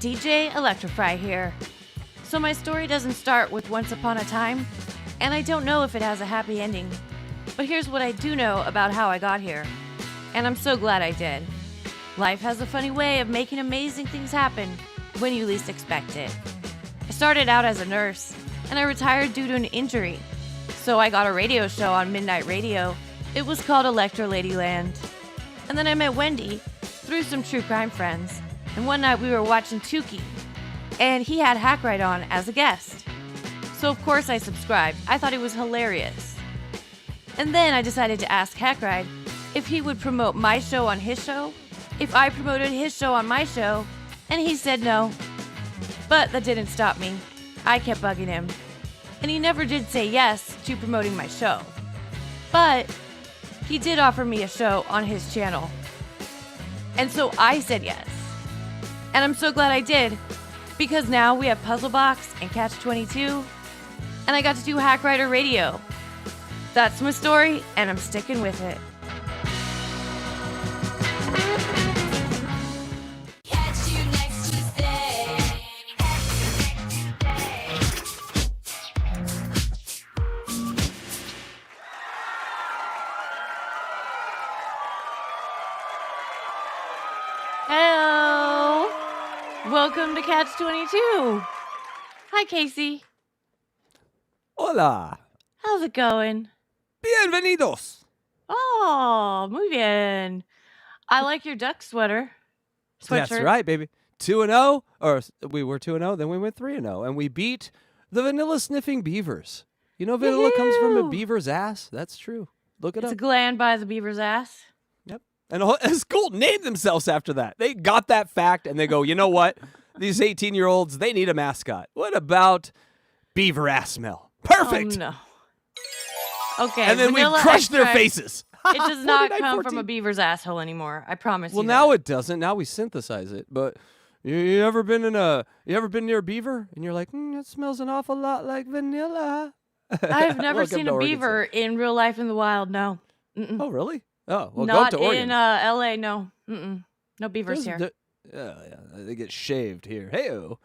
DJ ELECTRA here. So my story doesn't start with once upon a time, and I don't know if it has a happy ending. But here's what I do know about how I got here, and I'm so glad I did. Life has a funny way of making amazing things happen when you least expect it. I started out as a nurse, and I retired due to an injury. So I got a radio show on Midnight Radio. It was called Electra Ladyland. And then I met Wendy through some true crime friends. And one night we were watching Tukey, and he had Hackride on as a guest. So of course I subscribed. I thought he was hilarious. And then I decided to ask Hackride if he would promote my show on his show, if I promoted his show on my show, and he said no. But that didn't stop me. I kept bugging him. And he never did say yes to promoting my show. But he did offer me a show on his channel. And so I said yes. And I'm so glad I did, because now we have Puzzle Box and CATCH22, and I got to do Hackride Radio. That's my story, and I'm sticking with it. Catch you next Tuesday. Hello! Welcome to CATCH22. Hi, Casey. Hola. How's it going? Bienvenidos. Oh, muy bien. I like your duck sweater. That's Sweatshirt. right, baby. 2-0, or we were 2-0, then we went 3-0, and we beat the vanilla sniffing beavers. You know, vanilla comes from a Yoo-hoo! beaver's ass. That's true. Look it It's a up. gland by the beaver's ass. Yep. And a school named themselves after that. They got that fact, and they go, you know what? These 18-year-olds, they need a mascot. What about beaver ass smell? Perfect. Oh, no. Okay. And then we vanilla crushed their extract. faces. It does not come 49-14. from a beaver's asshole anymore. I promise Well, you. now that. it doesn't. Now we synthesize it. But you ever been near a beaver and you're like, it smells an awful lot like vanilla. I've never Welcome seen to a Oregon beaver in real life in the wild. No. State. Oh, really? Oh, well, Not go to Oregon. in LA. No. No beavers here. Yeah, they get shaved here. Hey-o.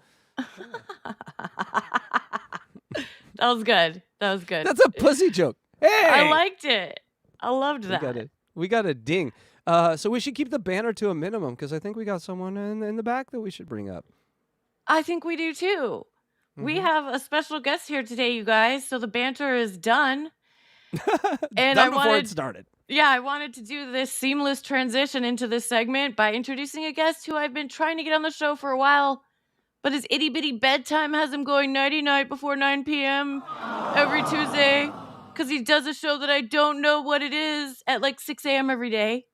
That was good. That was good. That's a pussy joke. Hey, I liked it. I loved that. We got a ding. So we should keep the banner to a minimum because I think we got someone in the back that we should bring up. I think we do too. We Mhm. have a special guest here today, you guys. So the banter is done. And Done I before wanted- it started. Yeah, I wanted to do this seamless transition into this segment by introducing a guest who I've been trying to get on the show for a while, but his itty bitty bedtime has him going nighty night before 9 p.m. every Tuesday because he does a show that I don't know what it is at like 6 a.m. every day.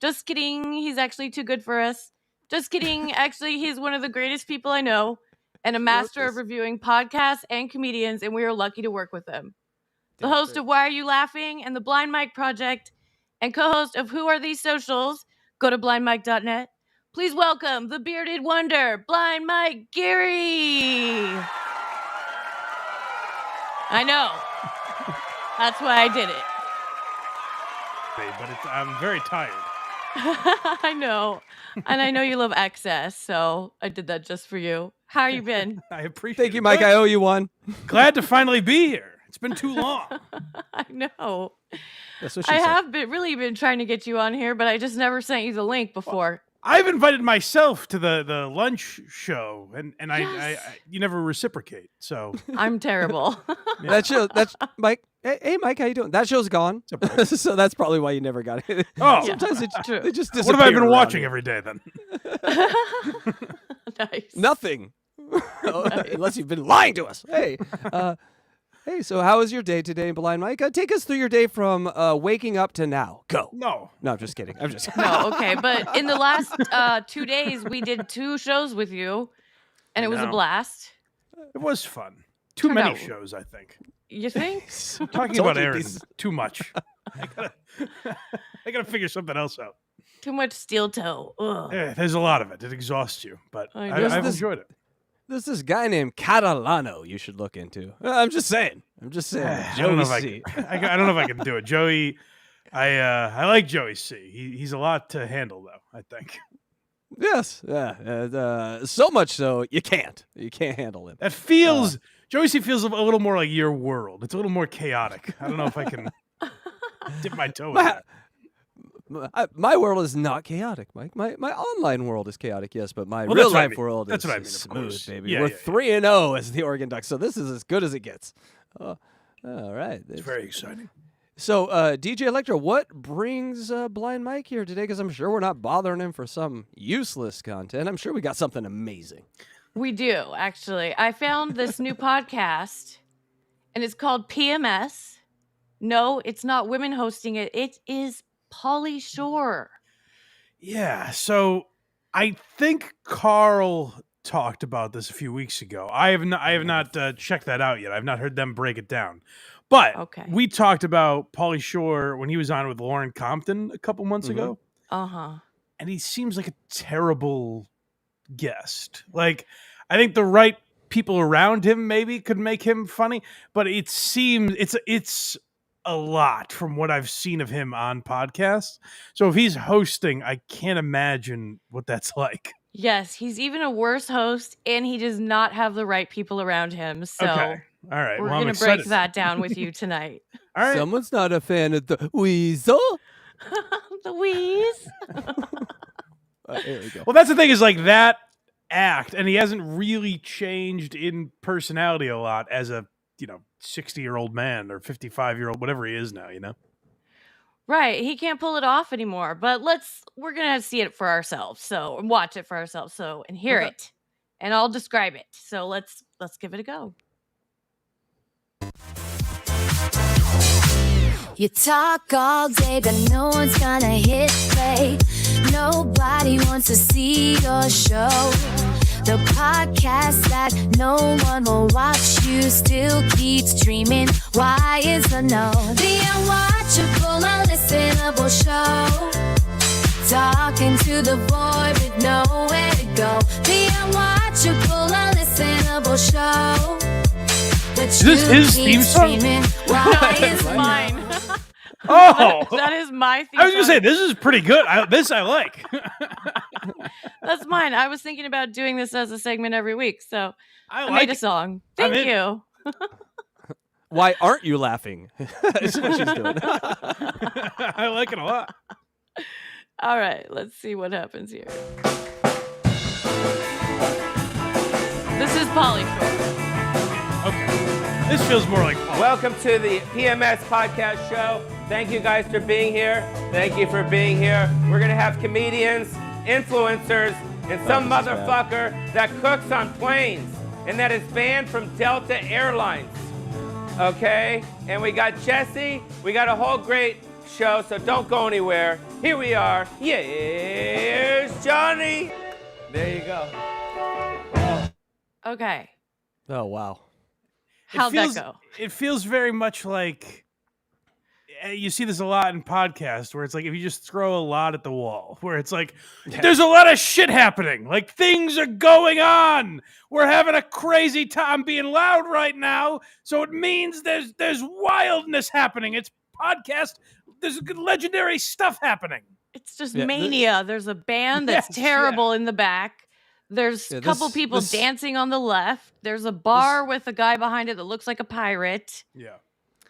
Just kidding. He's actually too good for us. Just kidding. Actually, he's one of the greatest people I know and a master of reviewing podcasts and comedians, and we are lucky to work with him. The host of Why Are You Laughing and the Blind Mike Project, and co-host of Who Are These Socials, go to blindmike.net. Please welcome the bearded wonder, Blind Mike Geary. I know. That's why I did it. But I'm very tired. I know. And I know you love excess, so I did that just for you. How you been? I appreciate Thank it. you, Mike. Good. I owe you one. Glad to finally be here. It's been too long. I know. That's what she I said. have really been trying to get you on here, but I just never sent you the link before. I've invited myself to the lunch show, and Yes. I you never reciprocate. So I'm terrible. That's Mike. Hey, Mike, how you doing? That show's gone, so that's probably why you never got it. Oh. Sometimes True. they just what have I disappear been around watching here. every day then? Nice. Nothing, unless you've been lying to us. Hey, hey. So how was your day today, Blind Mike? Take us through your day from waking up to now. Go. No. No, I'm just kidding. I'm just. No, okay. But in the last 2 days, we did 2 shows with you, and it was a know. blast. It was fun. Too Turned many out- shows, I think. You think? Talking Told about you Aaron, these- too much. I gotta figure something else out. Too much steel toe. Ugh. Yeah, there's a lot of it. It exhausts you, but I know. I've This- enjoyed it. There's this guy named Catalano you should look into. I'm just saying. I don't know if Joey C. I don't know if I can do it. Joey, I like Joey C. He's a lot to handle though, I think. Yes, yeah, so much so you can't handle him. That feels Joey C feels a little more like your world. It's a little more chaotic. I don't know if I can dip my toe in that. My world is not chaotic, Mike. My online world is chaotic, yes, but my Well, real that's what I life mean. world That's is what I mean, of smooth, course. baby. Yeah, We're yeah, 3-0 as the Oregon Ducks, so this is as good as it gets. All right. It's very exciting. So, DJ Electra, what brings Blind Mike here today? Because I'm sure we're not bothering him for some useless content. I'm sure we got something amazing. We do, actually. I found this new podcast, and it's called PMS. No, it's not women hosting it. It is Pauly Shore. Yeah, so I think Carl talked about this a few weeks ago. I have not checked that out yet. I've not heard them break it down. But Okay. we talked about Pauly Shore when he was on with Lauren Compton a couple months ago, Uh-huh. and he seems like a terrible guest. Like, I think the right people around him maybe could make him funny, but it seems it's a lot from what I've seen of him on podcasts. So if he's hosting, I can't imagine what that's like. Yes, he's even a worse host, and he does not have the right people around him. So Okay. All right. we're Well, I'm going to break excited. that down with you tonight. All right. Someone's not a fan of the Weasel. The wheeze. Here we go. Well, that's the thing is like that act, and he hasn't really changed in personality a lot as a 60-year-old man or 55-year-old, whatever he is now. Right, he can't pull it off anymore. But we're going to see it for ourselves. So watch it for ourselves. So and hear it, and I'll describe it. So let's give it a go. You talk all day, but no one's gonna hit play. Nobody wants to see your show. The podcast that no one will watch, you still keep streaming. Why is a no? The unwatchable, unlistenable show. Talking to the void with nowhere to go. The unwatchable, unlistenable show. Is this his theme song? Why It's is a no? mine. Oh, That is my theme I was gonna song. say this is pretty good. This I like. That's mine. I was thinking about doing this as a segment every week. So I I like made a it. song. I'm Thank in. you. Why aren't you laughing? Is what she's doing. I like it a lot. All right, let's see what happens here. This is Pauly Shore. Okay, this feels more like Welcome to the PMS podcast show. Thank you guys for being here. Thank you for being here. We're going to have comedians, influencers, and some this is motherfucker that cooks on planes and that is banned from Delta Airlines. Okay? And we got Jesse. We got a whole great show, so don't go anywhere. Here we are. Here's Johnny. There you go. Okay. Oh, wow. How'd that go? It feels very much like you see this a lot in podcasts where it's like if you just throw a lot at the wall, where it's like there's a lot of shit happening, like things are going on. We're having a crazy time being loud right now, so it means there's wildness happening. It's podcast. There's legendary stuff happening. It's just Yeah, mania. There's a band that's Yes, terrible in the back. There's Yeah, a couple this- people this- dancing on the left. There's a bar with a guy behind it that looks like a pirate. Yeah.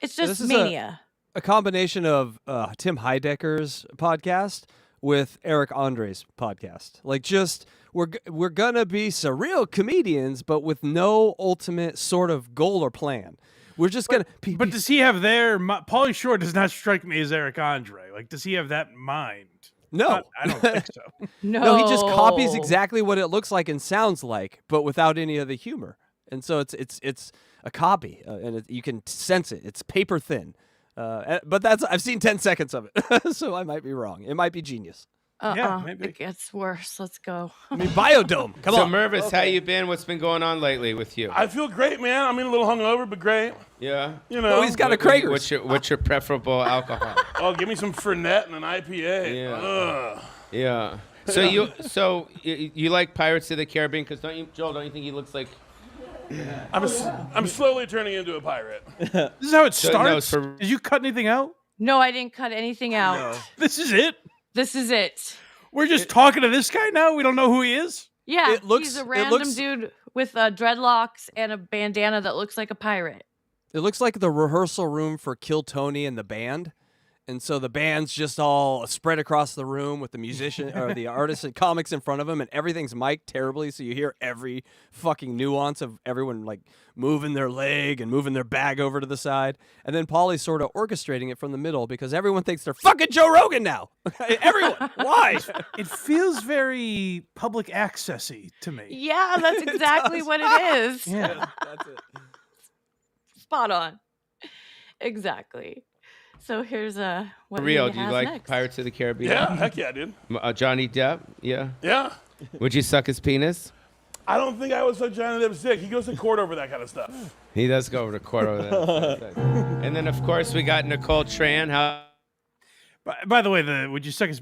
It's Yeah, just this is mania. A combination of Tim Heidecker's podcast with Eric Andre's podcast. Like, just we're gonna be surreal comedians, but with no ultimate sort of goal or plan. We're just gonna. But does he have Pauly Shore does not strike me as Eric Andre. Like, does he have that in mind? no. I don't think so. No, he just copies exactly what it looks like and sounds like, but without any of the humor. And so it's a copy, and you can sense it. It's paper thin. But I've seen 10 seconds of it, so I might be wrong. It might be genius. Yeah, maybe. It gets worse. Let's go. I mean, Biodome. Come So on. Mervis, how you been? What's been going on lately with you? I feel great, man. I mean, a little hungover, but great. Yeah. You know. Oh, he's got a Krager's. What's your preferable alcohol? Oh, give me some Fernet and an IPA. Yeah. Ugh. Yeah. So you like Pirates of the Caribbean? Because don't you think he looks like? I'm slowly turning into a pirate. This is how it no, starts. Did you cut anything out? No, I didn't cut anything out. This is it. This is it. We're just talking to this guy now? We don't know who he is? Yeah, It looks- he's a it random looks- dude with dreadlocks and a bandana that looks like a pirate. It looks like the rehearsal room for Kill Tony and the band. And so the band's just all spread across the room with the musician or the artists and comics in front of them, and everything's mic'd terribly, so you hear every fucking nuance of everyone like moving their leg and moving their bag over to the side. And then Paulie's sort of orchestrating it from the middle because everyone thinks they're fucking Joe Rogan now. Everyone. Why? It feels very public accessy to me. Yeah, that's exactly what it is. Yeah. That's it. Spot on. Exactly. So here's what For real, he do you has like next. Pirates of the Caribbean? Yeah, heck yeah, dude. Johnny Depp? Yeah. Yeah. Would you suck his penis? I don't think I would suck Johnny Depp's dick. He goes to court over that kind of stuff. He does go over to court over that. And then, of course, we got Nicole Tran. How? By the way, would you suck his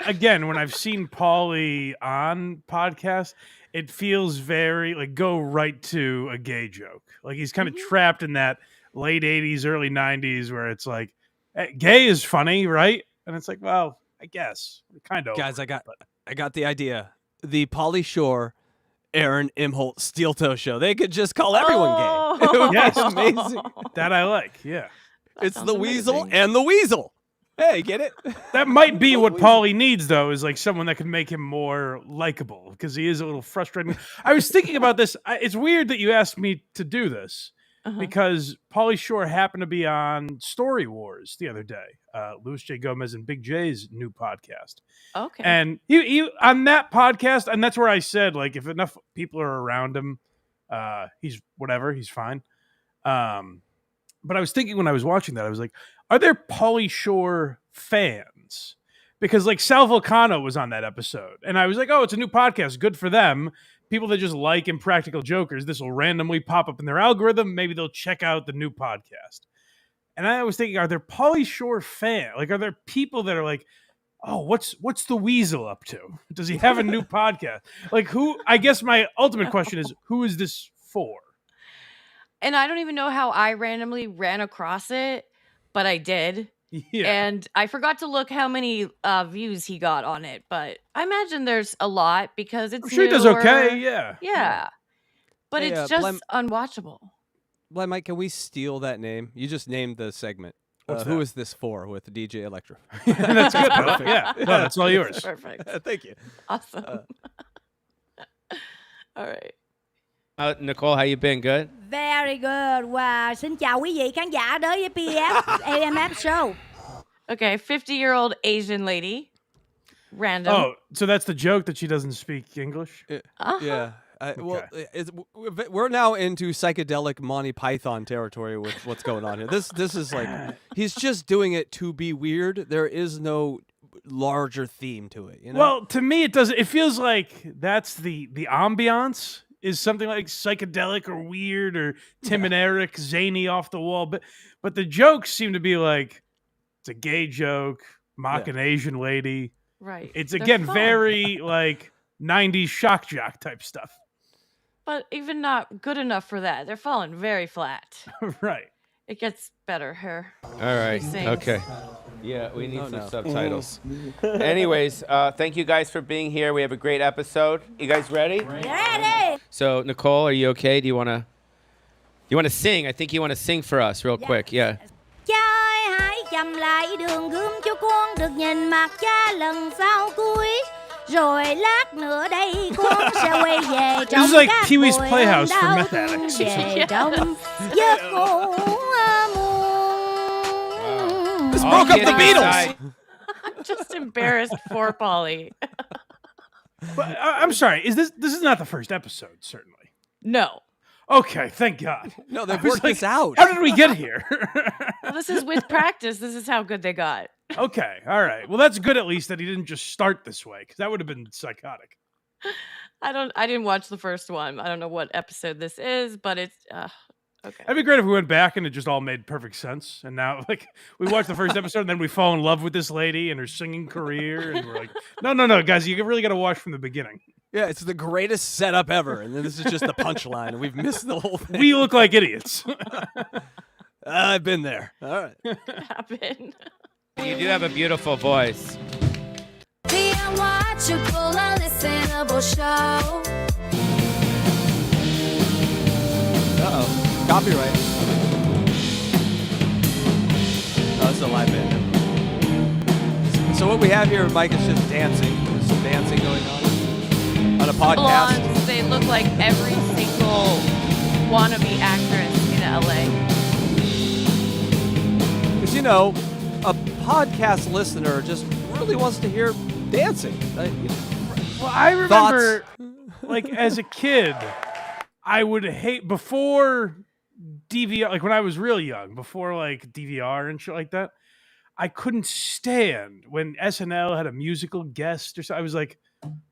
again? When I've seen Paulie on podcasts, it feels very like go right to a gay joke. Like he's kind of trapped in that late '80s, early '90s where it's like, hey, gay is funny, right? And it's like, well, I guess kind of. Guys, I got the idea. The Pauly Shore, Aaron Imholt Steel Toe Show. They could just call everyone gay. It would Yes. be amazing. That I like. Yeah, It's sounds the Weasel amazing. and the Weasel. Hey, get it? that might be what Paulie needs though, is like someone that can make him more likable because he is a little frustrating. I was thinking about this. It's weird that you asked me to do this. Uh-huh. Because Pauly Shore happened to be on Story Wars the other day, Louis J. Gomez and Big J's new podcast. Okay. And he on that podcast, and that's where I said, like, if enough people are around him, he's whatever, he's fine. But I was thinking when I was watching that, I was like, are there Pauly Shore fans? Because like Sal Vulcano was on that episode, and I was like, oh, it's a new podcast, good for them. People that just like Impractical Jokers, this will randomly pop up in their algorithm. Maybe they'll check out the new podcast. And I was thinking, are there Pauly Shore fans? Like, are there people that are like, oh, what's the Weasel up to? Does he have a new podcast? Like, who? I guess my ultimate question is, who is this for? And I don't even know how I randomly ran across it, but I did. Yeah. And I forgot to look how many views he got on it, but I imagine there's a lot because it's I'm sure he does newer. okay. Yeah. Yeah. But Hey, it's just Blem- unwatchable. Well, Mike, can we steal that name? You just named the segment. What's Who that? is this for with DJ Electra? That's good. Though. Yeah. No, that's all yours. Perfect. Thank you. Awesome. All right. Nicole, how you been? Good? Very good. Wow. Xin chào quý vị khán giả đến với PF AMF Show. Okay, 50-year-old Asian lady. Random. Oh, so that's the joke that she doesn't speak English? Uh-huh. Yeah. Well, we're now into psychedelic Monty Python territory with what's going on here. This is like he's just doing it to be weird. There is no larger theme to it. You know? Well, to me, it doesn't. It feels like that's the ambiance is something like psychedelic or weird or Tim and Eric, zany, off the wall. But the jokes seem to be like it's a gay joke, mock an Asian lady. Right. It's They're again fun. very like 90s shock jock type stuff. But even not good enough for that. They're falling very flat. Right. It gets better here. All right. sings. Okay. Yeah, we need some no. subtitles. Anyways, thank you guys for being here. We have a great episode. You guys ready? Ready. So, Nicole, are you okay? Do you want to sing? I think you want to sing for us real quick. Yeah. Cha ơi hãy chậm lại đường gươm cho con được nhìn mặt cha lần sau cuối. Rồi lát nữa đây con sẽ quay về trong is like các Pee-wee's buổi Playhouse for đau meth thương addicts. về trong giấc ngủ muôn. This broke up the kidding Beatles. aside, I'm just embarrassed for Polly. But I'm sorry. This is not the first episode, certainly. No. Okay, thank God. No, I they've was worked like, this out. How did we get here? Well, this is with practice. This is how good they got. Okay, all right. Well, that's good at least that he didn't just start this way, because that would have been psychotic. I didn't watch the first one. I don't know what episode this is, but it's okay. That'd be great if we went back and it just all made perfect sense. And now, like, we watched the first episode and then we fall in love with this lady and her singing career. And we're like, no, guys, you really got to watch from the beginning. Yeah, it's the greatest setup ever, and then this is just the punchline, and we've missed the whole thing. We look like idiots. I've been there. All right. Happen. you do have a beautiful voice. Vì ông watchable, a listenable show. Uh-oh. Copyright. Oh, that's a live band. So what we have here, Mike, is just dancing. There's some dancing going on a podcast. Blondes, they look like every single wannabe actress in LA. Because, you know, a podcast listener just really wants to hear dancing. Well, I remember, like, as a kid, I would hate, before DVR, like when I was real young, before like DVR and shit like that, I couldn't stand when SNL had a musical guest or so. I was like,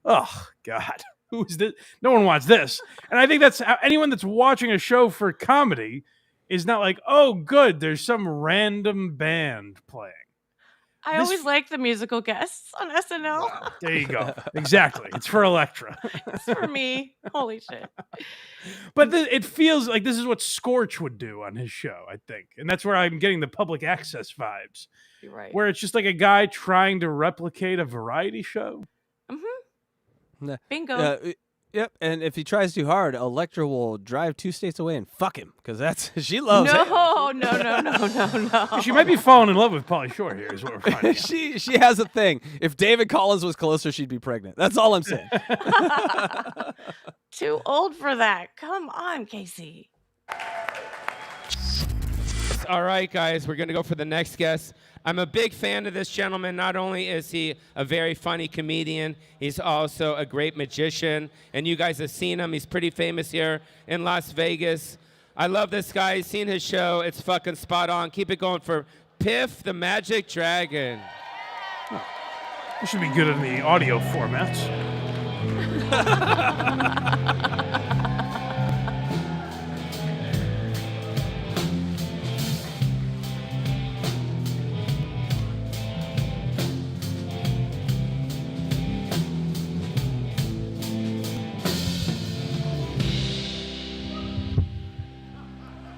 oh, God, who is this? No one wants this. And I think that's anyone that's watching a show for comedy is not like, oh, good, there's some random band playing. I always like the musical guests on SNL. There you go. Exactly. It's for Electra. It's for me. Holy shit. But it feels like this is what Scorch would do on his show, I think. And that's where I'm getting the public access vibes. You're right. Where it's just like a guy trying to replicate a variety show. Mm-hmm. Bingo. Yep, and if he tries too hard, Electra will drive 2 states away and fuck him, because that's she loves it. No. She might be falling in love with Pauly Shore here, is what we're finding out. she has a thing. If David Collins was closer, she'd be pregnant. That's all I'm saying. Too old for that. Come on, Casey. All right, guys, we're going to go for the next guest. I'm a big fan of this gentleman. Not only is he a very funny comedian, he's also a great magician. And you guys have seen him. He's pretty famous here in Las Vegas. I love this guy. I've seen his show. It's fucking spot on. Keep it going for Piff the Magic Dragon. This should be good in the audio formats.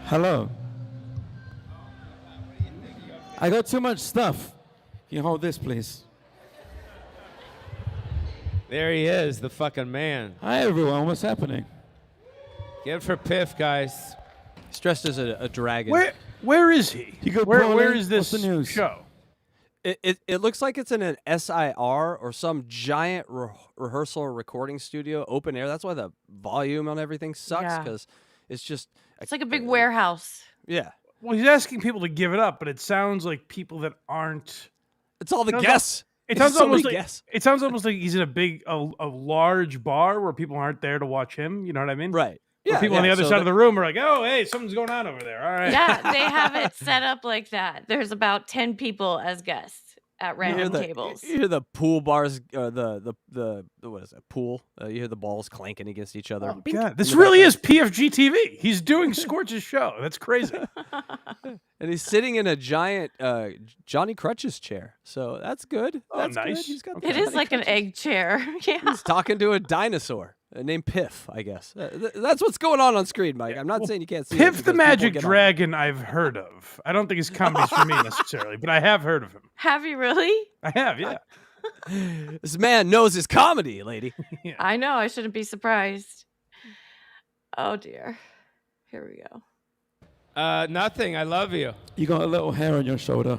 Hello. I got too much stuff. Can you hold this, please? There he is, the fucking man. Hi, everyone. What's happening? Give it for Piff, guys. He's dressed as a dragon. Where is he? Where is this What's the news? show? It looks like it's in an SIR or some giant rehearsal or recording studio, open air. That's why the volume on everything sucks, because it's just... It's like a big warehouse. Yeah. Well, he's asking people to give it up, but it sounds like people that aren't... It's all the guests. It sounds so almost many like guests. It sounds almost like he's in a large bar where people aren't there to watch him. You know what I mean? Right. Where Yeah. people on the other so side of the room are like, "Oh, hey, something's going on over there." All right. Yeah, they have it set up like that. There's about 10 people as guests at random tables. You hear the pool bars, the what is it? Pool. You hear the balls clanking against each other. Oh, God, this really is PFG TV. He's doing Scorch's show. That's crazy. And he's sitting in a giant Johnny Crutches chair. So that's good. Oh, That's nice. Good. He's got It is like an egg chair. Yeah. He's talking to a dinosaur named Piff, I guess. That's what's going on screen, Mike. I'm not saying you can't see it. Piff the because Magic people get on. Dragon I've heard of. I don't think his comedy's for me necessarily, but I have heard of him. Have you really? I have, yeah. This man knows his comedy, lady. I know. I shouldn't be surprised. Oh, dear. Here we go. Nothing. I love you. You got a little hair on your shoulder.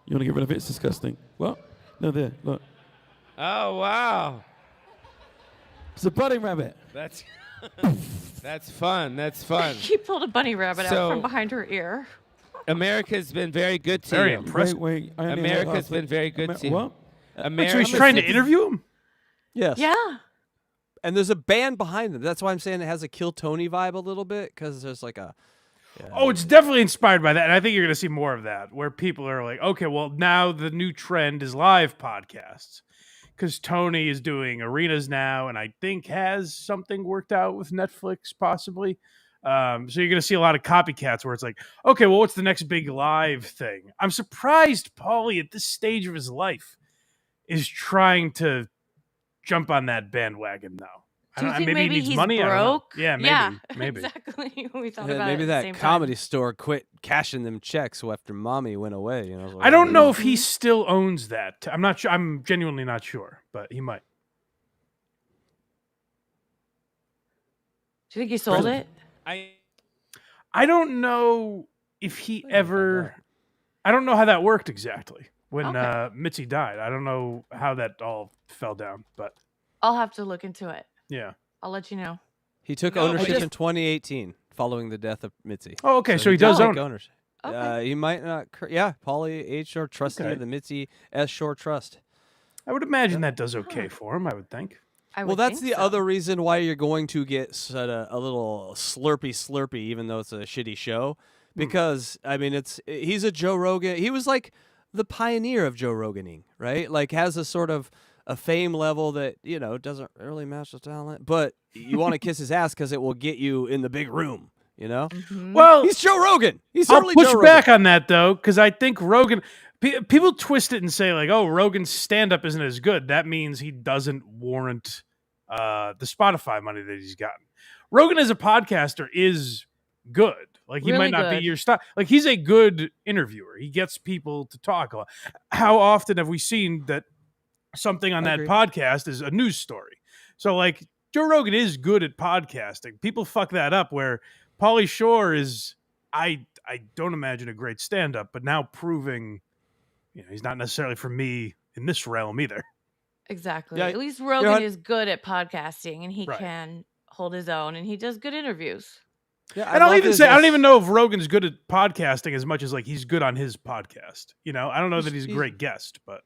You want to get rid of it? It's disgusting. What? No, there. Look. Oh, wow. It's a bunny rabbit. That's fun. That's fun. She pulled a bunny rabbit out So- from behind her ear. America's been very good to Very you. impressive. Wait. I only America's have half been it. very good to you. What? So he's trying to interview him? Yes. Yeah. And there's a band behind them. That's why I'm saying it has a Kill Tony vibe a little bit, because there's like a... Oh, it's definitely inspired by that. And I think you're going to see more of that, where people are like, okay, well, now the new trend is live podcasts. Because Tony is doing arenas now, and I think has something worked out with Netflix, possibly. So you're going to see a lot of copycats where it's like, okay, well, what's the next big live thing? I'm surprised Pauly, at this stage of his life, is trying to jump on that bandwagon now. Do you think maybe he needs he's money. broke? I don't know. Yeah, maybe. Exactly. We thought Yeah, about maybe it at the that same comedy store quit cashing them checks after mommy went away. You know, I don't know if he still owns that. I'm not sure. I'm genuinely not sure, but he might. Do you think he sold it? I don't know if he ever. I don't know how that worked exactly when Mitzi died. I don't know how that all fell down, but I'll have to look into it. yeah. I'll let you know. He took ownership in 2018 following the death of Mitzi. Oh, okay. So he does own it. ownership. Okay. He might not. Yeah, Paulie H. Shore, trustee of the Mitzi S. Shore Trust. I would imagine that does okay for him. I would think. Well, that's the other reason why you're going to get a little slurpy, even though it's a shitty show. Because I mean, he's a Joe Rogan. He was like the pioneer of Joe Roganing, right? Like has a sort of a fame level that doesn't really match the talent, but you want to kiss his ass because it will get you in the big room. You know? Mm-hmm. Well, he's Joe Rogan. He's I'll certainly push Joe back Rogan. on that though, because I think Rogan. People twist it and say like, "Oh, Rogan's stand-up isn't as good." That means he doesn't warrant the Spotify money that he's gotten. Rogan as a podcaster is good. Like he Really might not good. be your style. Like he's a good interviewer. He gets people to talk a lot. How often have we seen that something on that podcast is a news story? So like Joe Rogan is good at podcasting. People fuck that up where Pauly Shore is I don't imagine a great stand-up, but now proving he's not necessarily for me in this realm either. Exactly. Yeah, At least Rogan is good at podcasting, and he can hold his own, and he does good interviews. Yeah, And I don't even know if Rogan's good at podcasting as much as like he's good on his podcast. I don't know that he's a great guest, but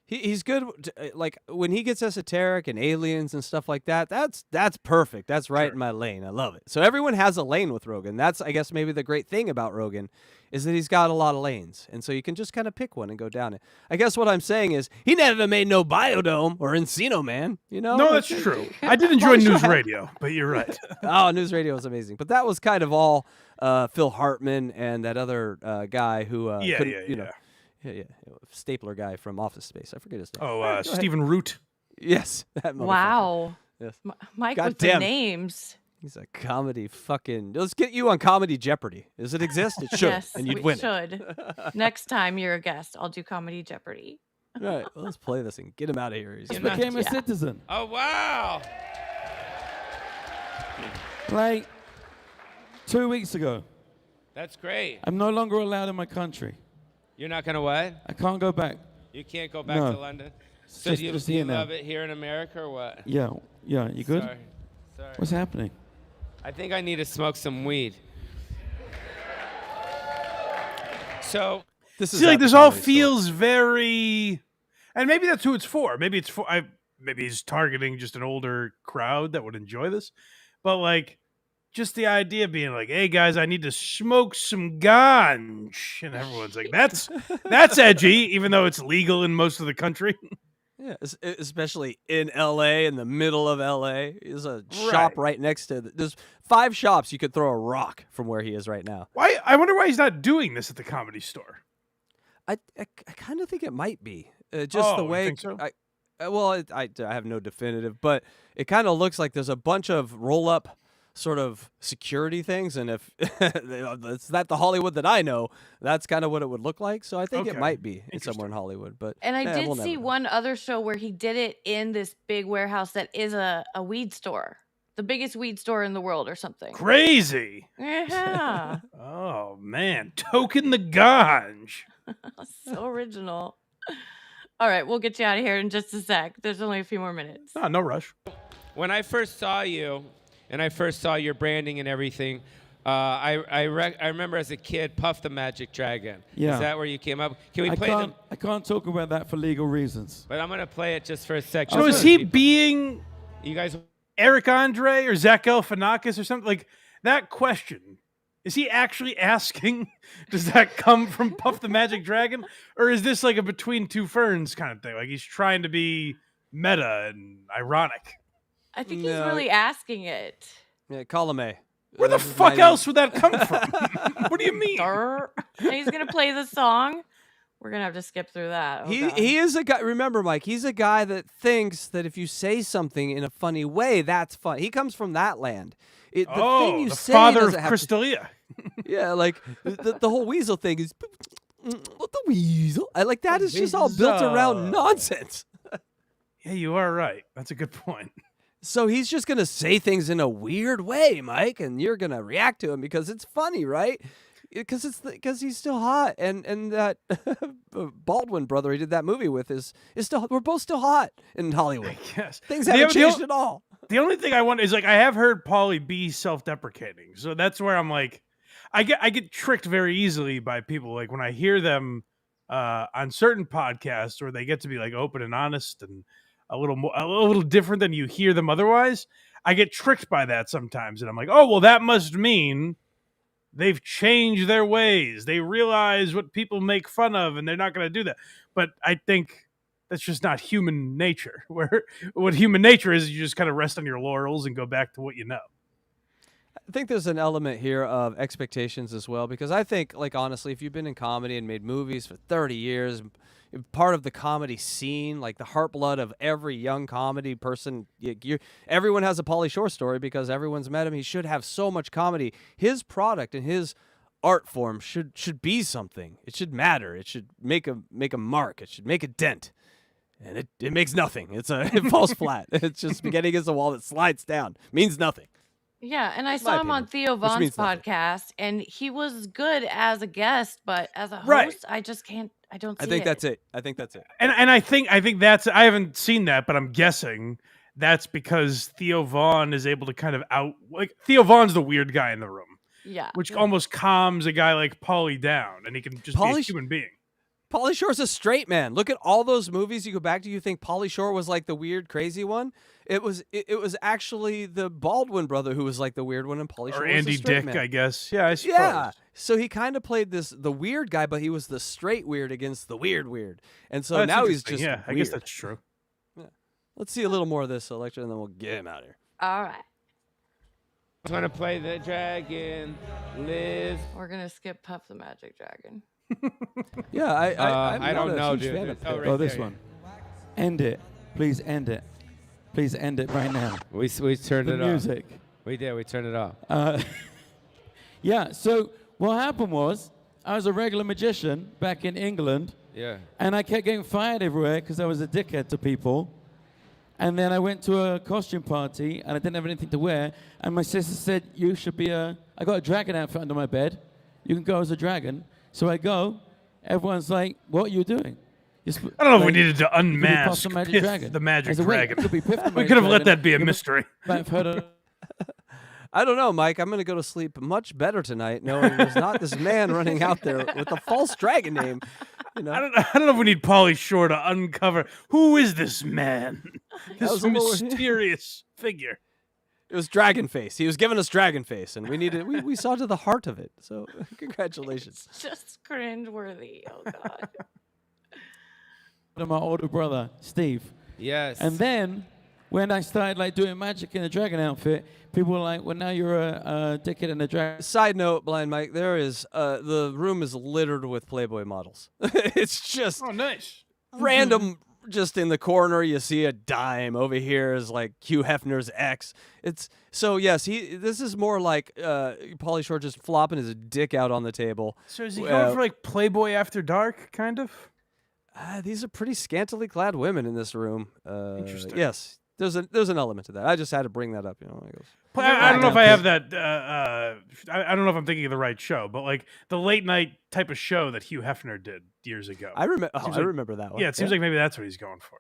he's good. Like when he gets esoteric and aliens and stuff like that, that's perfect. That's right in my lane. I love it. So everyone has a lane with Rogan. That's, I guess, maybe the great thing about Rogan is that he's got a lot of lanes. And so you can just kind of pick one and go down it. I guess what I'm saying is he never made no Biodome or Encino Man, No, that's true. I did enjoy News Radio, but you're right. Oh, News Radio was amazing. But that was kind of all Phil Hartman and that other guy who stapler guy from Office Space. I forget his name. Oh, Stephen Root. Yes. That motherfucker. Wow. Yes. Mike God with the damn. names. He's a comedy fucking. Let's get you on Comedy Jeopardy. Does it exist? It should, Yes, and you'd we win should. Next time you're a guest, I'll do Comedy Jeopardy. it. All right, well, let's play this and get him out of here. He became a citizen. Oh, wow. Like 2 weeks ago. That's great. I'm no longer allowed in my country. You're not going to what? I can't go back. You can't go back No. to London? So Just- do you just here now. love it here in America or what? Yeah. You good? Sorry. What's happening? I think I need to smoke some weed. So This is See, like at the this all Comedy Store. feels very, and maybe that's who it's for. Maybe it's for. Maybe he's targeting just an older crowd that would enjoy this. But like, just the idea being like, "Hey guys, I need to smoke some ganj," and everyone's like, "That's edgy," even though it's legal in most of the country. Yeah, especially in L.A. in the middle of L.A. There's a shop right next to. There's 5 shops you could throw a rock from where he is right now. Why? I wonder why he's not doing this at the Comedy Store. I kind of think it might be just the you way. think so? I have no definitive, but it kind of looks like there's a bunch of roll-up sort of security things, and if it's not the Hollywood that I know, that's kind of what it would look like. So I think it might be somewhere in Hollywood. But And I did we'll see never know. one other show where he did it in this big warehouse that is a weed store. The biggest weed store in the world or something. Crazy. Yeah. Oh man, token the ganj. So original. All right, we'll get you out of here in just a sec. There's only a few more minutes. Oh, no rush. when I first saw you, and I first saw your branding and everything, I remember as a kid, Puff the Magic Dragon. Yeah. Is that where you came up? Can we play them? I can't talk about that for legal reasons. But I'm going to play it just for a second. So is he being You guys... Eric Andre or Zach Galifianakis or something? Like, that question, is he actually asking, does that come from Puff the Magic Dragon? Or is this like a Between Two Ferns kind of thing? Like he's trying to be meta and ironic. I think he's really asking it. Yeah, column A. Where the fuck else would that come from? What do you mean? And he's going to play the song. We're gonna have to skip through that. Oh, God. He is a guy. Remember, Mike, he's a guy that thinks that if you say something in a funny way, that's fun. He comes from that land. The thing you the say father of doesn't have to- Crystalia. Yeah, like the whole weasel thing is what the weasel. I like that is just all built around nonsense. Yeah, you are right. That's a good point. So he's just gonna say things in a weird way, Mike, and you're gonna react to him because it's funny, right? Because he's still hot, and that Baldwin brother he did that movie with is still. We're both still hot in Hollywood. Yes, Things haven't changed at all. The only thing I want is like I have heard Pauly be self-deprecating, so that's where I'm like, I get tricked very easily by people. Like when I hear them on certain podcasts where they get to be like open and honest and a little different than you hear them otherwise. I get tricked by that sometimes, and I'm like, oh well, that must mean they've changed their ways. They realize what people make fun of, and they're not going to do that. But I think that's just not human nature. Where what human nature is, you just kind of rest on your laurels and go back to what you know. I think there's an element here of expectations as well, because I think, like, honestly, if you've been in comedy and made movies for 30 years, part of the comedy scene, like the heartblood of every young comedy person, everyone has a Pauly Shore story because everyone's met him. He should have so much comedy. His product and his art form should be something. It should matter. It should make a mark. It should make a dent. And it makes nothing. It falls flat. It's just spaghetti against the wall that slides down. Means nothing. Yeah, and I saw him on Theo Von's means nothing. podcast, and he was good as a guest, but as a host, Right. I just can't. I don't see I think it. that's it. I think that's it. And I think that's I haven't seen that, but I'm guessing that's because Theo Von is able to kind of Theo Von's the weird guy in the room, Yeah. which almost calms a guy like Pauly down, and he can just be a human being. Pauly Shore's a straight man. Look at all those movies you go back to. You think Pauly Shore was like the weird, crazy one? It was actually the Baldwin brother who was like the weird one, and Pauly Shore Or was Andy the straight Dick, man. I guess. Yeah, I suppose. Yeah. So he kind of played the weird guy, but he was the straight weird against the weird. And so That's now he's interesting. just yeah. I weird. guess that's true. Let's see a little more of this, Electra, and then we'll get him out of here. All right. I'm gonna play the dragon. Live. We're going to skip Puff the Magic Dragon. Yeah, I'm I not don't a know, huge dude. fan of Oh, it. right Oh, this there. one. End it. Please end it. Please end it right now. We turned The it music. off. We did. We turned it off. Yeah, so what happened was I was a regular magician back in England, Yeah. and I kept getting fired everywhere because I was a dickhead to people. And then I went to a costume party, and I didn't have anything to wear. And my sister said, you should be I got a dragon outfit under my bed. You can go as a dragon. So I go. Everyone's like, what are you doing? I don't know if we needed to Puff unmask the Magic Piff Dragon. the Magic I said, wait, Dragon. it could be Piff the We Magic could have let Dragon. that be a You mystery. might have heard of I don't know, Mike. I'm going to go to sleep much better tonight knowing there's not this man running out there with a false dragon name. You know? I don't know if we need Pauly Shore to uncover who is this man, this was a little- mysterious figure. It was Dragon Face. He was giving us Dragon Face, and we saw to the heart of it. So congratulations. It's just cringeworthy. Oh, God. my older brother, Steve. Yes. And then when I started like doing magic in a dragon outfit, people were like, well, now you're a dickhead in a dragon. Side note, Blind Mike, there is the room is littered with Playboy models. It's just Oh, nice. random. Just in the corner, you see a dime. Over here is like Hugh Hefner's ex. It's so yes. This is more like Pauly Shore just flopping his dick out on the table. So is he going for like Playboy After Dark, kind of? These are pretty scantily clad women in this room. Interesting. Yes, there's an element to that. I just had to bring that up. You know, I don't know if I have that. I don't know if I'm thinking of the right show, but like the late night type of show that Hugh Hefner did years ago. I remember. Seems I like- remember that one. Yeah, it seems like maybe that's what he's going for.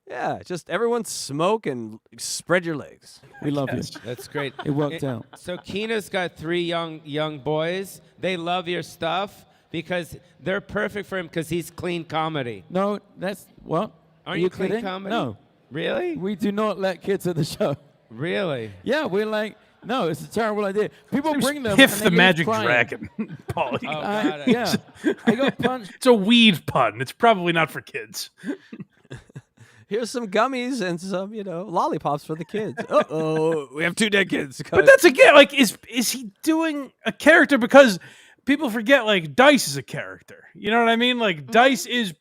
Yeah, just everyone smoke and spread your legs. We love you. That's great. It worked out. So Keena's got 3 young boys. They love your stuff because they're perfect for him because he's clean comedy. No, that's what? Aren't Are you clean kidding? comedy? No, Really? we do not let kids at the show. Really? Yeah, we're like, no, it's a terrible idea. People bring them. Piff and the they leave Magic crying. Dragon, Pauly. Oh, God. Yeah, I got punched. It's a weed pun. It's probably not for kids. Here's some gummies and some, lollipops for the kids. Uh-oh, we have 2 dead kids. But that's again, like, is he doing a character? Because people forget like Dice is a character. You know what I mean? Like Dice is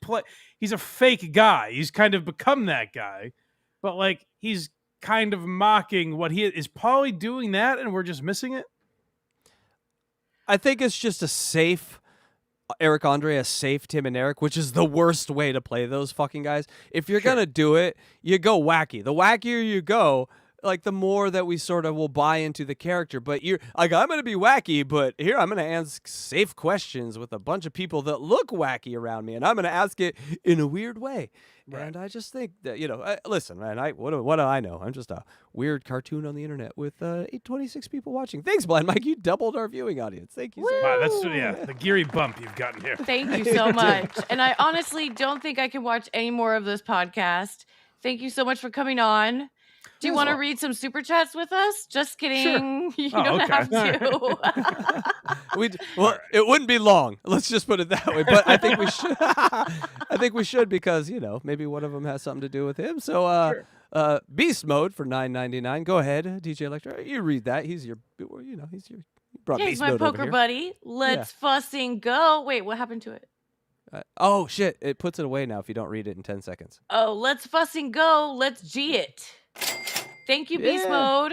he's a fake guy. He's kind of become that guy, but like he's kind of mocking what he is. Paulie doing that, and we're just missing it. I think it's just a safe Eric Andre, a safe Tim and Eric, which is the worst way to play those fucking guys. If you're gonna do it, you go wacky. The wackier you go, like the more that we sort of will buy into the character. But you're like, I'm gonna be wacky, but here I'm gonna ask safe questions with a bunch of people that look wacky around me, and I'm gonna ask it in a weird way. Right. And I just think that, you know, listen, man, what do I know? I'm just a weird cartoon on the internet with 826 people watching. Thanks, Blind Mike. You doubled our viewing audience. Thank you so much. Wow, that's the Geary bump you've gotten here. Thank you so much. And I honestly don't think I can watch any more of this podcast. Thank you so much for coming on. Do you want to read some super chats with us? Just kidding. Sure. You don't have to. It wouldn't be long. Let's just put it that way. But I think we should. I think we should because, you know, maybe one of them has something to do with him. So, Beast Mode for $9.99. Go ahead, DJ Electra. You read that. He's your. You brought Beast my Mode poker over here. buddy. Let's fussing go. Wait, what happened to it? Oh shit! It puts it away now if you don't read it in 10 seconds. Oh, let's fussing go. Let's G it. Thank you, Beast Mode.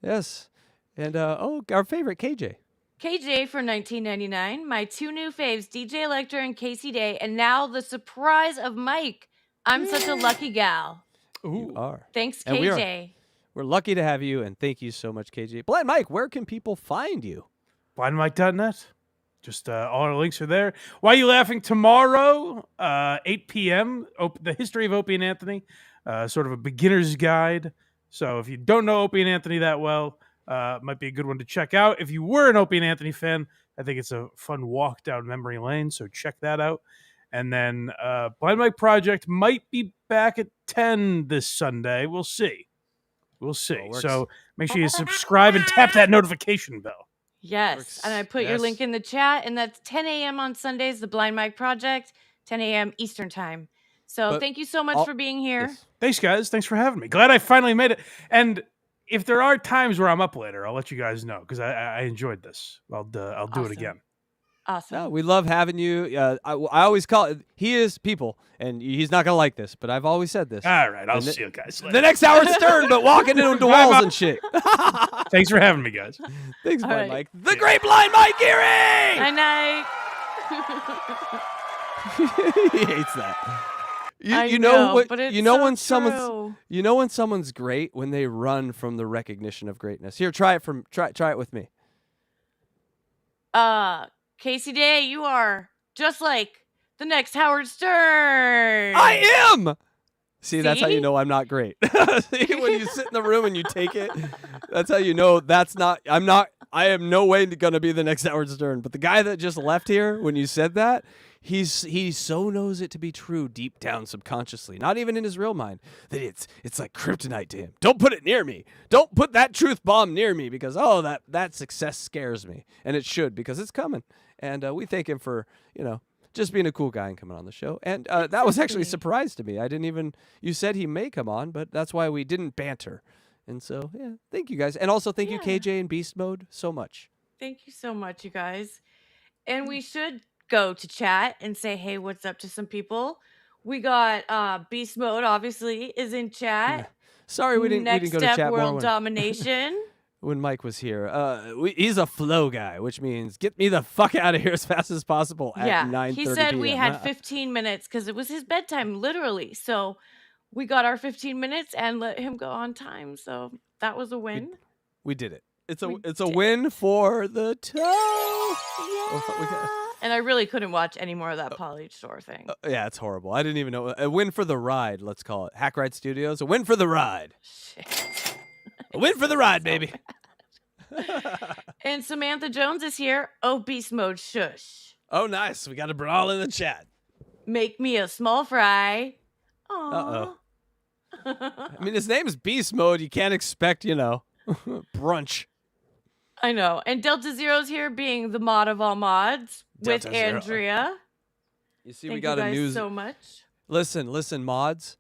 Yes. And, our favorite, KJ. KJ for $19.99. My two new faves, DJ Electra and Casey Day. And now the surprise of Mike. I'm such a lucky gal. Ooh. You are. Thanks, and KJ. We're lucky to have you, and thank you so much, KJ. Blind Mike, where can people find you? BlindMike.net. Just all our links are there. Why Are You Laughing? Tomorrow, 8 p.m., The History of Opie and Anthony. Sort of a beginner's guide. So if you don't know Opie and Anthony that well, might be a good one to check out. If you were an Opie and Anthony fan, I think it's a fun walk down memory lane. So check that out. And then Blind Mike Project might be back at 10 this Sunday. We'll see. We'll see. So make sure you subscribe and tap that notification bell. Yes. And I put your link in the chat. And that's 10 a.m. on Sundays, the Blind Mike Project, 10 a.m. Eastern Time. So thank you so much for being here. Yes. Thanks, guys. Thanks for having me. Glad I finally made it. And if there are times where I'm up later, I'll let you guys know because I enjoyed this. I'll do it again. Awesome. No, we love having you. I always call it. He is people, and he's not gonna like this, but I've always said this. All right, I'll see you guys later. The next Howard Stern, but walking into walls and shit. Thanks for having me, guys. Thanks, Blind Mike. The great Blind Mike Geary. Night. He hates that. You know when someone's great when they run from the recognition of greatness. Here, try it with me. Casey Day, you are just like the next Howard Stern. I am. See, that's how you know I'm not great. See, when you sit in the room and you take it, that's how you know I am no way going to be the next Howard Stern. But the guy that just left here, when you said that, he so knows it to be true deep down subconsciously, not even in his real mind, that it's like kryptonite to him. Don't put it near me. Don't put that truth bomb near me because, that success scares me. And it should because it's coming. And we thank him for, just being a cool guy and coming on the show. And that was actually a surprise to me. You said he may come on, but that's why we didn't banter. And so, thank you guys. And also thank you, KJ and Beast Mode, so much. Thank you so much, you guys. And we should go to chat and say, hey, what's up to some people. We got Beast Mode, obviously, is in chat. Yeah. Sorry, we didn't go to chat World more Domination. When Mike was here. He's a flow guy, which means get me the fuck out of here as fast as possible at 9:30 he said PM. we had 15 minutes because it was his bedtime, literally. So we got our 15 minutes and let him go on time. So that was a win. We did it. It's a win for the toe. Yeah. And I really couldn't watch any more of that Polly Shore thing. Yeah, it's horrible. I didn't even know. A win for the ride, let's call it. Hackride Studios, a win for the ride. Shit. A win for the ride, baby. And Samantha Jones is here. Oh, Beast Mode, shush. Oh, nice. We got a brawl in the chat. Make me a small fry. Uh-oh. I mean, his name is Beast Mode. You can't expect, brunch. I know. And Delta Zero's here being the mod of all mods with Delta Zero. Andrea. You see, Thank we got you a guys news. so much. Listen, mods.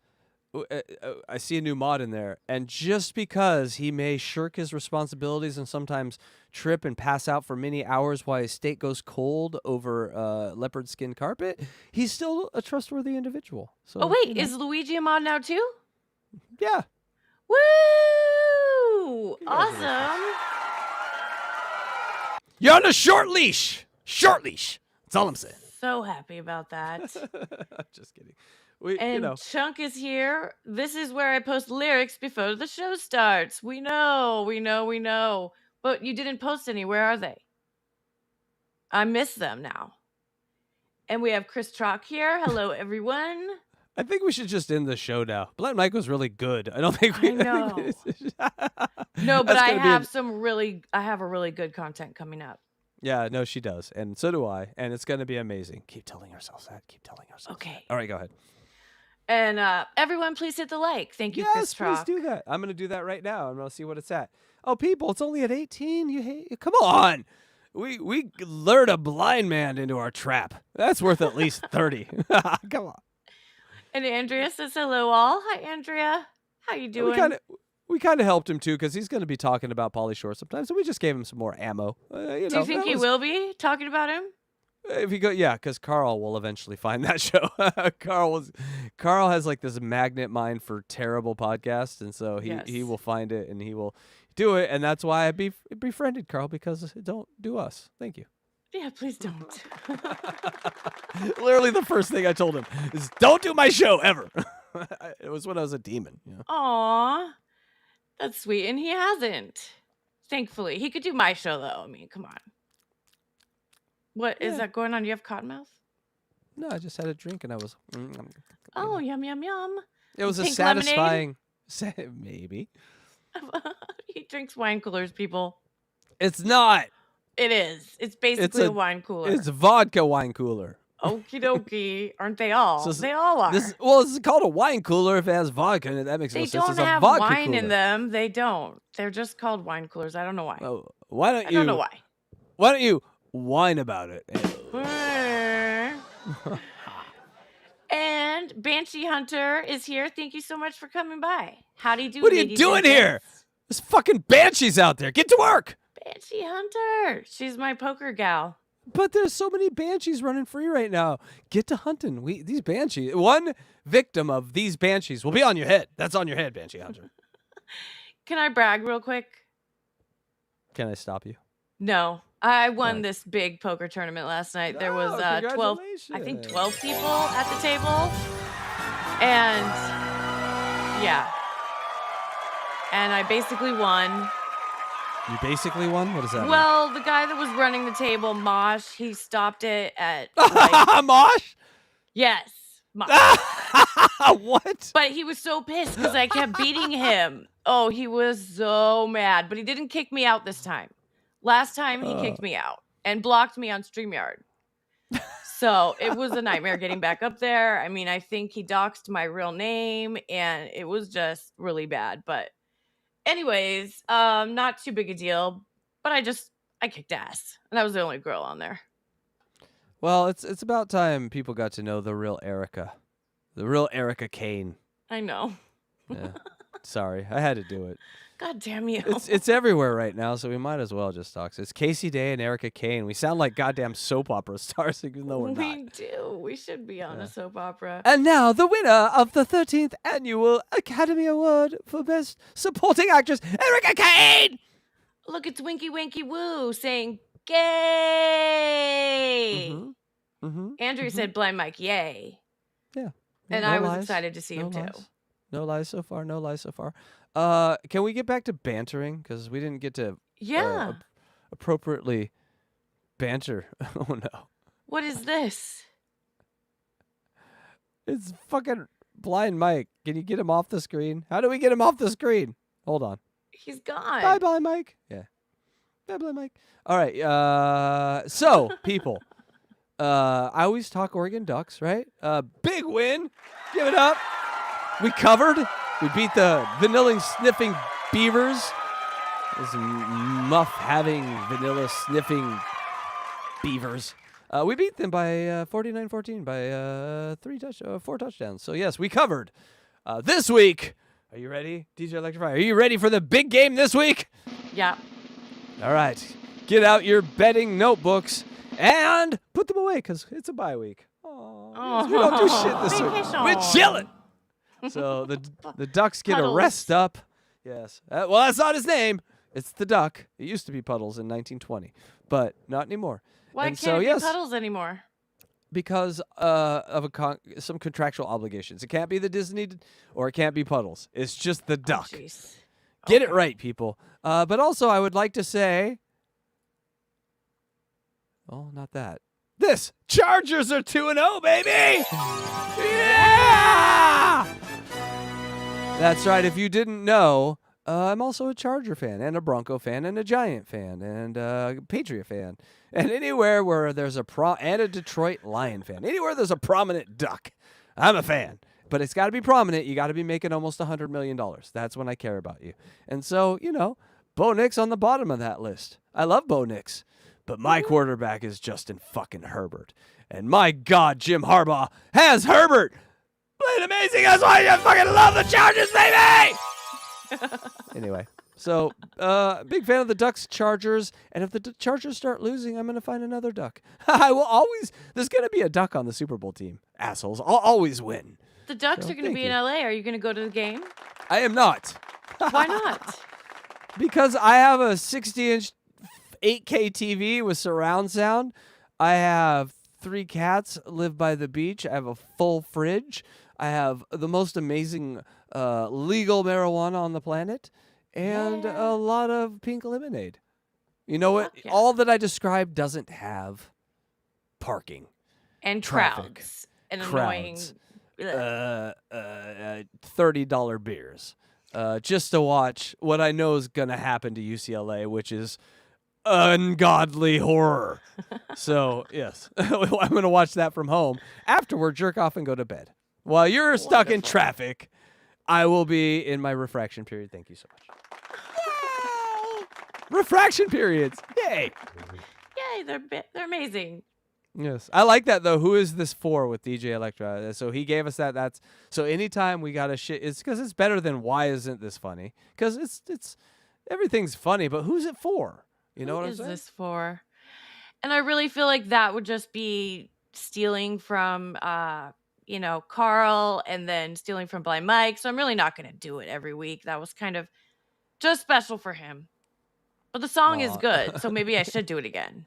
I see a new mod in there, and just because he may shirk his responsibilities and sometimes trip and pass out for many hours while his state goes cold over leopard skin carpet, he's still a trustworthy individual. So, Oh wait, is Luigi a mod now too? yeah. Woo! Awesome. You're on a short leash. Short leash. That's all I'm saying. So happy about that. I'm just kidding. We, And Chunk is here. This is where I post lyrics before the show starts. We know. But you didn't post any. Where are they? I miss them now. And we have Chris Trock here. Hello, everyone. I think we should just end the show now. Blind Mike was really good. I don't think we. I know. No, but That's I gonna be have a really good content coming up. Yeah, no, she does, and so do I, and it's going to be amazing. Keep telling ourselves that. Keep telling ourselves. Okay. That. All right, go ahead. And everyone, please hit the like. Thank you, Yes, Chris Trock. please do that. I'm going to do that right now. I'm going to see what it's at. Oh, people, it's only at 18. You hate? Come on. We lured a blind man into our trap. That's worth at least 30. Come on. And Andrea says hello, all. Hi, Andrea. How you doing? We kind of helped him too because he's going to be talking about Pauly Shore sometimes, so we just gave him some more ammo. Do you think he will be talking about him? If you go, yeah, because Carl will eventually find that show. Carl has like this magnet mind for terrible podcasts, and so he will find it and he will do it, and that's why I befriended Carl, because don't do us. Thank you. Yeah, please don't. Literally, the first thing I told him is, "Don't do my show ever." It was when I was a demon. You know? Aw, that's sweet, and he hasn't. Thankfully, he could do my show though. I mean, come on. What is that going on? Do you have cotton mouth? No, I just had a drink and I was. Oh, yum yum yum. It was a Pink satisfying. Maybe. He drinks wine coolers, people. It's not. It is. It's basically a wine cooler. It's vodka wine cooler. Okie dokie. Aren't they all? So they all are. This is called a wine cooler if it has vodka in it. That makes no They sense. don't It's a have vodka wine cooler. in them. They don't. They're just called wine coolers. I don't know why. Oh, why don't I you? don't know why. Why don't you whine about it? And Banshee Hunter is here. Thank you so much for coming by. How do you do? What are you ladies doing and here? gents? There's fucking banshees out there. Get to work. Banshee Hunter. She's my poker gal. But there's so many banshees running free right now. Get to hunting. These banshees. One victim of these banshees will be on your head. That's on your head, Banshee Hunter. Can I brag real quick? Can I stop you? No. I won this big poker tournament last night. There was 12 people at the table. And yeah. And I basically won. You basically won? What does that mean? Well, the guy that was running the table, Mosh, he stopped it at Mosh? Yes. Mosh. What? But he was so pissed because I kept beating him. Oh, he was so mad. But he didn't kick me out this time. Last time he kicked me out and blocked me on StreamYard. So it was a nightmare getting back up there. I mean, I think he doxed my real name and it was just really bad. But anyways, not too big a deal. But I kicked ass. And I was the only girl on there. Well, it's about time people got to know the real Erica. The real Erica Kane. I know. Yeah. Sorry, I had to do it. God damn you. It's everywhere right now, so we might as well just talk. It's Casey Day and Erica Kane. We sound like goddamn soap opera stars, even though we're not. We do. We should be on a soap opera. And now, the winner of the 13th Annual Academy Award for Best Supporting Actress, Erica Kane! Look, it's Winky Winky Woo saying, gay! Andrew said, Blind Mike, yay. Yeah. And No I was lies. excited to see him, too. No lies so far. No lies so far. Can we get back to bantering? Because we didn't get to appropriately banter. Oh, no. What is this? It's fucking Blind Mike. Can you get him off the screen? How do we get him off the screen? Hold on. He's gone. Bye, Blind Mike. Yeah. Bye, Blind Mike. All right. So, people. I always talk Oregon Ducks, right? Big win. Give it up. We covered. We beat the vanilla-sniffing Beavers. Those muff-having, vanilla-sniffing Beavers. We beat them by 49-14 by 4 touchdowns. So, yes, we covered. This week, are you ready, DJ Electrify? Are you ready for the big game this week? Yeah. All right. Get out your betting notebooks and put them away because it's a bye week. Oh, we don't do shit this week. We're chilling. So the Ducks get a rest up. Yes. Well, that's not his name. It's the Duck. It used to be Puddles in 1920, but not anymore. Why and can't so, it be Puddles anymore? Because of some contractual obligations. It can't be the Disney or it can't be Puddles. It's just the Duck. Get it right, people. But also, I would like to say, oh, not that. This Chargers are 2-0, baby. Yeah! That's right. If you didn't know, I'm also a Charger fan and a Bronco fan and a Giant fan and a Patriot fan. And anywhere where there's and a Detroit Lion fan. Anywhere there's a prominent Duck, I'm a fan. But it's got to be prominent. You got to be making almost $100 million. That's when I care about you. And so, Bo Nix on the bottom of that list. I love Bo Nix. But my quarterback is Justin fucking Herbert. And my God, Jim Harbaugh has Herbert. Playing amazing. That's why I fucking love the Chargers, baby. Anyway, so big fan of the Ducks Chargers. And if the Chargers start losing, I'm going to find another Duck. I will always, there's going to be a Duck on the Super Bowl team. Assholes. I'll always win. The Ducks are going to be in LA. Are you going to go to the game? I am not. Why not? Because I have a 60-inch 8K TV with surround sound. I have 3 cats, live by the beach. I have a full fridge. I have the most amazing legal marijuana on the planet and a lot of pink lemonade. You know what? Yeah. All that I described doesn't have parking. And traffic, crowds. And annoying. $30 beers. Just to watch what I know is going to happen to UCLA, which is ungodly horror. So, yes, I'm going to watch that from home. Afterward, jerk off and go to bed. While you're stuck in traffic, I will be in my refraction period. Thank you so much. Yay! Refraction periods. Yay. Yay, they're amazing. Yes. I like that, though. Who is this for with DJ Electra? So he gave us that. So anytime we got a shit, it's because it's better than why isn't this funny? Because it's everything's funny, but who's it for? You know what I'm saying? Who is this for? And I really feel like that would just be stealing from, Carl and then stealing from Blind Mike. So I'm really not going to do it every week. That was kind of just special for him. But the song is good, so maybe I should do it again.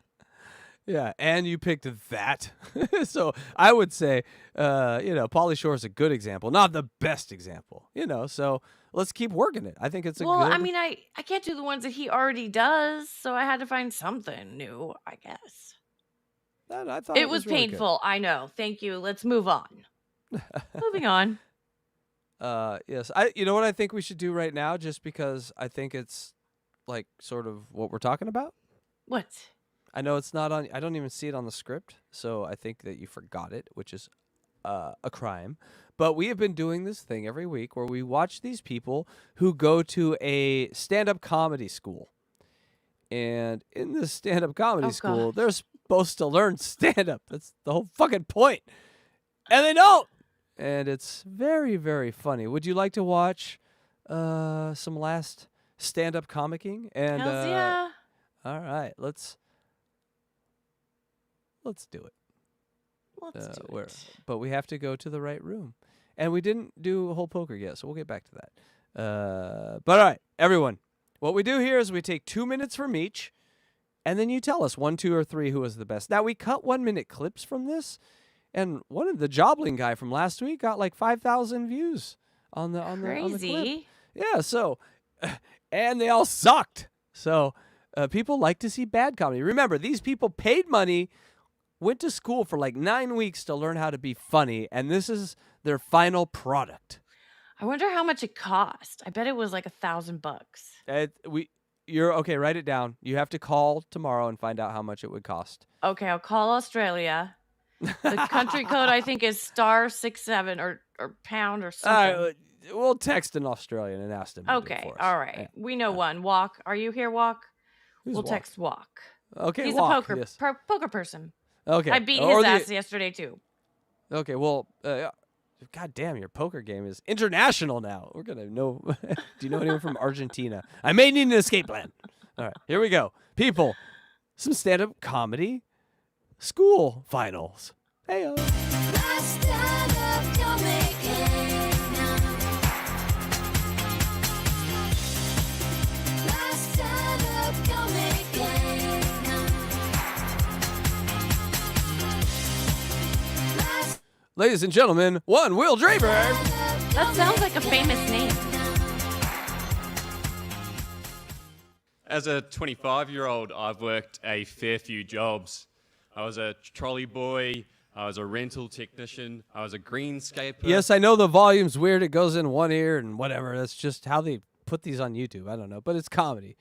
Yeah, and you picked that. So I would say, Pauly Shore is a good example, not the best example, so let's keep working it. I think it's a good... Well, I mean, I can't do the ones that he already does, so I had to find something new, I guess. I thought it was really painful, I know. Thank you. Let's move on. Moving on. Yes. You know what I think we should do right now, just because I think it's like sort of what we're talking about? What? I know it's not on. I don't even see it on the script, so I think that you forgot it, which is a crime. But we have been doing this thing every week where we watch these people who go to a stand-up comedy school. And in this stand-up comedy school, they're supposed to learn stand-up. That's the whole fucking point. And they don't. And it's very, very funny. Would you like to watch some last stand-up comicking? And Hells yeah. All right, let's do it. Let's do it. But we have to go to the right room. And we didn't do a whole poker yet, so we'll get back to that. But all right, everyone. What we do here is we take 2 minutes from each, and then you tell us 1, 2, or 3 who was the best. Now, we cut 1-minute clips from this, and one of the Jobling guy from last week got like 5,000 views on the clip. Yeah, so, and they all sucked. So people like to see bad comedy. Remember, these people paid money, went to school for like 9 weeks to learn how to be funny, and this is their final product. I wonder how much it cost. I bet it was like $1,000. You're okay. Write it down. You have to call tomorrow and find out how much it would cost. Okay, I'll call Australia. The country code I think is *67 or pound or something. We'll text an Australian and ask them. Okay, all right. Yeah. We know one. Walk. Are you here, Walk? We'll text Walk. Okay, he's Walk, a yes. poker person. Okay, I beat his ass yesterday too. Okay, well, God damn, your poker game is international now. We're going to know. Do you know anyone from Argentina? I may need an escape plan. All right, here we go. People, some stand-up comedy, school finals. Hey-o. Ladies and gentlemen, one Will Draper. That sounds like a famous name. As a 25-year-old, I've worked a fair few jobs. I was a trolley boy, I was a rental technician, I was a greenscaper. Yes, I know the volume's weird. It goes in one ear and whatever. That's just how they put these on YouTube. I don't know, but it's comedy.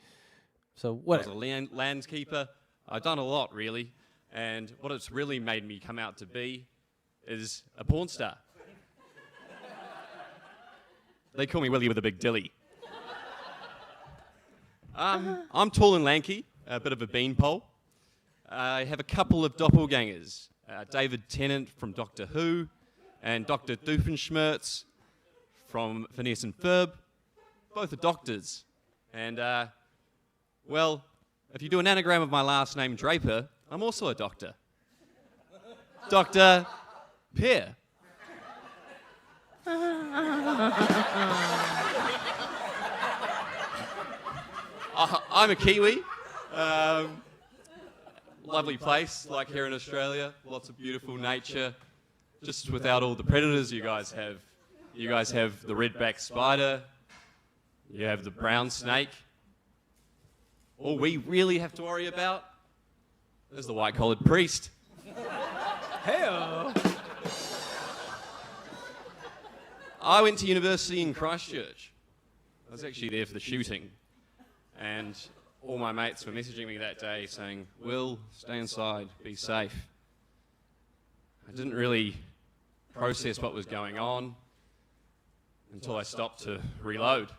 So whatever. I was a landscaper. I've done a lot, really. And what it's really made me come out to be is a porn star. They call me Willie with a big dilly. I'm tall and lanky, a bit of a beanpole. I have a couple of doppelgangers, David Tennant from Doctor Who and Dr. Doofenshmirtz from Phineas and Ferb. Both are doctors. And, well, if you do an anagram of my last name, Draper, I'm also a doctor. Dr. Pear. I'm a Kiwi. Lovely place, like here in Australia. Lots of beautiful nature. Just without all the predators you guys have. You guys have the red-backed spider. You have the brown snake. All we really have to worry about is the white-collared priest. Hey-o. I went to university in Christchurch. I was actually there for the shooting. And all my mates were messaging me that day saying, Will, stay inside, be safe. I didn't really process what was going on until I stopped to reload.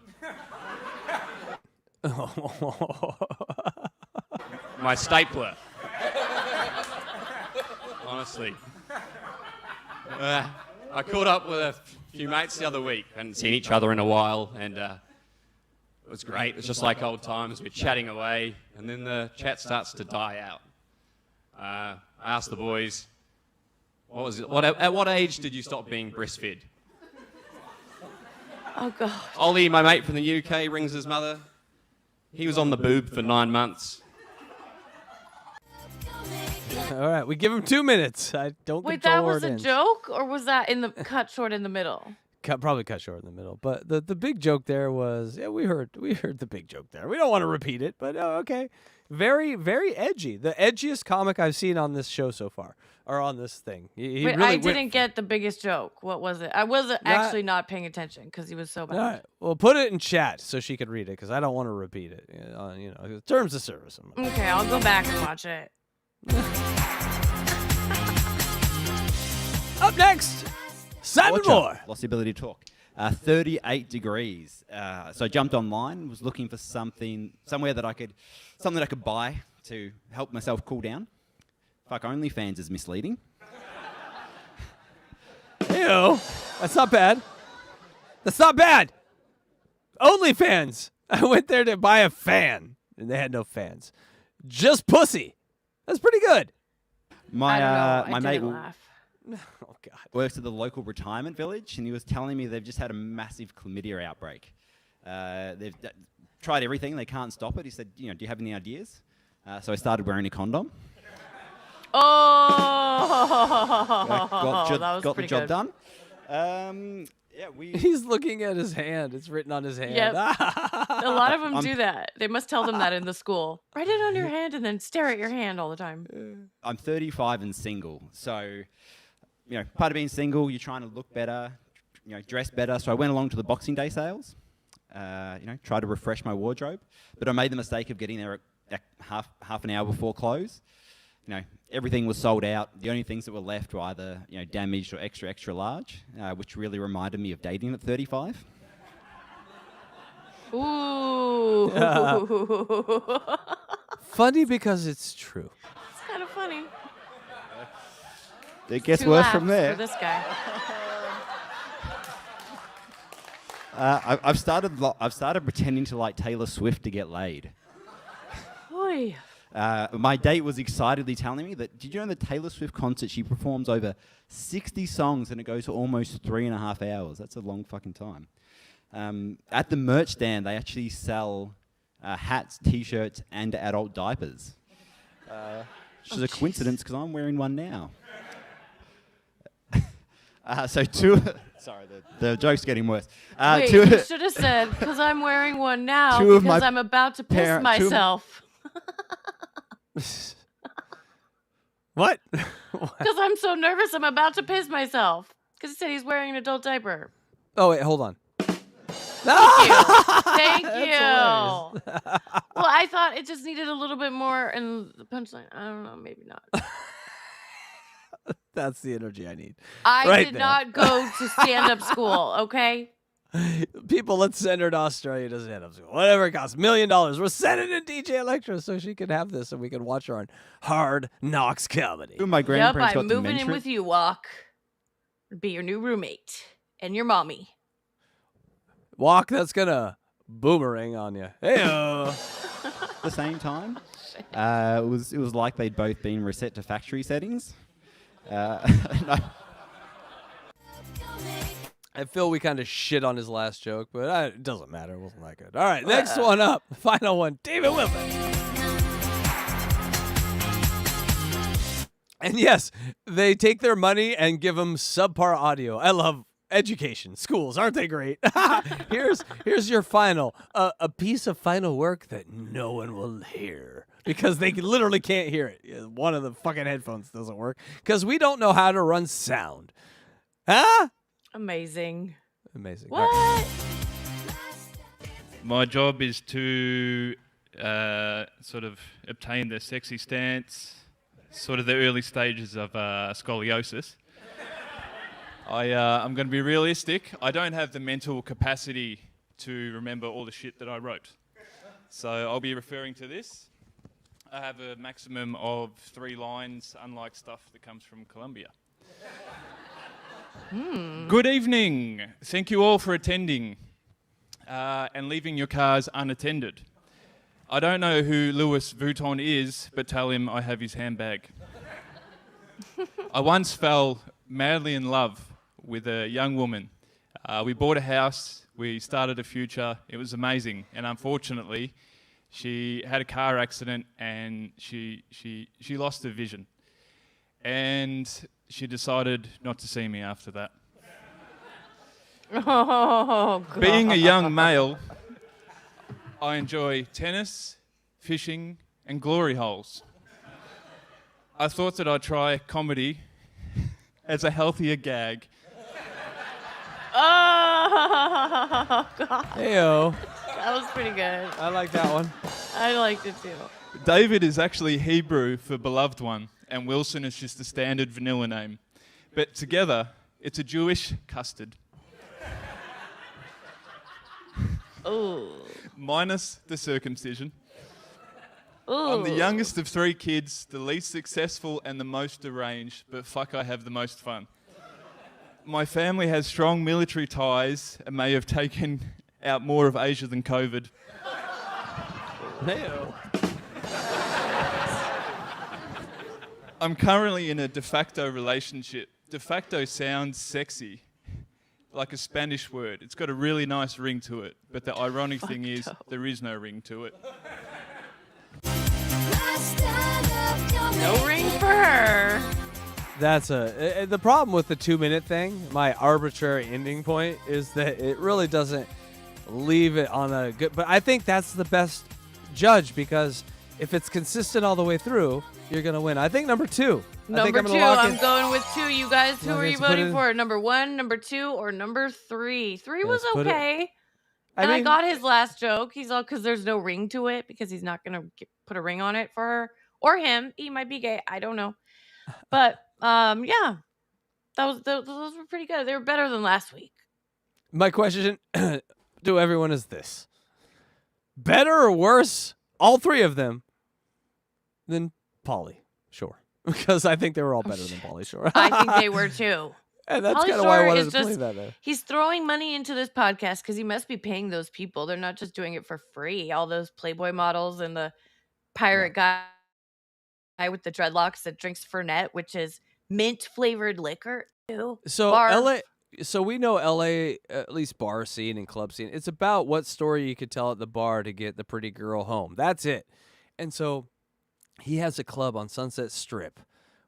My stapler. Honestly. I caught up with a few mates the other week. Hadn't seen each other in a while, and it was great. It was just like old times. We're chatting away, and then the chat starts to die out. I asked the boys, at what age did you stop being breastfed? Oh, God. Ollie, my mate from the UK, rings his mother. He was on the boob for 9 months. All right, we give him 2 minutes. I don't Wait, control that where was it a ends. joke, or was that in the cut short in the middle? Probably cut short in the middle, but the big joke there was, yeah, we heard the big joke there. We don't want to repeat it, but okay, very very edgy. The edgiest comic I've seen on this show so far, or on this thing. He Wait, really I went didn't get the biggest joke. What was it? I was actually not paying attention because he was so bad. All right, well, put it in chat so she could read it because I don't want to repeat it. Terms of service. Okay, I'll go back and watch it. Up next, Simon Moore. Lost the ability to talk. 38 degrees. So I jumped online, was looking for somewhere that I could buy to help myself cool down. Fuck, OnlyFans is misleading. Ew, that's not bad. That's not bad. OnlyFans. I went there to buy a fan, and they had no fans. Just pussy. That's pretty good. My I mate didn't laugh. Oh God. works at the local retirement village, and he was telling me they've just had a massive chlamydia outbreak. They've tried everything; they can't stop it. He said, "Do you have any ideas?" So I started wearing a condom. Oh, got the pretty job good. done. He's looking at his hand. It's written on his hand. Yep. A lot of them do that. They must tell them that in the school. Write it on your hand and then stare at your hand all the time. I'm 35 and single, so part of being single, you're trying to look better, dress better. So I went along to the Boxing Day sales, tried to refresh my wardrobe, but I made the mistake of getting there at half an hour before close. Everything was sold out. The only things that were left were either damaged or extra large, which really reminded me of dating at 35. Ooh. Funny because it's true. It's kind of funny. It gets Two worse laughs from there. for this guy. I've started pretending to like Taylor Swift to get laid. Oy. My date was excitedly telling me that, did you know the Taylor Swift concert, she performs over 60 songs and it goes for almost 3.5 hours. That's a long fucking time. At the merch stand, they actually sell hats, T-shirts, and adult diapers. Which is a coincidence because I'm wearing one now. Sorry, the joke's getting worse. Wait, you should have said, because I'm wearing one now because I'm about to piss myself. What? Because I'm so nervous I'm about to piss myself. Because he said he's wearing an adult diaper. Oh, wait, hold on. Thank you. Thank you. Well, I thought it just needed a little bit more and the punchline. I don't know, maybe not. That's the energy I need. I did not go to stand-up school, okay? People, let's send her to Australia to stand-up school. Whatever it costs, $1 million. We're sending it to DJ Electra so she can have this and we can watch her on Hard Knocks Comedy. My grandparents got I'm moving dementia. in with you, Walk. Be your new roommate and your mommy. Walk, that's gonna boomerang on you. Hey, At the same time, it was like they'd both been reset to factory settings. No. I feel we kind of shit on his last joke, but it doesn't matter. It wasn't that good. All right, next one up. Final one. David Wilson. And yes, they take their money and give them subpar audio. I love education. Schools, aren't they great? Here's your final. A piece of final work that no one will hear. Because they literally can't hear it. One of the fucking headphones doesn't work. Because we don't know how to run sound. Huh? Amazing. All What? right. My job is to sort of obtain the sexy stance, sort of the early stages of scoliosis. I'm going to be realistic. I don't have the mental capacity to remember all the shit that I wrote. So I'll be referring to this. I have a maximum of 3 lines, unlike stuff that comes from Colombia. Good evening. Thank you all for attending and leaving your cars unattended. I don't know who Louis Vuitton is, but tell him I have his handbag. I once fell madly in love with a young woman. We bought a house, we started a future, it was amazing, and unfortunately she had a car accident and she lost her vision. And she decided not to see me after that. Oh, God. Being a young male, I enjoy tennis, fishing, and glory holes. I thought that I'd try comedy as a healthier gag. Oh, God. Heyo. That was pretty good. I like that one. I liked it too. David is actually Hebrew for beloved one, and Wilson is just a standard vanilla name. But together, it's a Jewish custard. Ooh. Minus the circumcision. Ooh. I'm the youngest of 3 kids, the least successful and the most deranged, but fuck, I have the most fun. My family has strong military ties and may have taken out more of Asia than COVID. Heyo. I'm currently in a de facto relationship. De facto sounds sexy, like a Spanish word. It's got a really nice ring to it, but the ironic thing is there is no ring to it. No ring for her. That's the problem with the 2-minute thing. My arbitrary ending point is that it really doesn't leave it on a good. But I think that's the best judge because if it's consistent all the way through, you're gonna win. I think number 2. Number 2. I'm going with 2. You guys, who are you voting in- for? Number 1, number 2, or number 3? 3 was Yes, put it- okay. I I mean- got his last joke. He's all because there's no ring to it because he's not gonna put a ring on it for her or him. He might be gay. I don't know. But yeah, those were pretty good. They were better than last week. My question to everyone is this: better or worse, all 3 of them, than Polly Shore? Because I think they were all better than Polly Shore. I think they were too. And that's Pauly kind of why I Shore wanted is to play just that there. he's throwing money into this podcast because he must be paying those people. They're not just doing it for free. All those Playboy models and the pirate guy with the dreadlocks that drinks Fernet, which is mint flavored liquor. Ew. So Barf. So we know LA, at least bar scene and club scene. It's about what story you could tell at the bar to get the pretty girl home. That's it. And so he has a club on Sunset Strip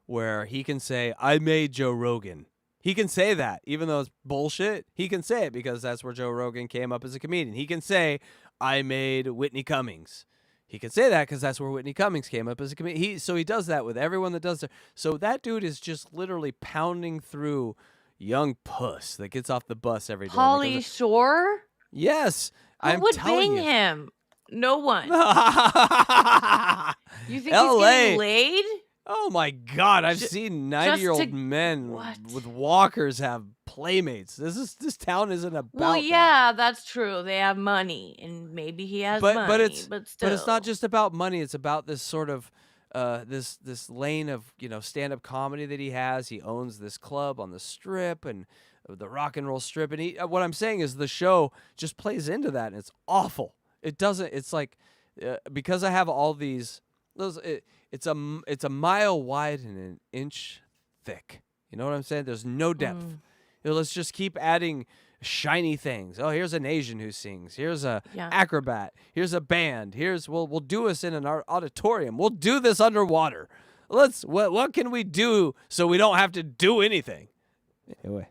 where he can say, "I made Joe Rogan." He can say that, even though it's bullshit. He can say it because that's where Joe Rogan came up as a comedian. He can say, "I made Whitney Cummings." He can say that because that's where Whitney Cummings came up as a comedian. So he does that with everyone that does it. So that dude is just literally pounding through young puss that gets off the bus every day. Pauly Shore? Yes. Who I'm would telling bang you. him? No one. You think LA. he's getting laid? Oh my God! I've seen 90-year-old men with walkers have playmates. This town isn't about. Well, that. yeah, that's true. They have money, and maybe he has money. But still, it's not just about money. It's about this sort of this lane of stand-up comedy that he has. He owns this club on the Strip and the Rock and Roll Strip. And what I'm saying is the show just plays into that, and it's awful. It doesn't. It's like because I have all these those. It's a mile wide and an inch thick. You know what I'm saying? There's no depth. Let's just keep adding shiny things. Oh, here's an Asian who sings. Here's a acrobat. Here's a band. We'll do this in an auditorium. We'll do this underwater. What can we do so we don't have to do anything? Anyway,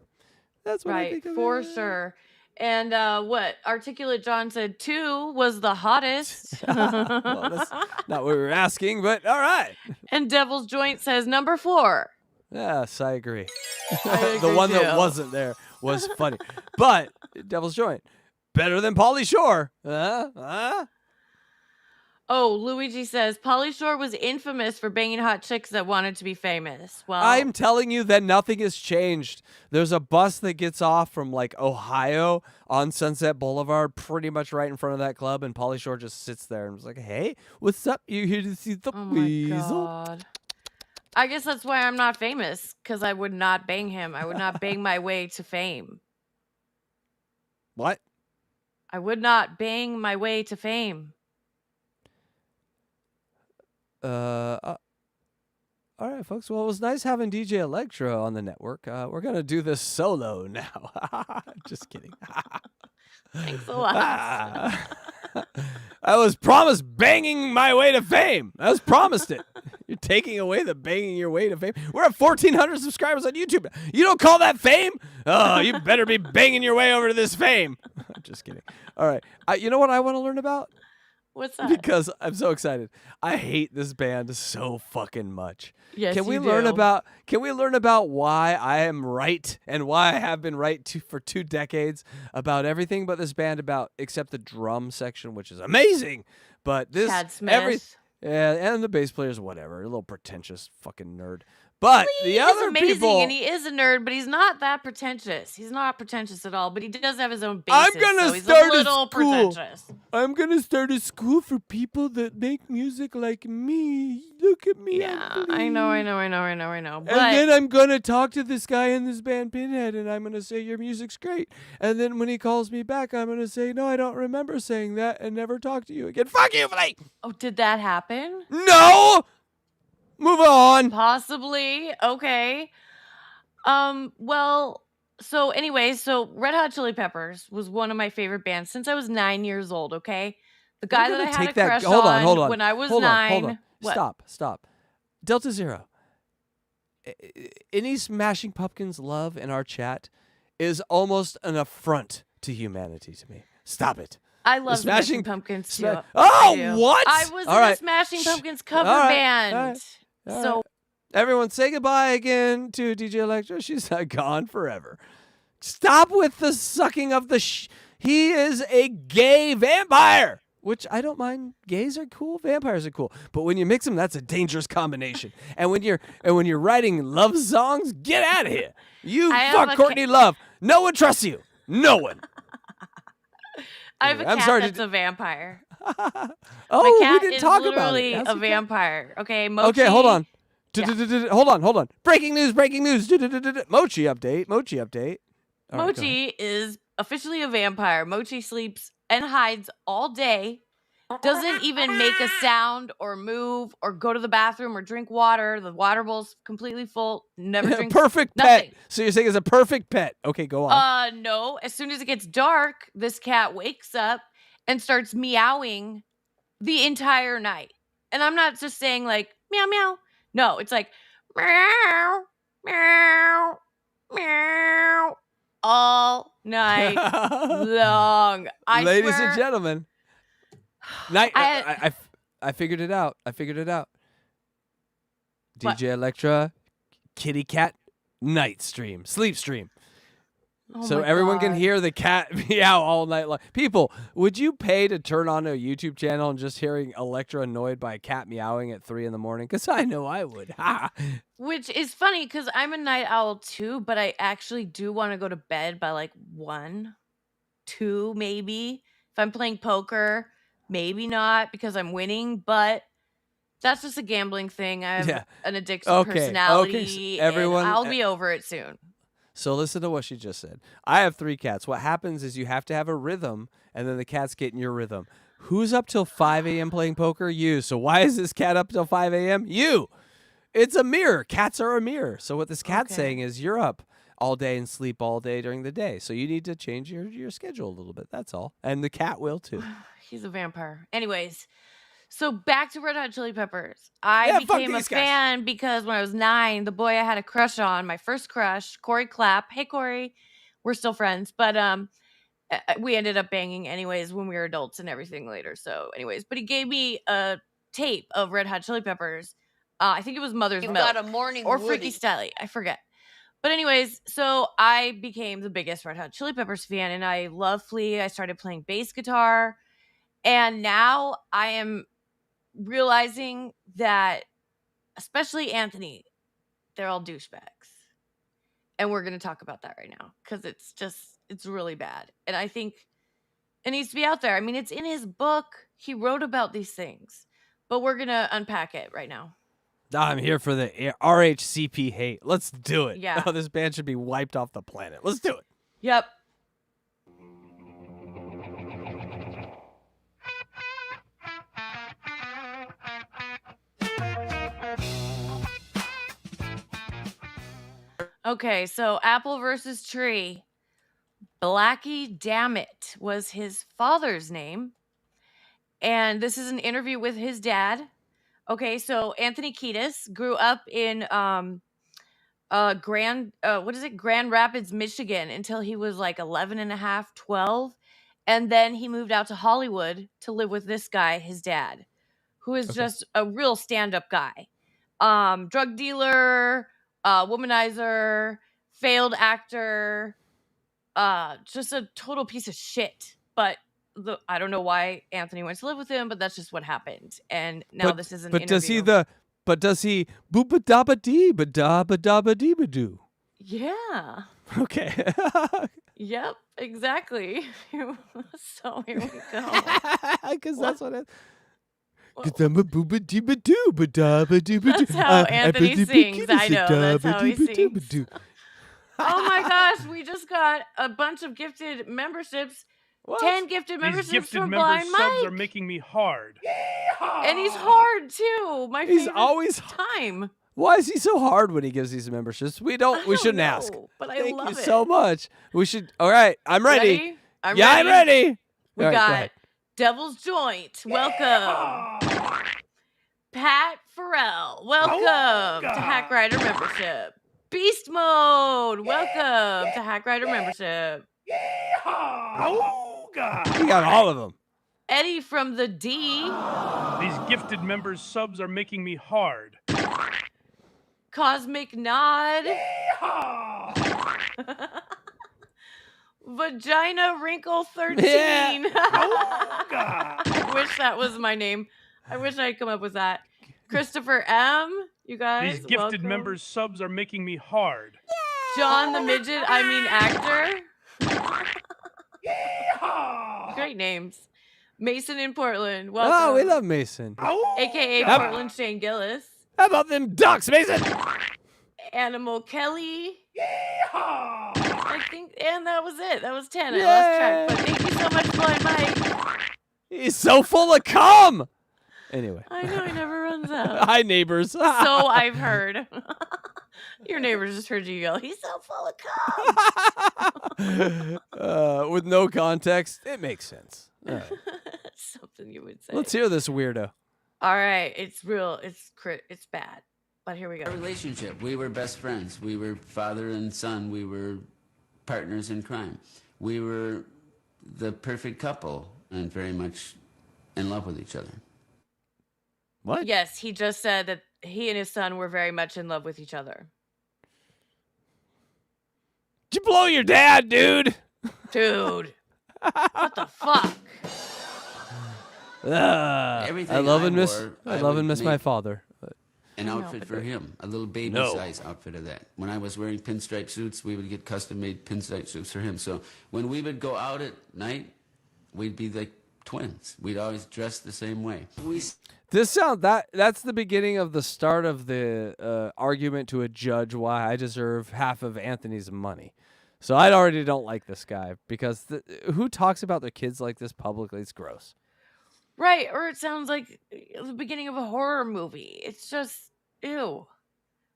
that's what I think of for it. sure. And what Articulate John said 2 was the hottest. Well, that's not what we were asking, but all right. And Devil's Joint says number 4. Yes, I agree. I The agree one too. that wasn't there was funny. But Devil's Joint, better than Pauly Shore. Oh, Luigi says Pauly Shore was infamous for banging hot chicks that wanted to be famous. Well, I'm telling you that nothing has changed. There's a bus that gets off from like Ohio on Sunset Boulevard, pretty much right in front of that club, and Pauly Shore just sits there and was like, "Hey, what's up? You here to see the weasel?" God. I guess that's why I'm not famous, because I would not bang him. I would not bang my way to fame. What? I would not bang my way to fame. All right, folks. Well, it was nice having DJ ELECTRA on the network. We're gonna do this solo now. Just kidding. Thanks a lot. I was promised banging my way to fame. I was promised it. You're taking away the banging your way to fame. We're at 1,400 subscribers on YouTube. You don't call that fame? Oh, you better be banging your way over to this fame. I'm just kidding. All right. You know what I want to learn about? What's that? Because I'm so excited. I hate this band so fucking much. Yes, Can we you learn do. about why I am right and why I have been right for 2 decades about everything but this band except the drum section, which is amazing. But this Chad Smith. and the bass player's whatever, a little pretentious fucking nerd. But He the is other amazing, people, and he is a nerd, but he's not that pretentious. He's not pretentious at all, but he does have his own I'm basis, gonna so he's start a a little school. pretentious. I'm gonna start a school for people that make music like me. Look at me. Yeah, I know. But And then I'm going to talk to this guy in this band, Pinhead, and I'm going to say, your music's great. And then when he calls me back, I'm going to say, no, I don't remember saying that and never talk to you again. Fuck you, Blake! oh, did that happen? No! Move on. Possibly. Okay. Well, so anyway, so Red Hot Chili Peppers was one of my favorite bands since I was 9 years old, okay? The guy that I had a crush on when I was 9. Hold on. What? Stop. Delta Zero. Any Smashing Pumpkins love in our chat is almost an affront to humanity to me. Stop it. I love Smashing Pumpkins too. Oh, I do. what? I was All in a right. Smashing Pumpkins cover All right. band. All right. All So right. Everyone say goodbye again to DJ ELECTRA. She's gone forever. Stop with the sucking of the he is a gay vampire, which I don't mind. Gays are cool, vampires are cool. But when you mix them, that's a dangerous combination. And when you're writing love songs, get out of here. You I have fuck a Courtney Love. No one trusts you. No one. I have a I'm cat sorry, that's a vampire. Oh, My cat we didn't is talk about literally it. a vampire. Okay, Mochi. Okay, hold on. Hold on. Breaking news. Mochi update. All right, go Mochi is officially a vampire. Mochi sleeps and hides all day. Doesn't even make a sound or move or go to the bathroom or drink water. The water bowl's completely full. Never ahead. drinks Perfect nothing. pet. So you're saying it's a perfect pet. Okay, go on. No. As soon as it gets dark, this cat wakes up and starts meowing the entire night. And I'm not just saying like meow meow. No, it's like meow meow meow all night long. Ladies swear, and gentlemen. I figured it out. What? DJ Electra, kitty cat night stream, sleep stream. Oh So my everyone can God. hear the cat meow all night long. People, would you pay to turn on a YouTube channel and just hearing Electra annoyed by a cat meowing at 3 a.m? Because I know I would. Which is funny because I'm a night owl too, but I actually do want to go to bed by like 1, 2 maybe. If I'm playing poker, maybe not because I'm winning, but that's just a gambling thing. I have an addictive personality. So everyone, and I'll be over it soon. So listen to what she just said. I have 3 cats. What happens is you have to have a rhythm, and then the cats get in your rhythm. Who's up till 5 a.m. playing poker? You. So why is this cat up till 5 a.m.? You. It's a mirror. Cats are a mirror. So what this cat's saying is you're up all day and sleep all day during the day. So you need to change your schedule a little bit. That's all. And the cat will too. He's a vampire. Anyways, so back to Red Hot Chili Peppers. I became a fan because when I was 9, the boy I had a crush on, my first crush, Corey Clapp. Hey, Corey. We're still friends. But we ended up banging anyways when we were adults and everything later. So anyways, but he gave me a tape of Red Hot Chili Peppers. I think it was Mother's Milk. Got a morning or Woody. Freaky Styley. I forget. But anyways, so I became the biggest Red Hot Chili Peppers fan, and I love Flea. I started playing bass guitar, and now I am realizing that, especially Anthony, they're all douchebags. And we're going to talk about that right now because it's really bad. And I think it needs to be out there. I mean, it's in his book. He wrote about these things, but we're going to unpack it right now. I'm here for the RHCP hate. Let's do it. Yeah. Oh, this band should be wiped off the planet. Let's do it. Yep. Okay, so Apple versus Tree. Blackie Dammit was his father's name. And this is an interview with his dad. Okay, so Anthony Kiedis grew up in Grand Rapids, Michigan until he was like 11 and a half, 12. And then he moved out to Hollywood to live with this guy, his dad, who is just a real stand-up guy. Drug dealer, womanizer, failed actor, just a total piece of shit. But I don't know why Anthony went to live with him, but that's just what happened. And now this is an interview. Does he booba dabba dee ba dabba dabba dee ba doo? Yeah. Okay. Yep, exactly. So here we go. Because that's what it. Because I'm a booba dee ba doo ba dabba dee ba doo. That's how Anthony sings. I know. That's how he sings. Oh my gosh, we just got a bunch of gifted memberships. What? 10 gifted memberships These gifted from member Blind subs Mike. are making me hard. And he's hard too. My He's favorite always time. Why is he so hard when he gives these memberships? We shouldn't ask. But I Thank love you it. so much. We should. All right, I'm ready. I'm ready. We All right, go got ahead. Devil's Joint. Welcome. Pat Farrell. Welcome to Hackride membership. Beast Mode. Welcome to Hackride membership. Oh, God. We got all of them. Eddie from the D. These gifted members subs are making me hard. Cosmic Nod. Vagina Wrinkle 13. Yeah. Oh, God. I wish that was my name. I wish I'd come up with that. Christopher M. You guys. These gifted welcome. members subs are making me hard. John the Midget, actor. Great names. Mason in Portland. Welcome. Oh, we love Mason. AKA Portland Shane Gillis. How about them ducks, Mason? Animal Kelly. I think, and that was it. That was 10. I lost track. But thank you so much, Blind Mike. He's so full of cum. Anyway. I know he never runs out. Hi, neighbors. So I've heard. Your neighbors just heard you yell, he's so full of cum. With no context, it makes sense. All right. Something you would say. Let's hear this weirdo. All right. It's real. It's bad. But here we go. Our relationship. We were best friends. We were father and son. We were partners in crime. We were the perfect couple and very much in love with each other. What? Yes, he just said that he and his son were very much in love with each other. Did you blow your dad, dude? Dude. What the fuck? Everything I love and wore, miss. I love would and miss my make father. An outfit for him, a little baby size outfit of that. When I was wearing pinstripe suits, we would get custom made pinstripe suits for him. So when we would go out at night, we'd be like twins. We'd always dress the same way. That's the beginning of the start of the argument to a judge why I deserve half of Anthony's money. So I already don't like this guy because who talks about their kids like this publicly? It's gross. Right, or it sounds like the beginning of a horror movie. It's just, ew.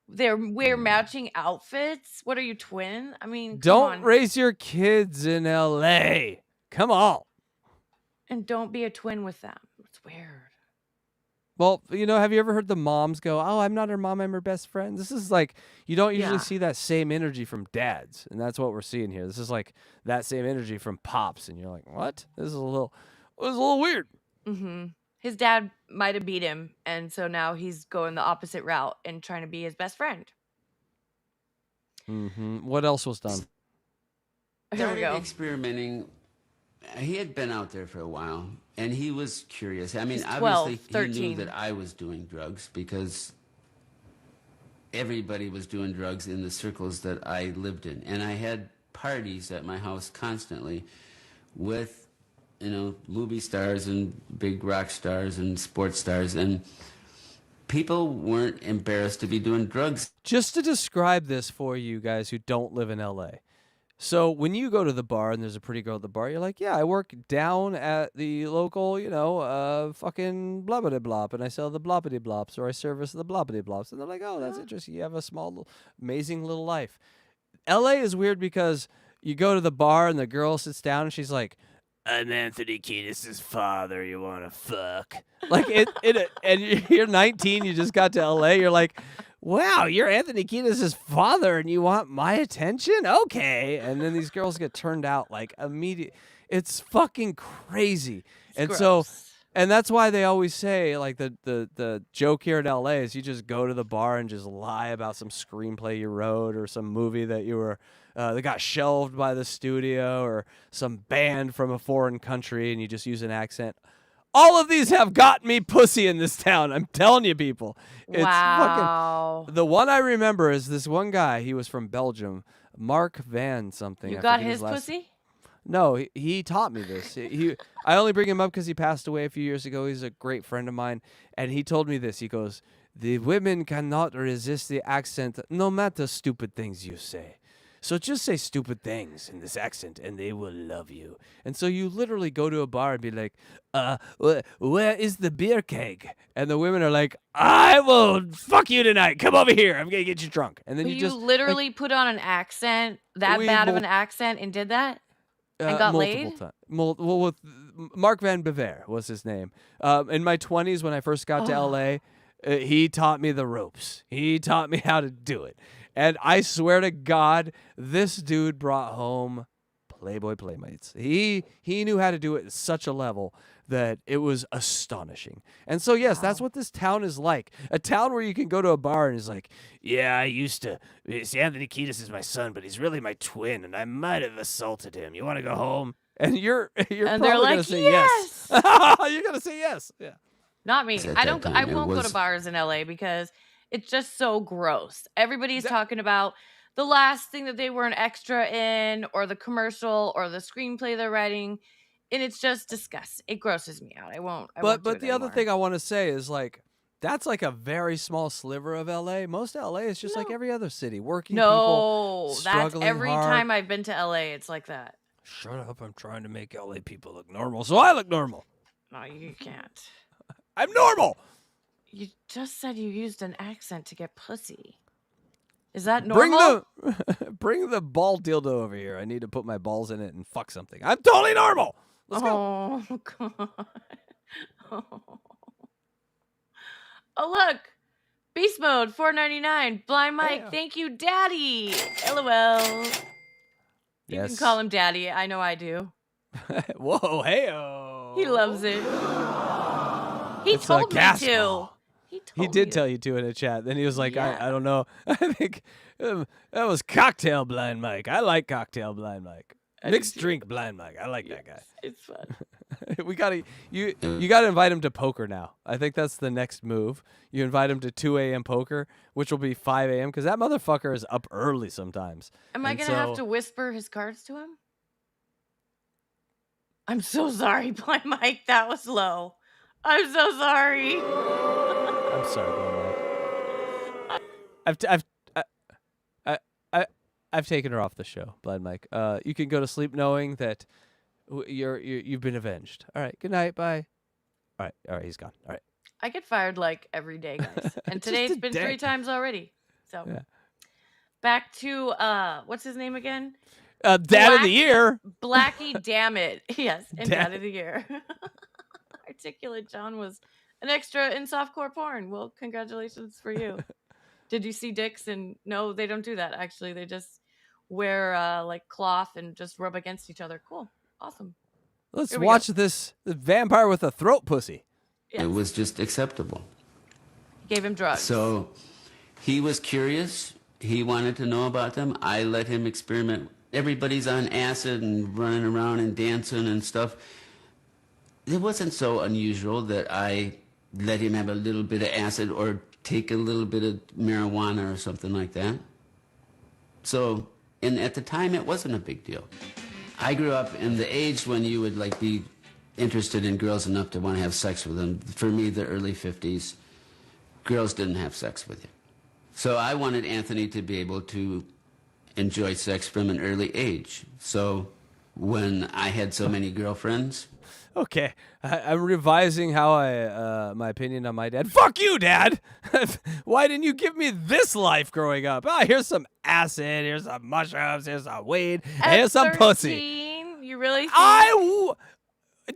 They wear matching outfits. What are you, twin? I mean, don't raise your kids in L.A. Come on. And don't be a twin with them. It's weird. Well, have you ever heard the moms go, oh, I'm not her mom, I'm her best friend? This is like, you don't usually see that same energy from dads. And that's what we're seeing here. This is like that same energy from pops. And you're like, what? This is a little weird. Mm-hmm. His dad might have beat him, and so now he's going the opposite route and trying to be his best friend. Mm-hmm. What else was done? Here we go. Experimenting. He had been out there for a while, and he was curious. I mean, He's 12, obviously, 13. he knew that I was doing drugs because everybody was doing drugs in the circles that I lived in. And I had parties at my house constantly with Luby stars and big rock stars and sports stars, and people weren't embarrassed to be doing drugs. Just to describe this for you guys who don't live in LA. So when you go to the bar and there's a pretty girl at the bar, you're like, yeah, I work down at the local, fucking blobbity blop, and I sell the bloppity blops, or I service the bloppity blops. And they're like, oh, that's interesting. You have a small, amazing little life. LA is weird because you go to the bar and the girl sits down and she's like, I'm Anthony Kiedis' father. You want to fuck? Like and you're 19. You just got to LA. You're like, wow, you're Anthony Kiedis' father, and you want my attention? Okay. And then these girls get turned out like immediate. It's fucking crazy. And that's why they always say, like, the joke here in LA is you just go to the bar and just lie about some screenplay you wrote or some movie that you were that got shelved by the studio or some band from a foreign country, and you just use an accent. All of these have got me pussy in this town. I'm telling you, people. It's fucking. The one I remember is this one guy. He was from Belgium, Mark Van something. You got his pussy? No, he taught me this. I only bring him up because he passed away a few years ago. He's a great friend of mine, and he told me this. He goes, "The women cannot resist the accent, no matter stupid things you say. So just say stupid things in this accent, and they will love you." And so you literally go to a bar and be like, where is the beer keg? And the women are like, I will fuck you tonight. Come over here. I'm going to get you drunk. And then you just literally put on an accent, that bad of an accent, and did that? And got laid? Well, with Mark Van Bever was his name. In my 20s, when I first got to LA, he taught me the ropes. He taught me how to do it. And I swear to God, this dude brought home Playboy Playmates. He knew how to do it at such a level that it was astonishing. And so, yes, that's what this town is like. A town where you can go to a bar and it's like, yeah, Anthony Kiedis is my son, but he's really my twin, and I might have assaulted him. You want to go home? And you're and probably they're like, going to say yes. You're going to say yes. Yeah. Not me. I won't go to bars in LA because it's just so gross. Everybody's talking about the last thing that they were an extra in, or the commercial, or the screenplay they're writing, and it's just disgusting. It grosses me out. I won't. But the other thing I want to say is, like, That's like a very small sliver of LA. Most LA is just like every other city. Working No, people, that's struggling every hard. time I've been to LA. It's like that. Shut up! I'm trying to make LA people look normal, so I look normal. No, you can't. I'm normal. You just said you used an accent to get pussy. Is that normal? Bring the ball dildo over here. I need to put my balls in it and fuck something. I'm totally normal. Let's go. Oh God. Oh look, Beast Mode, $4.99. Blind Mike, thank you, Daddy. LOL. You can call him Daddy. I know I do. Whoa, hey-o. He loves it. He told me to. He did tell you to in a chat. Then he was like, I don't know. I think that was Cocktail Blind Mike. I like Cocktail Blind Mike. Mixed drink Blind Mike. I like that guy. It's fun. You gotta invite him to poker now. I think that's the next move. You invite him to 2 a.m. poker, which will be 5 a.m. because that motherfucker is up early sometimes. Am I gonna have to whisper his cards to him? I'm so sorry, Blind Mike. That was low. I'm so sorry. I'm sorry, Blind Mike. I've taken her off the show, Blind Mike. You can go to sleep knowing that you've been avenged. All right, good night, bye. All right, he's gone. All right. I get fired like every day, guys. And today it's been 3 times already. So back to what's his name again? Dad of the Year. Blackie, damn it. Yes, and Dad Dad of the Year. Articulate John was an extra in softcore porn. Well, congratulations for you. Did you see dicks? And no, they don't do that. Actually, they just wear like cloth and just rub against each other. Cool. Awesome. Let's watch this vampire with a throat pussy. It was just acceptable. Gave him drugs. So he was curious. He wanted to know about them. I let him experiment. Everybody's on acid and running around and dancing and stuff. It wasn't so unusual that I let him have a little bit of acid or take a little bit of marijuana or something like that. So, and at the time, it wasn't a big deal. I grew up in the age when you would like be interested in girls enough to want to have sex with them. For me, the early 50s, girls didn't have sex with you. So I wanted Anthony to be able to enjoy sex from an early age. So when I had so many girlfriends... Okay, I'm revising how my opinion on my dad. Fuck you, Dad! Why didn't you give me this life growing up? Here's some acid, here's some mushrooms, here's some weed, here's some pussy. You really think?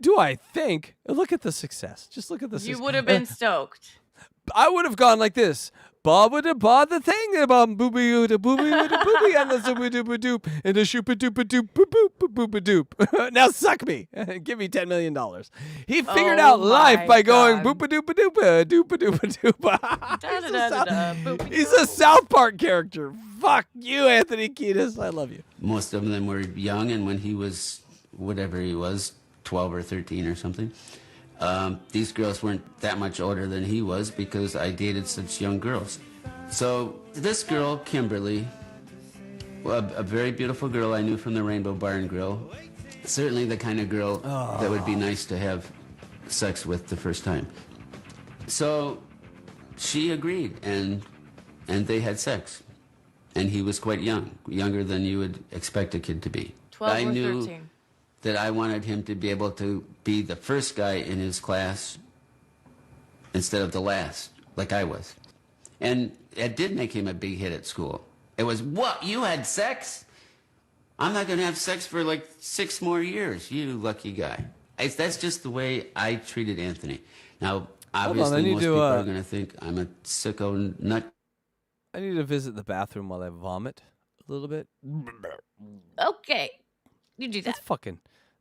Do I think? Look at the success. Just look at the success. You would have been stoked. I would have gone like this. Baba da ba the thing about booby da booby da booby and the zooby dooba doop and the shoopa doopa doop boop boop boop doop. Now suck me. Give me $10 million. He figured out life by going boopa doopa doopa doopa doopa. He's a South Park character. Fuck you, Anthony Kiedis. I love you. Most of them were young, and when he was, whatever he was, 12 or 13 or something, these girls weren't that much older than he was because I dated such young girls. So this girl, Kimberly, a very beautiful girl I knew from the Rainbow Bar and Grill, certainly the kind of girl that would be nice to have sex with the first time. So she agreed, and they had sex. And he was quite young, younger than you would expect a kid to be. 12 I or knew 13. that I wanted him to be able to be the first guy in his class instead of the last, like I was. And it did make him a big hit at school. It was, what, you had sex? I'm not going to have sex for like 6 more years, you lucky guy. That's just the way I treated Anthony. Now, obviously, most people are going to think I'm a sicko nut. I need to visit the bathroom while I vomit a little bit. Okay. You do that.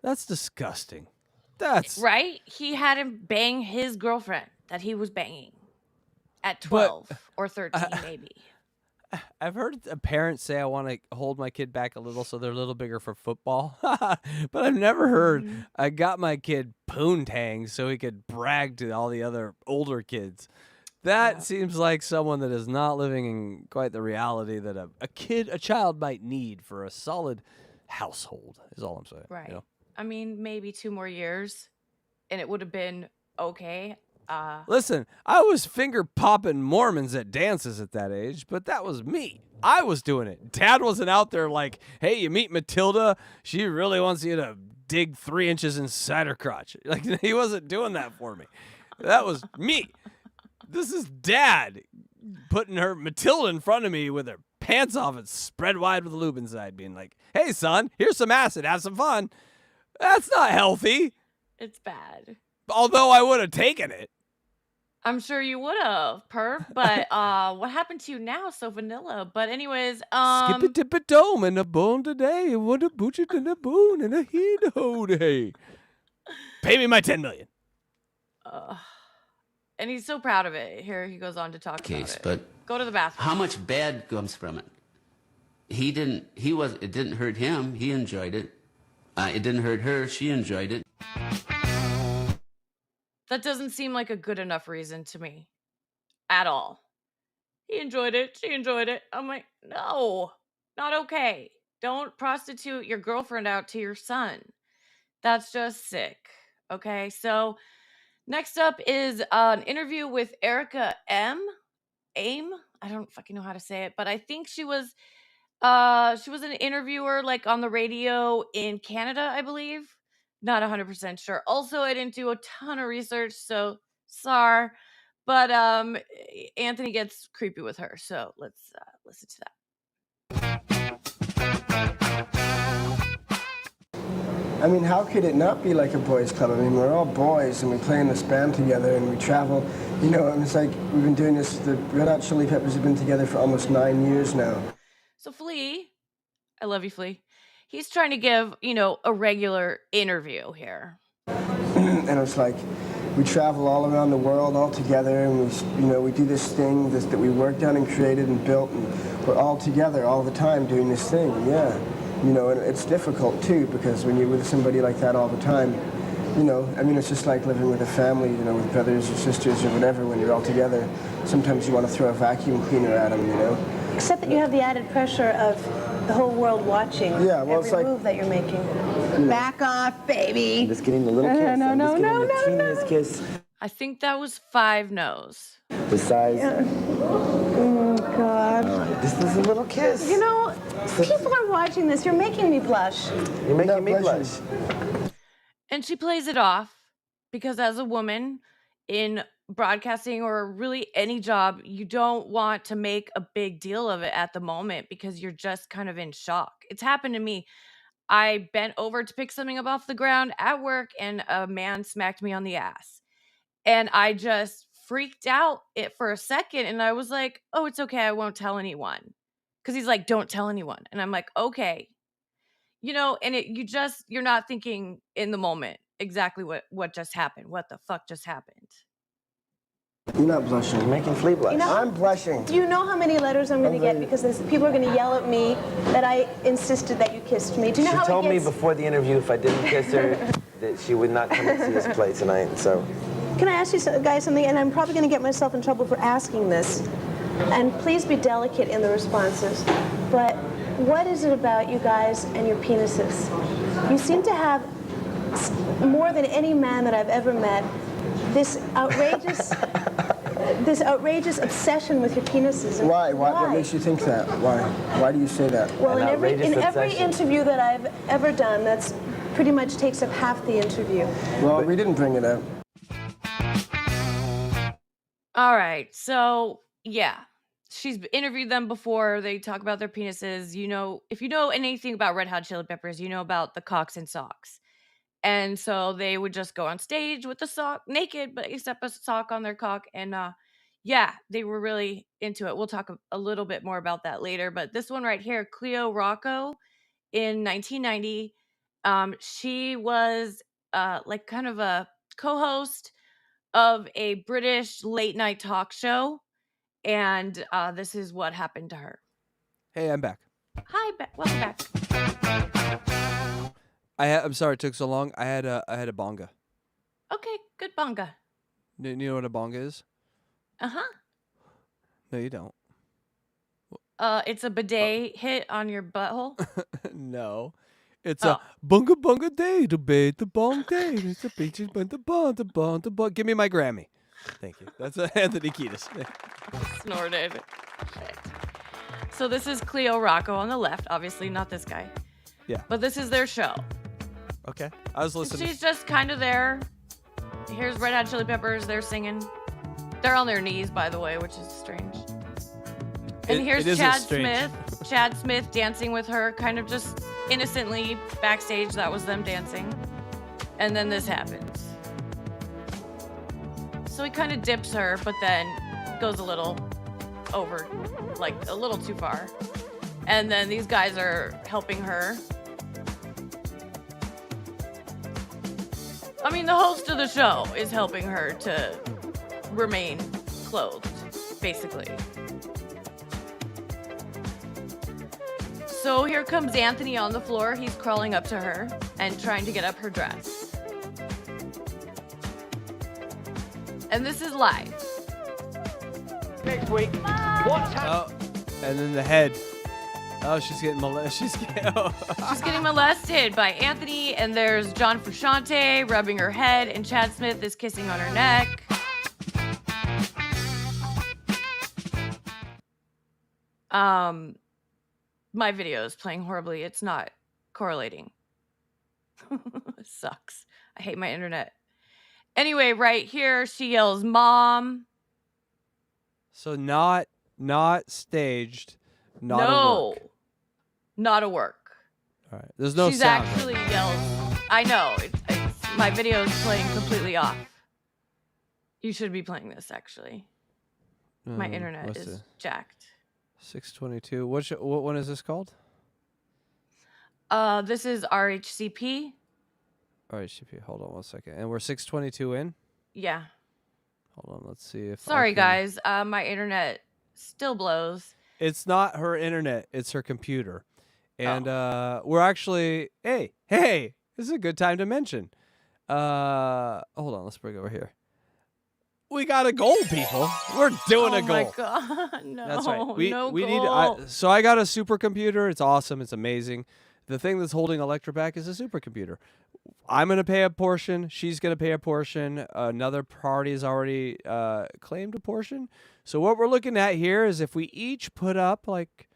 That's disgusting. That's right. He had him bang his girlfriend that he was banging at 12 or 13, maybe. I've heard parents say I want to hold my kid back a little so they're a little bigger for football. But I've never heard I got my kid poontang so he could brag to all the other older kids. That seems like someone that is not living in quite the reality that a child might need for a solid household, is all I'm saying. Right. You know? I mean, maybe 2 more years and it would have been okay. Listen, I was finger popping Mormons at dances at that age, but that was me. I was doing it. Dad wasn't out there like, hey, you meet Matilda. She really wants you to dig 3 inches inside her crotch. Like, he wasn't doing that for me. That was me. This is Dad putting her Matilda in front of me with her pants off and spread wide with lube inside, being like, hey, son, here's some acid. Have some fun. That's not healthy. It's bad. Although I would have taken it. I'm sure you would have, perv. But what happened to you now? So vanilla. But anyways, Skip it, dip it, dome, and a bone today. What a butcher and a boon and a heat ho day. Pay me my $10 million. And he's so proud of it. Here he goes on to talk about it. But go to the bathroom. how much bad comes from it? It didn't hurt him. He enjoyed it. It didn't hurt her. She enjoyed it. That doesn't seem like a good enough reason to me. At all. He enjoyed it. She enjoyed it. I'm like, no, not okay. Don't prostitute your girlfriend out to your son. That's just sick. Okay, so next up is an interview with Erica Aim. I don't fucking know how to say it, but I think she was an interviewer like on the radio in Canada, I believe. Not 100% sure. Also, I didn't do a ton of research, so sorry. But Anthony gets creepy with her, so let's listen to that. I mean, how could it not be like a boys' club? I mean, we're all boys, and we play in this band together, and we travel. You know, and it's like we've been doing this. The Red Hot Chili Peppers have been together for almost 9 years now. So Flea, I love you, Flea. He's trying to give, a regular interview here. And it's like we travel all around the world all together, and we do this thing that we worked on and created and built, and we're all together all the time doing this thing. Yeah, and it's difficult too, because when you're with somebody like that all the time, it's just like living with a family, with brothers or sisters or whatever. When you're all together, sometimes you want to throw a vacuum cleaner at them, Except that you have the added pressure of the whole world watching every move that you're making. Back off, baby. I'm just getting a little kiss. No. Kiss. I think that was 5 no's. The size. Yeah. Oh, God. All right, this is a little kiss. People are watching this. You're making me blush. You're making me blush. And she plays it off because as a woman in broadcasting or really any job, you don't want to make a big deal of it at the moment because you're just kind of in shock. It's happened to me. I bent over to pick something up off the ground at work and a man smacked me on the ass. And I just freaked out for a second and I was like, oh, it's okay. I won't tell anyone. Because he's like, don't tell anyone. And I'm like, okay. And you're not thinking in the moment exactly what just happened. What the fuck just happened? You're not blushing. You're making Flea blush. I'm blushing. Do you know how many letters I'm going to get? Because people are going to yell at me that I insisted that you kissed me. Do you know how She told me before the interview if I didn't kiss her that she would not come and see us play tonight, so. Can I ask you guys something? And I'm probably going to get myself in trouble for asking this. And please be delicate in the responses. But what is it about you guys and your penises? You seem to have, more than any man that I've ever met, this outrageous obsession with your penises. And why? What makes you think that? Why? Why do you say that? Well, in every interview that I've ever done, that's pretty much takes up half the interview. Well, we didn't bring it up. All right. So, yeah. She's interviewed them before. They talk about their penises. If you know anything about Red Hot Chili Peppers, you know about the cocks and socks. And so they would just go on stage with the sock, naked, but except a sock on their cock. And they were really into it. We'll talk a little bit more about that later. But this one right here, Cleo Rocco, in 1990, she was like kind of a co-host of a British late night talk show. And this is what happened to her. Hey, I'm back. Hi, welcome back. I'm sorry it took so long. I had a bonga. Okay, good bonga. You know what a bonga is? Uh-huh. No, you don't. It's a bidet hit on your butthole. No. It's a bunga bunga day to bait the bong day. It's a beach the bong. Give me my Grammy. Thank you. That's Anthony Kiedis. Snorted. Shit. So this is Cleo Rocco on the left. Obviously not this guy. Yeah. But this is their show. Okay. I was listening. She's just kind of there. Here's Red Hot Chili Peppers. They're singing. They're on their knees, by the way, which is strange. And here's Chad Smith. Chad Smith dancing with her, kind of just innocently backstage. That was them dancing. And then this happens. So he kind of dips her, but then goes a little over, like a little too far. And then these guys are helping her. I mean, the host of the show is helping her to remain clothed, basically. So here comes Anthony on the floor. He's crawling up to her and trying to get up her dress. And this is live. Next week, Oh, and then the head. Oh, she's getting molested. She's getting molested by Anthony, and there's John Frusciante rubbing her head, and Chad Smith is kissing on her neck. My video is playing horribly. It's not correlating. It sucks. I hate my internet. Anyway, right here, she yells, "Mom." So not staged, not a work. Not a work. All right. There's no She's sound. actually yells. I know. My video is playing completely off. You should be playing this, actually. My internet what's is it? jacked. 622. What one is this called? This is RHCP. RHCP. Hold on 1 second. And we're 622 in? Yeah. Hold on. Let's see if Sorry, guys. My internet still blows. It's not her internet. It's her computer. And we're actually... Hey. This is a good time to mention. Hold on. Let's bring it over here. We got a goal, people. We're doing a goal. Oh, my God. No. That's right. We goal. need. So I got a supercomputer. It's awesome. It's amazing. The thing that's holding Electra back is a supercomputer. I'm going to pay a portion. She's going to pay a portion. Another party has already claimed a portion. So what we're looking at here is if we each put up like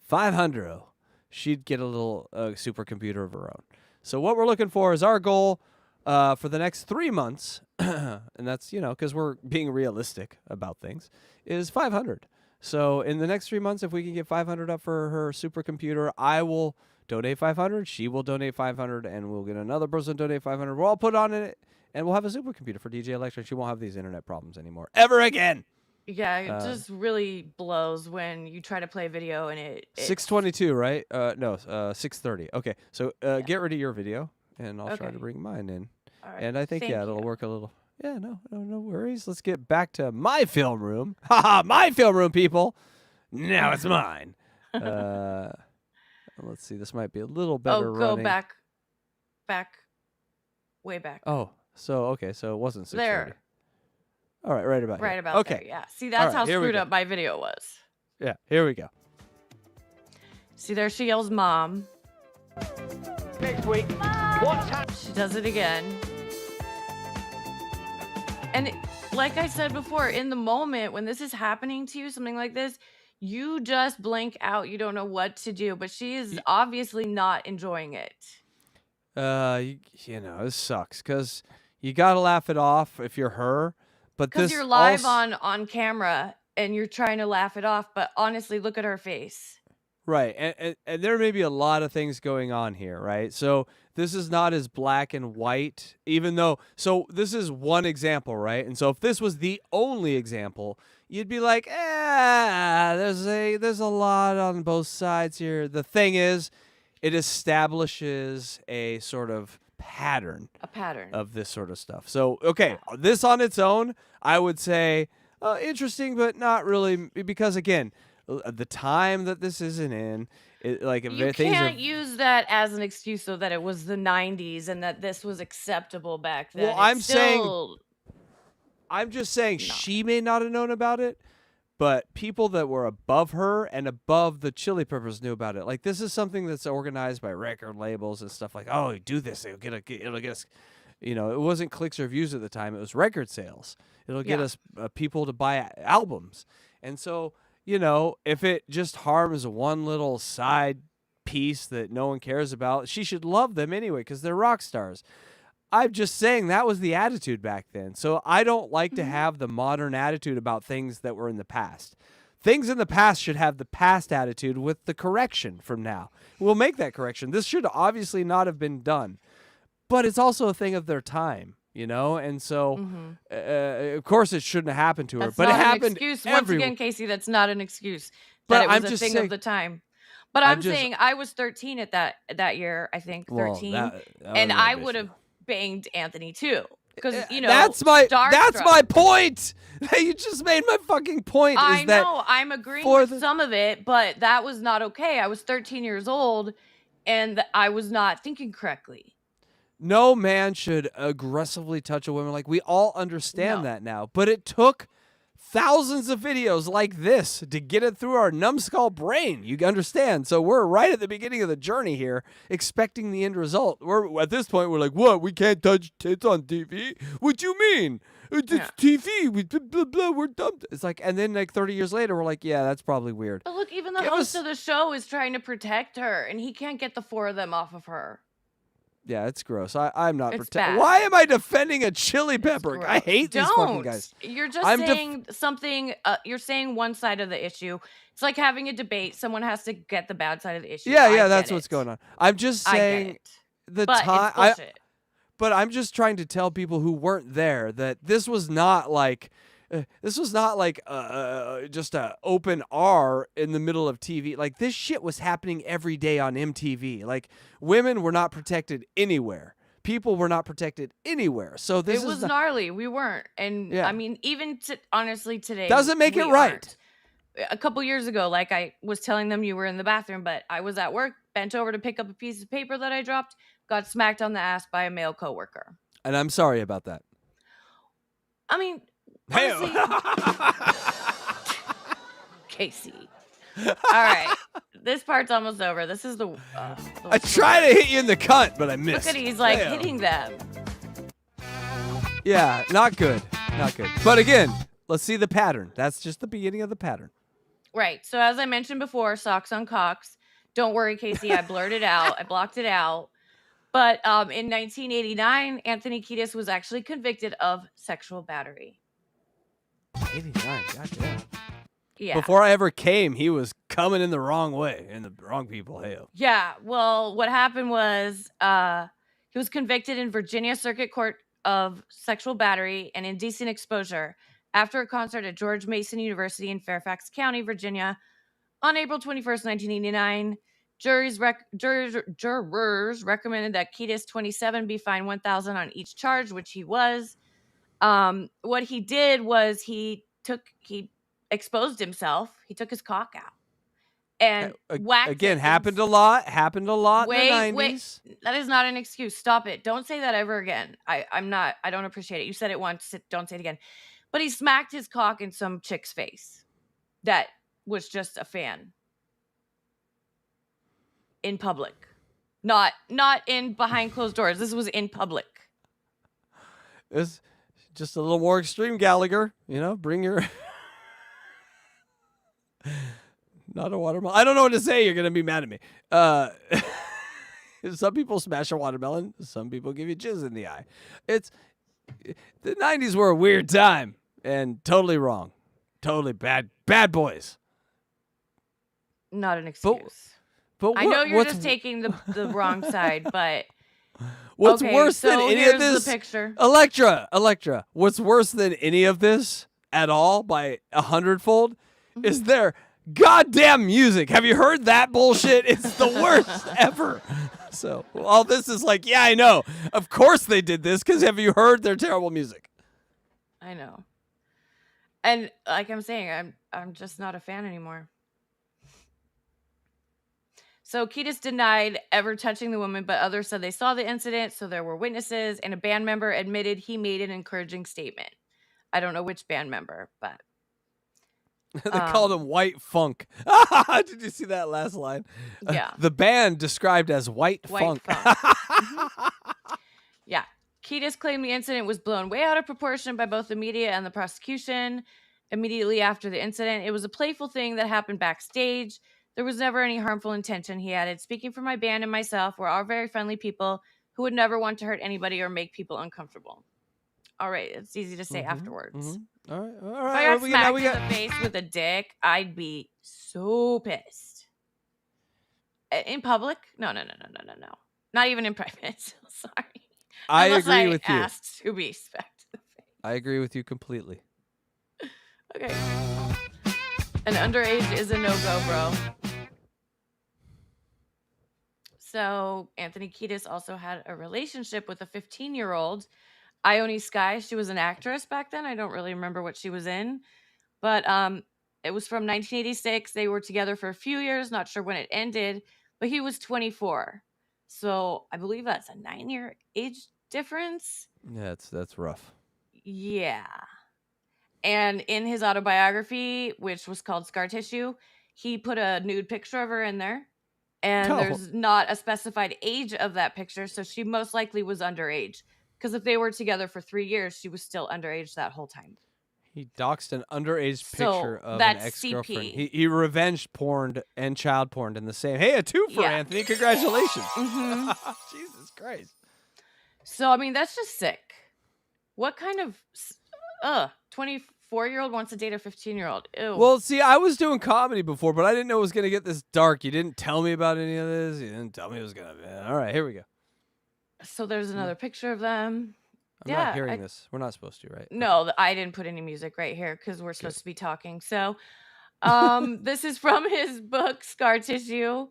500, she'd get a little supercomputer of her own. So what we're looking for is our goal for the next 3 months, and that's, because we're being realistic about things, is 500. So in the next 3 months, if we can get 500 up for her supercomputer, I will donate 500. She will donate 500, and we'll get another person to donate 500. We'll all put on it, and we'll have a supercomputer for DJ Electra. She won't have these internet problems anymore ever again. Yeah, it just really blows when you try to play a video and it 622, right? No, 630. Okay, so get rid of your video, and I'll try to bring mine in. All right, And I think, thank it'll you. work a little. Yeah, no worries. Let's get back to my film room. Haha, my film room, people. Now it's mine. Let's see. This might be a little better go running. back, way back. Oh, so it wasn't 630. There. All right, right about Right here. about okay. there, yeah. See, that's All right, how here we screwed go. up my video was. Yeah, here we go. See, there she yells, "Mom." next week, what's happening? She does it again. And like I said before, in the moment when this is happening to you, something like this, you just blank out. You don't know what to do. But she is obviously not enjoying it. This sucks because you got to laugh it off if you're her. But Because this you're live also- on camera and you're trying to laugh it off. But honestly, look at her face. Right. And there may be a lot of things going on here, right? So this is not as black and white, even though, so this is one example, right? And so if this was the only example, you'd be like, there's a lot on both sides here. The thing is, it establishes a sort of pattern. A pattern. Of this sort of stuff. So, okay, this on its own, I would say interesting, but not really, because again, the time that this isn't in, You things can't are. use that as an excuse, though, that it was the 90s and that this was acceptable back then. Well, It's I'm just saying she may not have known about it, but people that were above her and above the Chili Peppers knew about it. Like, this is something that's organized by record labels and stuff like, oh, you do this, it'll get us. You know, it wasn't clicks or views at the time. It was record sales. It'll get Yeah. us people to buy albums. And so, you know, if it just harms one little side piece that no one cares about, she should love them anyway because they're rock stars. I'm just saying that was the attitude back then. So I don't like to have the modern attitude about things that were in the past. Things in the past should have the past attitude with the correction from now. We'll make that correction. This should obviously not have been done. But it's also a thing of their time, you know? And so, of course, it shouldn't have happened to her. That's but not it happened an excuse. Once everywhere. again, Casey, that's not an excuse. But That it was I'm a just thing saying- of the time. But I'm saying I was 13 at that year, I think, Well, 13. that and was I ambitious. would have banged Anthony too. Because, you know, that's my starstruck. point. You just made my fucking point. I is that know. I'm agreeing for with some of it, but that was not okay. I was 13 years old, and I was not thinking correctly. no man should aggressively touch a woman. Like, we all understand that now. But it took thousands of videos like this to get it through our numbskull brain. You understand? So we're right at the beginning of the journey here, expecting the end result. We're at this point, we're like, what? We can't touch tits on TV? What do you mean? It's TV. We blah, blah, blah, we're dumb. It's like, and then like 30 years later, we're like, yeah, that's probably weird. But look, even the host of the show is trying to protect her, and he can't get the four of them off of her. Yeah, it's gross. I'm not It's protecting. bad. Why am I defending a chili pepper? I hate these fucking guys. You're just I'm saying something. You're saying one side of the issue. It's like having a debate. Someone has to get the bad side of the issue. Yeah, I that's get what's it. going on. I'm just I get saying it. the But it's time. bullshit. But I'm just trying to tell people who weren't there that this was not like just a open R in the middle of TV. Like, this shit was happening every day on MTV. Like, women were not protected anywhere. People were not protected anywhere. So this It was is not, gnarly. We weren't, and Yeah. I mean, even honestly today Doesn't make it we right. aren't. A couple years ago, like I was telling them, you were in the bathroom, but I was at work, bent over to pick up a piece of paper that I dropped, got smacked on the ass by a male coworker. and I'm sorry about that. I mean, Hey. honestly, Casey. All right, this part's almost over. This is the. I try to hit you in the cunt, but I missed. Look at he's like Damn. hitting them. Yeah, not good. Not good. But again, let's see the pattern. That's just the beginning of the pattern. Right. So as I mentioned before, socks on cocks. Don't worry, Casey. I blurred it out. I blocked it out. But in 1989, Anthony Kiedis was actually convicted of sexual battery. 89, goddamn. Yeah. Before I ever came, he was coming in the wrong way, and the wrong people. Hey, Yeah. Well, what happened was he was convicted in Virginia Circuit Court of sexual battery and indecent exposure after a concert at George Mason University in Fairfax County, Virginia, on April 21st, 1989. Jurors recommended that Kiedis, 27, be fined $1,000 on each charge, which he was. What he did was he exposed himself. He took his cock out and whacked again, it. Happened a lot in the 90s. Wait, that is not an excuse. Stop it. Don't say that ever again. I don't appreciate it. You said it once, don't say it again. But he smacked his cock in some chick's face that was just a fan. In public. Not in behind closed doors. This was in public. It's just a little more extreme, Gallagher. You know, bring your... Not a watermelon. I don't know what to say. You're going to be mad at me. Some people smash a watermelon. Some people give you jizz in the eye. The 90s were a weird time and totally wrong. Totally bad boys. Not an excuse. But I know you're just taking the wrong side, but what's okay, worse than so any here's of this? The picture. Electra. What's worse than any of this at all by 100-fold is their goddamn music. Have you heard that bullshit? It's the worst ever. So all this is like, yeah, I know. Of course they did this because have you heard their terrible music? I know. And like I'm saying, I'm just not a fan anymore. So Kiedis denied ever touching the woman, but others said they saw the incident, so there were witnesses, and a band member admitted he made an encouraging statement. I don't know which band member, but... They called him White Funk. Did you see that last line? Yeah. The band described as White Funk. Mm-hmm. Yeah. Kiedis claimed the incident was blown way out of proportion by both the media and the prosecution. Immediately after the incident, it was a playful thing that happened backstage. There was never any harmful intention, he added. Speaking for my band and myself, we're all very friendly people who would never want to hurt anybody or make people uncomfortable. All right, it's easy to say afterwards. All right. All If right. I got we smacked we in the face with a dick, I'd be so pissed. In public? No. Not even in private. Sorry. I Unless agree with you. asked to be smacked in the face. I agree with you completely. Okay. An underage is a no-go, bro. So Anthony Kiedis also had a relationship with a 15-year-old, Ione Skye. She was an actress back then. I don't really remember what she was in. But it was from 1986. They were together for a few years. Not sure when it ended. But he was 24. So I believe that's a 9-year age difference. Yeah, that's rough. Yeah. And in his autobiography, which was called Scar Tissue, he put a nude picture of her in there. And there's not a specified age of that picture, so she most likely was underage. Because if they were together for 3 years, she was still underage that whole time. He doxed an underage So, picture of an that's ex-girlfriend. CP. He revenge porned and child porned in the same. Hey, a 2 for Yeah. Anthony. Congratulations. Mhm. Jesus Christ. So, I mean, that's just sick. What kind of 24-year-old wants to date a 15-year-old? Ew. Well, see, I was doing comedy before, but I didn't know it was going to get this dark. You didn't tell me about any of this. You didn't tell me it was going to. All right, here we go. So there's another picture of them. I'm not hearing this. We're not supposed to, right? No, I didn't put any music right here because we're supposed to be talking. So this is from his book, Scar Tissue,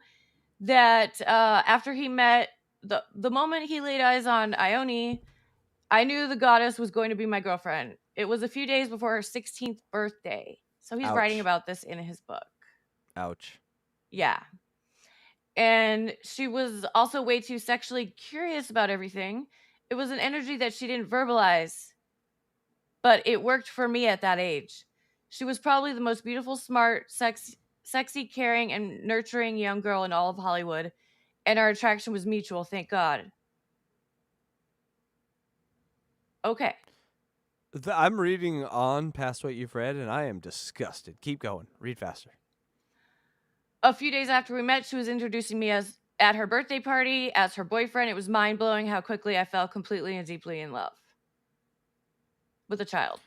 that after he met, the moment he laid eyes on Ione, I knew the goddess was going to be my girlfriend. It was a few days before her 16th birthday. So he's writing Ouch. about this in his book. Ouch. Yeah. And she was also way too sexually curious about everything. It was an energy that she didn't verbalize, but it worked for me at that age. She was probably the most beautiful, smart, sexy, caring, and nurturing young girl in all of Hollywood, and our attraction was mutual, thank God. Okay. I'm reading on past what you've read, and I am disgusted. Keep going. Read faster. A few days after we met, she was introducing me at her birthday party as her boyfriend. It was mind-blowing how quickly I fell completely and deeply in love with a child.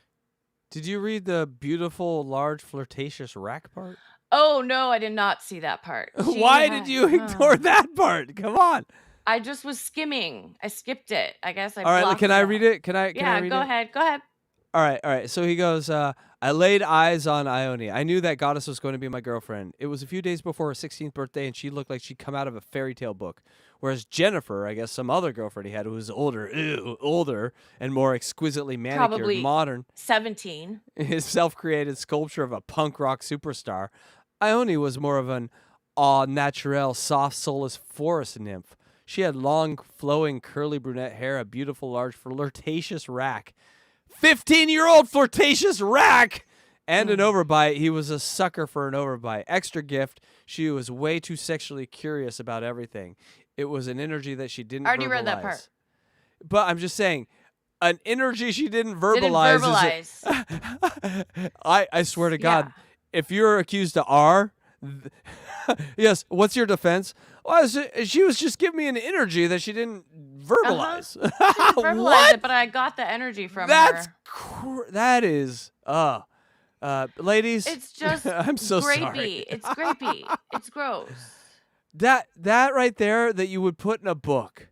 Did you read the beautiful, large, flirtatious rack part? Oh, no, I did not see that part. Why did you ignore that part? Come on. I just was skimming. I skipped it. I guess I All right, blocked can I it read out. it? Can I Yeah, read go it? ahead. Go ahead. All right. So he goes, I laid eyes on Ione. I knew that goddess was going to be my girlfriend. It was a few days before her 16th birthday, and she looked like she'd come out of a fairy tale book. Whereas Jennifer, I guess some other girlfriend he had who was older and more exquisitely manicured, Probably modern, 17. his self-created sculpture of a punk rock superstar, Ione was more of an au naturel, soft, soulless forest nymph. She had long, flowing, curly brunette hair, a beautiful, large, flirtatious rack. 15-year-old flirtatious rack! And an overbite. He was a sucker for an overbite. Extra gift, she was way too sexually curious about everything. It was an energy that she didn't Already verbalize. read that part. But I'm just saying, an energy she didn't verbalize. I swear to God, if you're accused of R, yes, what's your defense? Well, she was just giving me an energy that she didn't verbalize. She didn't verbalize it, but I got the energy from her. That is, ladies. It's just I'm so grapey. sorry. It's grapey. It's gross. That right there that you would put in a book,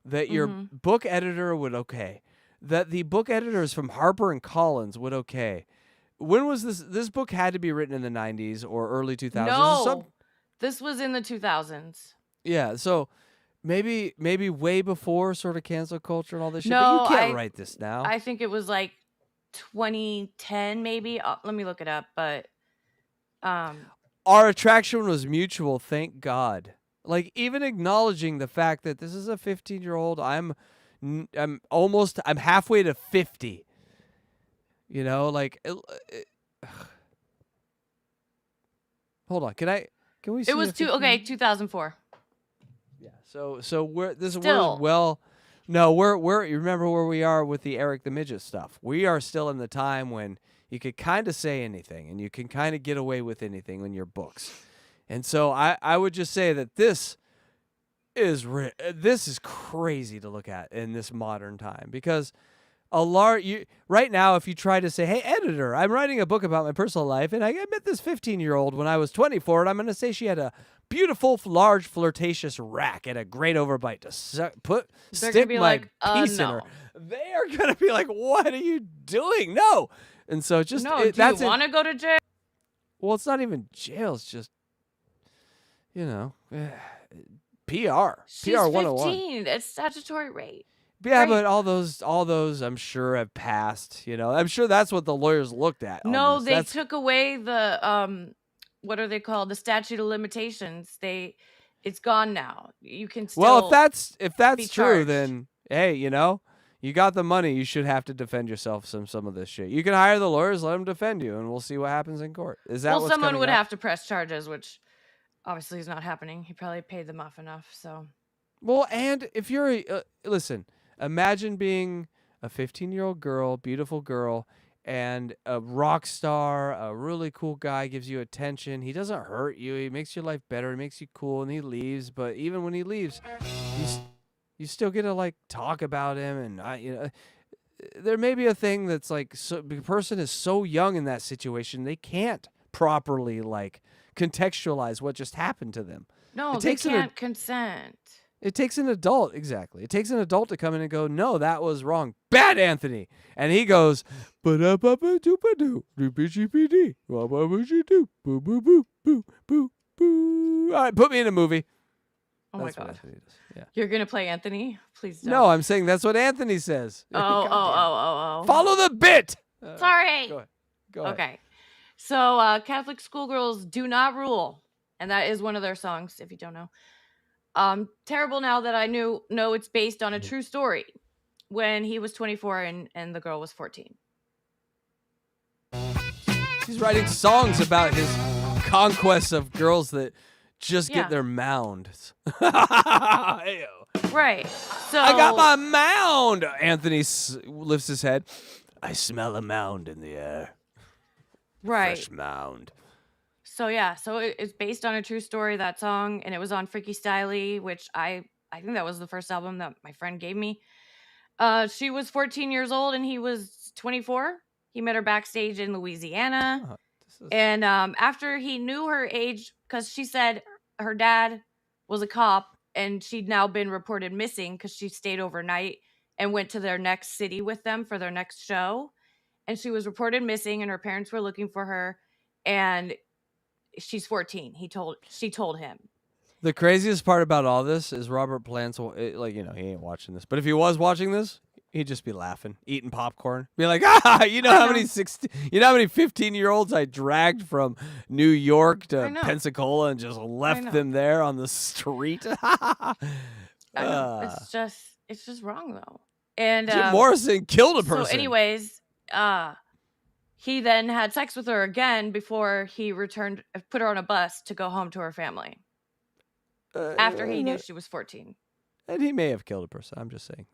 that your book editor would okay, that the book editors from Harper and Collins would okay. When was this? This book had to be written in the 90s or early 2000s. No, this was in the 2000s. Yeah, so maybe way before sort of cancel culture and all this shit. No, but you can't write this now. I think it was like 2010, maybe. Let me look it up. But our attraction was mutual, thank God. Like, even acknowledging the fact that this is a 15-year-old, I'm halfway to 50. You know, like, hold on, can we see? It was 2004. Yeah, so we're Still. No, we're you remember where we are with the Eric the Midget stuff. We are still in the time when you could kind of say anything and you can kind of get away with anything in your books. And so I would just say that this is crazy to look at in this modern time, because right now, if you try to say, hey, editor, I'm writing a book about my personal life, and I met this 15-year-old when I was 24, and I'm going to say she had a beautiful, large, flirtatious rack and a great overbite to stick my piece in her. They are going to be like, what are you doing? No. And so just... No, do you want to go to jail? Well, it's not even jail. It's just, PR. She's PR 101. 15. It's statutory rape. Yeah, Right. but all those I'm sure have passed, I'm sure that's what the lawyers looked at. No, they took away the what are they called? The statute of limitations. It's gone now. You can still Well, if that's be true, charged. then hey, you got the money, you should have to defend yourself some of this shit. You can hire the lawyers, let them defend you, and we'll see what happens in court. Is that well, what's someone coming would up? have to press charges, which obviously is not happening. He probably paid them off enough, so Well, and if you're listen, imagine being a 15-year-old girl, beautiful girl, and a rock star, a really cool guy gives you attention. He doesn't hurt you. He makes your life better. He makes you cool, and he leaves. But even when he leaves, you still get to talk about him, and there may be a thing that's the person is so young in that situation they can't properly contextualize what just happened to them. no, It they takes can't consent. It takes an adult, exactly. It takes an adult to come in and go, no, that was wrong. Bad, Anthony. And he goes, ba-da-ba-ba-doo-ba-doo, doo-ba-shee-be-dee, wa-ba-ba-shee-doo, boo-boo-boo-boo, boo-boo. All right, put me in a movie. Oh That's my what god. Anthony does. Yeah. You're gonna play Anthony? Please don't. No, I'm saying that's what Anthony says. Oh. Follow the bit. Sorry. Go ahead. Go ahead. Okay. So Catholic schoolgirls do not rule. And that is one of their songs, if you don't know. Terrible now that I know it's based on a true story when he was 24 and the girl was 14. He's writing songs about his conquests of girls that just Yeah. get their mounds. Heyo. Right. So I got my mound. Anthony lifts his head. I smell a mound in the air. right. Fresh mound. So yeah, so it's based on a true story, that song, and it was on Freaky Styley, which I think that was the first album that my friend gave me. She was 14 years old and he was 24. He met her backstage in Louisiana. And after he knew her age, because she said her dad was a cop and she'd now been reported missing because she stayed overnight and went to their next city with them for their next show. And she was reported missing and her parents were looking for her. And she's 14. She told him. The craziest part about all this is Robert Plant's, he ain't watching this, but if he was watching this, he'd just be laughing, eating popcorn, be like, how many 15-year-olds I dragged from New York to Pensacola and just left them there on the street. I know. It's just wrong though. And Jim Morrison killed a person. So anyways, he then had sex with her again before he put her on a bus to go home to her family. After he knew she was 14. And he may have killed a person. I'm just saying.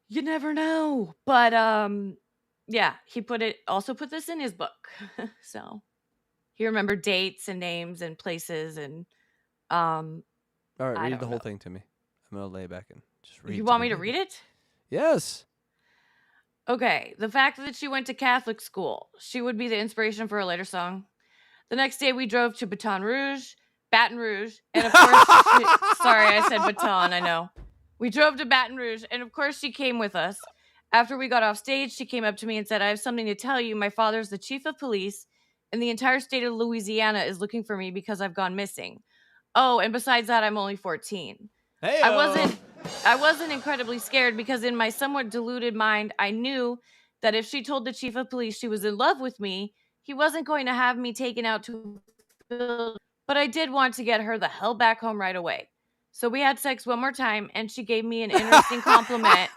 You never know. But yeah, he also put this in his book. So he remembered dates and names and places and all right, I read don't the whole know. thing to me. I'm gonna lay back and just read. You want me to read it? Yes. Okay, the fact that she went to Catholic school. She would be the inspiration for a later song. The next day we drove to Baton Rouge, and of course, sorry, I said Baton, I know. We drove to Baton Rouge, and of course she came with us. After we got off stage, she came up to me and said, I have something to tell you. My father's the chief of police, and the entire state of Louisiana is looking for me because I've gone missing. Oh, and besides that, I'm only 14. Hey-o. I wasn't incredibly scared because in my somewhat deluded mind, I knew that if she told the chief of police she was in love with me, he wasn't going to have me taken out to field. But I did want to get her the hell back home right away. So we had sex one more time, and she gave me an interesting compliment.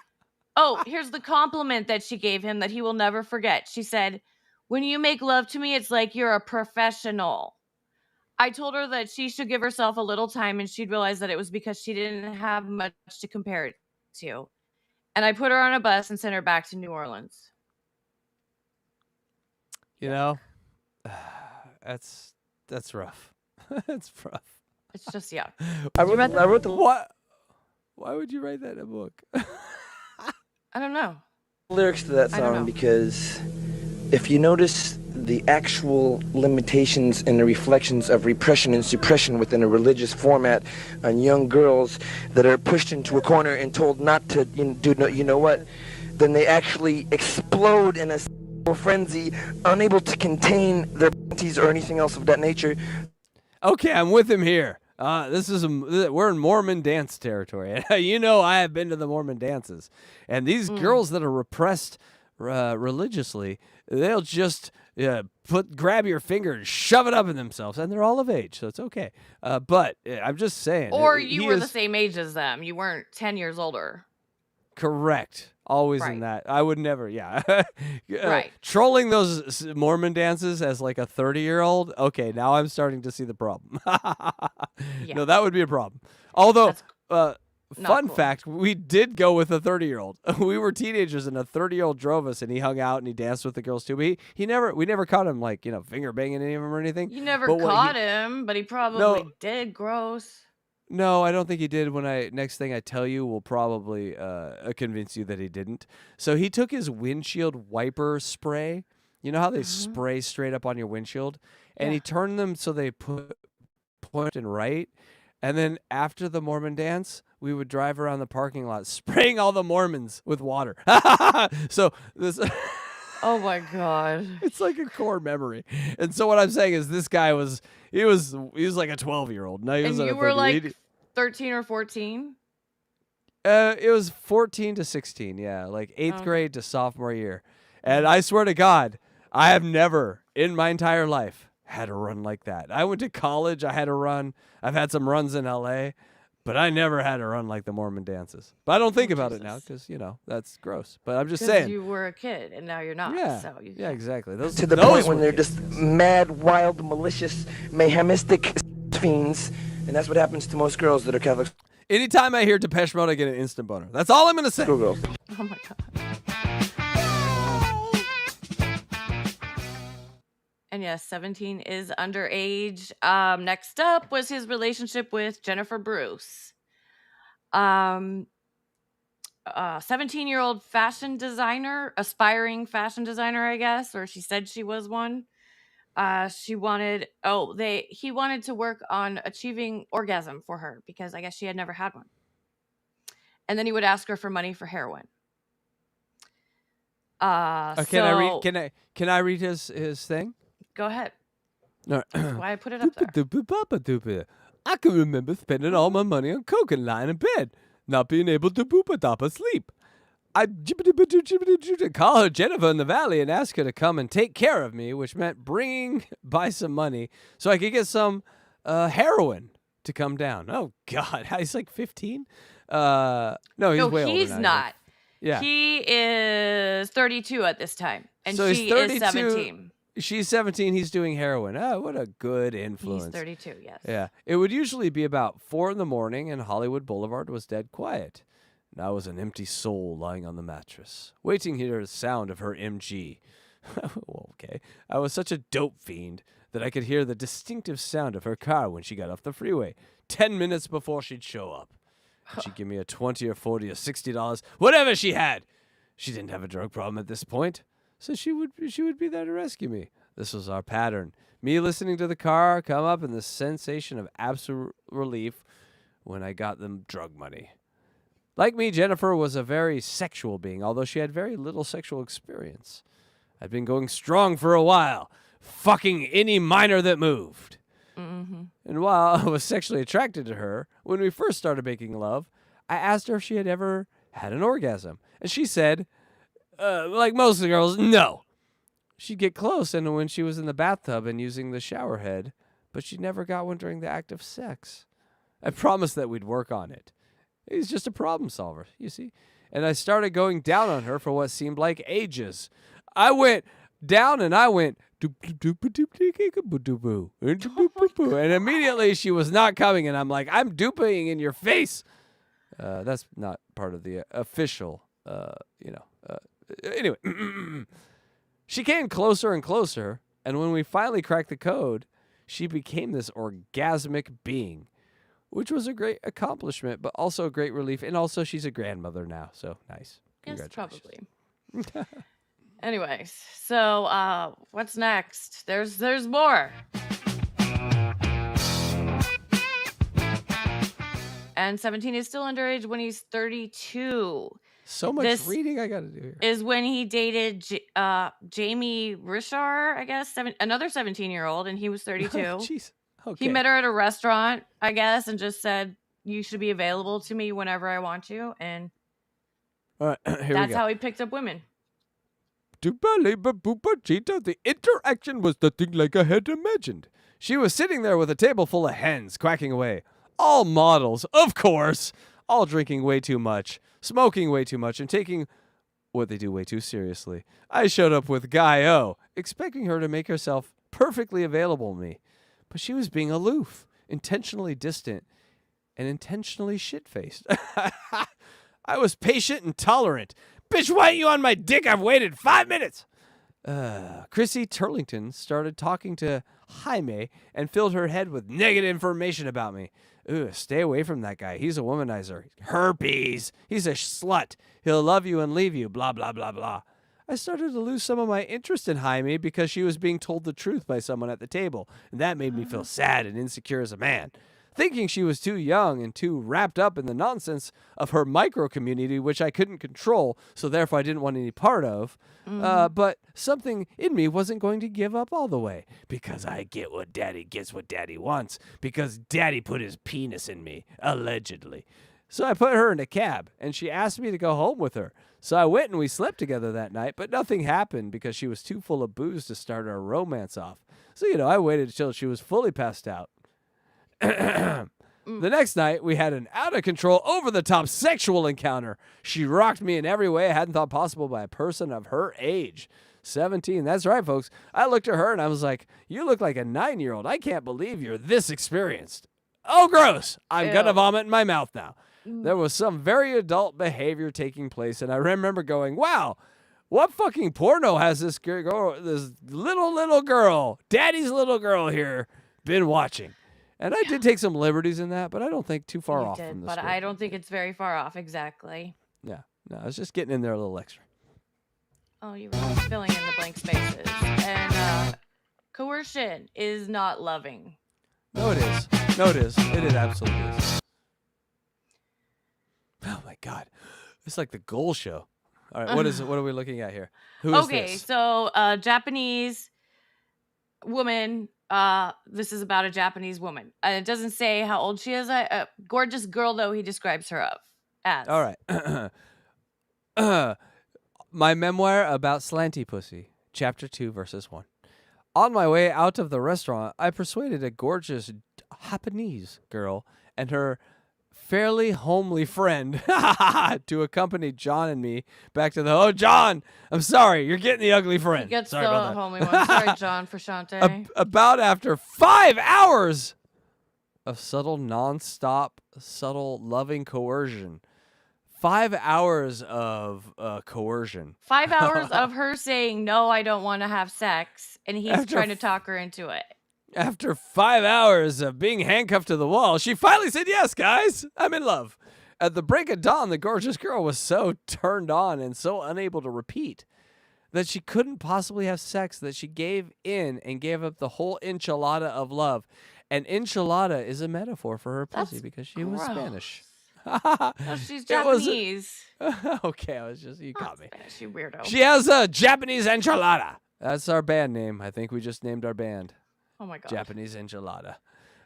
Oh, here's the compliment that she gave him that he will never forget. She said, when you make love to me, it's like you're a professional. I told her that she should give herself a little time and she'd realize that it was because she didn't have much to compare it to. And I put her on a bus and sent her back to New Orleans. You know, that's rough. That's rough. It's just, yeah. I wrote the What? Why would you write that in a book? I don't know. lyrics to that I don't know. song because if you notice the actual limitations and the reflections of repression and suppression within a religious format on young girls that are pushed into a corner and told not to do, you know what, then they actually explode in a sexual frenzy, unable to contain their panties or anything else of that nature. Okay, I'm with him here. We're in Mormon dance territory. You know, I have been to the Mormon dances, and these girls that are repressed religiously, they'll just grab your finger and shove it up in themselves, and they're all of age, so it's okay. But I'm just saying. Or you were the same age as them. You weren't 10 years older. Correct. Always Right. in that. I would never, Right. Trolling those Mormon dances as like a 30-year-old, okay, now I'm starting to see the problem. Yeah. No, that would be a problem. Although, fun cool. fact, we did go with a 30-year-old. We were teenagers, and a 30-year-old drove us, and he hung out, and he danced with the girls, too. But we never caught him, like, finger banging any of them or anything. You never But what caught him, but he probably did. Gross. No, I don't think he did. Next thing I tell you will probably convince you that he didn't. So he took his windshield wiper spray. You know how they spray straight up on your windshield? And he turned them so they point and right. And then after the Mormon dance, we would drive around the parking lot spraying all the Mormons with water. So this... Oh my God. It's like a core memory. And so what I'm saying is this guy was like a 12-year-old. No, he was And you a were 30. like 13 or 14? It was 14 to 16, yeah, like 8th grade to sophomore year. And I swear to God, I have never in my entire life had a run like that. I went to college, I had a run. I've had some runs in LA, but I never had a run like the Mormon dances. But I don't think about it now because, that's gross. But I'm just saying. You were a kid and now you're not. Yeah, So you exactly. To the point when they're just mad, wild, malicious, mayhemistic fiends, and that's what happens to most girls that are Catholics. Anytime I hear Depeche Mode, I get an instant boner. That's all I'm going to say. Girls. Oh my God. And yes, 17 is underage. Next up was his relationship with Jennifer Bruce. 17-year-old fashion designer, aspiring fashion designer, I guess, or she said she was one. He wanted to work on achieving orgasm for her because I guess she had never had one. And then he would ask her for money for heroin. Can I read his thing? Go ahead. No. That's why I put it up there. I can remember spending all my money on coke and lying in bed, not being able to boop-a-dop sleep. I call her Jennifer in the valley and ask her to come and take care of me, which meant bringing by some money so I could get some heroin to come down. Oh, God. He's like 15? No, he's way older. He's not. Yeah. He is 32 at this time, and So she he's 32. is 17. She's 17. He's doing heroin. Oh, what a good influence. He's 32, yes. Yeah. It would usually be about 4 a.m. and Hollywood Boulevard was dead quiet. And I was an empty soul lying on the mattress, waiting to hear the sound of her MG. Well, okay. I was such a dope fiend that I could hear the distinctive sound of her car when she got off the freeway, 10 minutes before she'd show up. And she'd give me a $20 or $40 or $60, whatever she had. She didn't have a drug problem at this point, so she would be there to rescue me. This was our pattern. Me listening to the car come up and the sensation of absolute relief when I got them drug money. Like me, Jennifer was a very sexual being, although she had very little sexual experience. I'd been going strong for a while, fucking any minor that moved. Mm-hmm. And while I was sexually attracted to her, when we first started making love, I asked her if she had ever had an orgasm. And she said, like most of the girls, no. She'd get close and when she was in the bathtub and using the shower head, but she never got one during the act of sex. I promised that we'd work on it. He's just a problem solver, you see. And I started going down on her for what seemed like ages. I went down and I went And immediately she was not coming, and I'm like, I'm duping in your face. That's not part of the official, anyway. She came closer and closer, and when we finally cracked the code, she became this orgasmic being, which was a great accomplishment, but also a great relief. And also, she's a grandmother now, so nice. Yes, Congratulations. probably. Anyways, so what's next? There's more. And 17 is still underage when he's 32. So much This reading I got to do here. is when he dated Jamie Richard, I guess, another 17-year-old, and he was 32. Jeez. Okay. He met her at a restaurant, I guess, and just said, you should be available to me whenever I want you. And All right, here that's we go. how he picked up women. The interaction was nothing like I had imagined. She was sitting there with a table full of hens, quacking away. All models, of course. All drinking way too much, smoking way too much, and taking what they do way too seriously. I showed up with Guy O, expecting her to make herself perfectly available to me. But she was being aloof, intentionally distant, and intentionally shit-faced. I was patient and tolerant. Bitch, why ain't you on my dick? I've waited 5 minutes. Chrissy Turlington started talking to Jaime and filled her head with negative information about me. Stay away from that guy. He's a womanizer. Herpes. He's a slut. He'll love you and leave you. Blah, blah, blah, blah. I started to lose some of my interest in Jaime because she was being told the truth by someone at the table, and that made me feel sad and insecure as a man. Thinking she was too young and too wrapped up in the nonsense of her micro community, which I couldn't control, so therefore I didn't want any part of. But something in me wasn't going to give up all the way, because I get what daddy gets what daddy wants, because daddy put his penis in me, allegedly. So I put her in a cab, and she asked me to go home with her. So I went and we slept together that night, but nothing happened because she was too full of booze to start our romance off. So, I waited until she was fully passed out. The next night, we had an out-of-control, over-the-top sexual encounter. She rocked me in every way I hadn't thought possible by a person of her age. 17, that's right, folks. I looked at her and I was like, you look like a 9-year-old. I can't believe you're this experienced. Oh, gross. I'm going to vomit in my mouth now. There was some very adult behavior taking place, and I remember going, wow, what fucking porno has this girl, this little girl, daddy's little girl here, been watching? And I did take some liberties in that, but I don't think too far off from this. But I don't think it's very far off, exactly. Yeah, no, I was just getting in there a little extra. Oh, you were filling in the blank spaces. And coercion is not loving. No, it is. No, it is. It absolutely is. Oh my God, it's like the goal show. All right, what is it? What are we looking at here? Who is this? So Japanese woman. This is about a Japanese woman. It doesn't say how old she is. Gorgeous girl, though, he describes her as. All right. My memoir about slanty pussy, chapter 2, verses 1. On my way out of the restaurant, I persuaded a gorgeous Japanese girl and her fairly homely friend to accompany John and me back to the... Oh, John! I'm sorry. You're getting the ugly friend. He gets sorry the about that. homely one. Sorry, John, for Shante. About after 5 hours of subtle, non-stop, subtle, loving coercion. 5 hours of coercion. 5 hours of her saying, no, I don't want to have sex, and he's trying to talk her into it. After 5 hours of being handcuffed to the wall, she finally said, yes, guys, I'm in love. At the break of dawn, the gorgeous girl was so turned on and so unable to repeat that she couldn't possibly have sex that she gave in and gave up the whole enchilada of love. And enchilada is a metaphor for her pussy because she was Spanish. No, she's Japanese. Okay, I was just, you got me. Spanish, you weirdo. She has a Japanese enchilada. That's our band name. I think we just named our band. Oh my God. Japanese enchilada.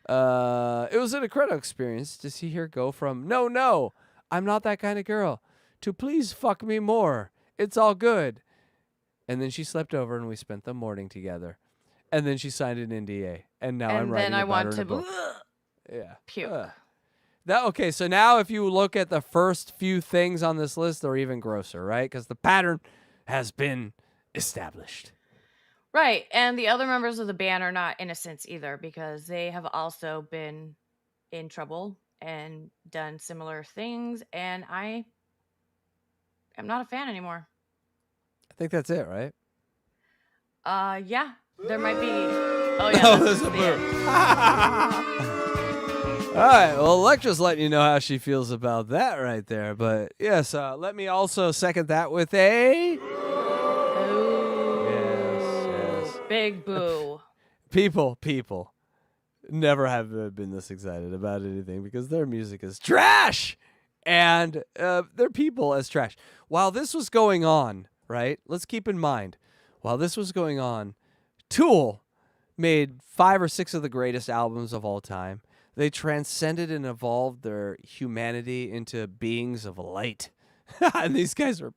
It was an incredible experience to see her go from, no, I'm not that kind of girl, to please fuck me more. It's all good. And then she slept over and we spent the morning together. And then she signed an NDA. And now I'm writing about her in a book. Yeah. Puke. Okay, so now if you look at the first few things on this list, they're even grosser, right? Because the pattern has been established. Right. And the other members of the band are not innocents either, because they have also been in trouble and done similar things. And I am not a fan anymore. I think that's it, right? Yeah. There might be. Oh, yeah. Oh, this there's is a the boo. All right. Well, Electra's letting you know how she feels about that right there. But yes, let me also second that with a. Yes. Big boo. People never have been this excited about anything because their music is trash and their people as trash. While this was going on, right? Let's keep in mind, while this was going on, Tool made 5 or 6 of the greatest albums of all time. They transcended and evolved their humanity into beings of light. And these guys were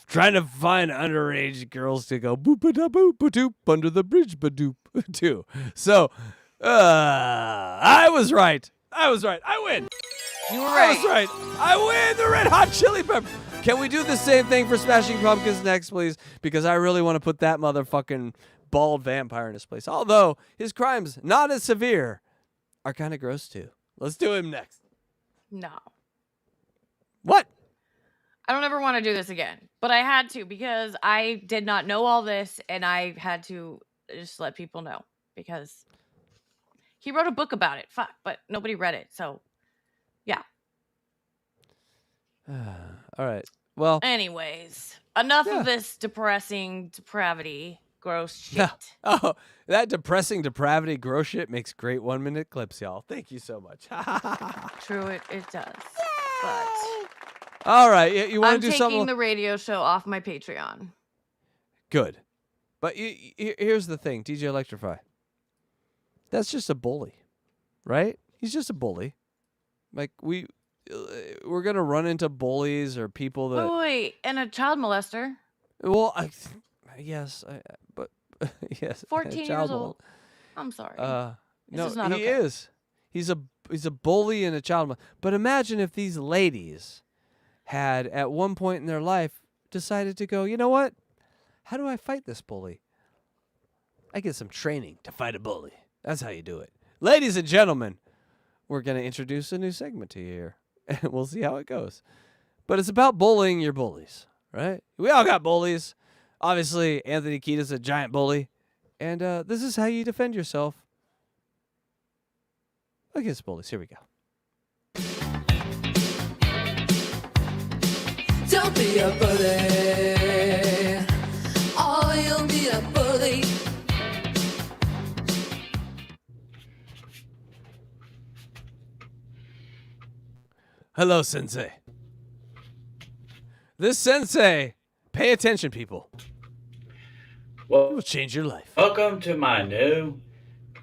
trying to find underage girls to go boop-a-da-boop-a-doop under the bridge ba-doop too. So, I was right. I win. You were I was right. I win the Red Hot Chili Peppers. Can we do the same thing for Smashing Pumpkins next, please? Because I really want to put that motherfucking bald vampire in his place. Although his crimes, not as severe, are kind of gross too. Let's do him next. No. What? I don't ever want to do this again, but I had to because I did not know all this, and I had to just let people know because he wrote a book about it. Fuck, but nobody read it, so yeah. All right. Well. Anyways, enough of this depressing depravity, gross shit. Oh, that depressing depravity, gross shit makes great 1-minute clips, y'all. Thank you so much. True, it does. But all right, you want I'm to do something? taking the radio show off my Patreon. Good. But here's the thing, DJ Electrify. That's just a bully, right? He's just a bully. Like, we're going to run into bullies or people that... Wait, and a child molester. Well, yes, but yes. 14 years old. I'm sorry. No, is not he okay. is. He's a bully and a child. But imagine if these ladies had, at one point in their life, decided to go, you know what? How do I fight this bully? I get some training to fight a bully. That's how you do it. Ladies and gentlemen, we're going to introduce a new segment to you here, and we'll see how it goes. But it's about bullying your bullies, right? We all got bullies. Obviously, Anthony Kiedis is a giant bully, and this is how you defend yourself against bullies. Here we go. Don't be a bully. Oh, you'll be a bully. Hello, Sensei. This Sensei, pay attention, people. Well, it will change your life. Welcome to my new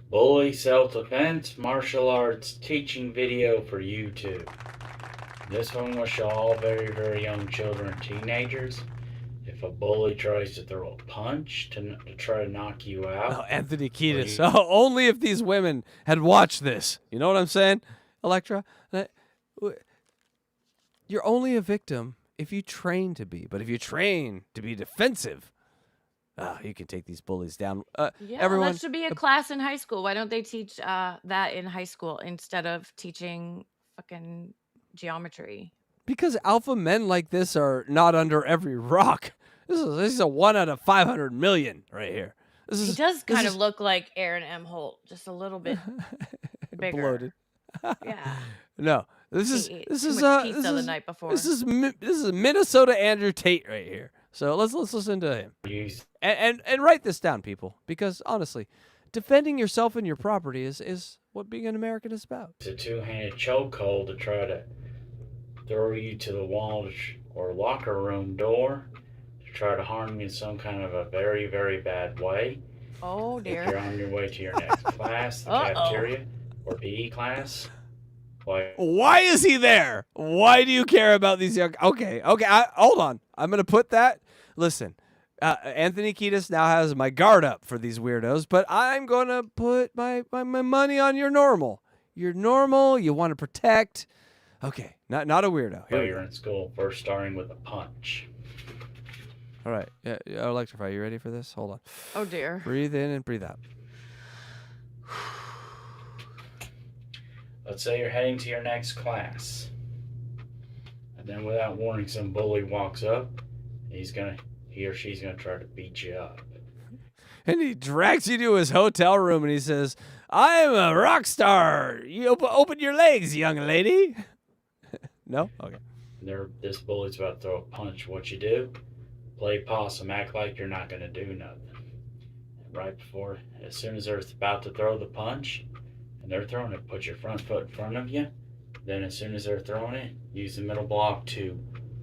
bully self-defense martial arts teaching video for YouTube. This one will show all very, very young children and teenagers. If a bully tries to throw a punch to try to knock you out. Oh, Anthony Kiedis. Oh, only if these women had watched this. You know what I'm saying, Electra? You're only a victim if you train to be. But if you train to be defensive, you can take these bullies down. Yeah, everyone, that should be a class in high school. Why don't they teach that in high school instead of teaching fucking geometry? Because alpha men like this are not under every rock. This is a 1 out of 500 million right here. He does kind of look like Aaron M. Holt, just a little bit bigger. Bloated. Yeah. No, this is pizza the night before. This is Minnesota Andrew Tate right here. So let's listen to him and write this down, people, because honestly, defending yourself and your property is what being an American is about. It's a two-handed chokehold to try to throw you to the wall or locker room door to try to harm you in some kind of a very, very bad way. Oh dear! If you're on your way to your next class, the cafeteria or PE class. Why is he there? Why do you care about these young? Okay. Hold on. I'm gonna put that. Listen, Anthony Kiedis now has my guard up for these weirdos, but I'm gonna put my money on your normal. You're normal. You want to protect. Okay, not a weirdo. While you're in school, first starting with a punch. All right. Yeah, Electrify, you ready for this? Hold on. Oh, dear. Breathe in and breathe out. Let's say you're heading to your next class. And then without warning, some bully walks up. He or she's gonna try to beat you up. And he drags you to his hotel room and he says, I am a rock star. You open your legs, young lady. No? Okay. This bully's about to throw a punch. What you do? Play possum. Act like you're not gonna do nothing. And right before, as soon as they're about to throw the punch, and they're throwing it, put your front foot in front of you. Then as soon as they're throwing it, use the middle block to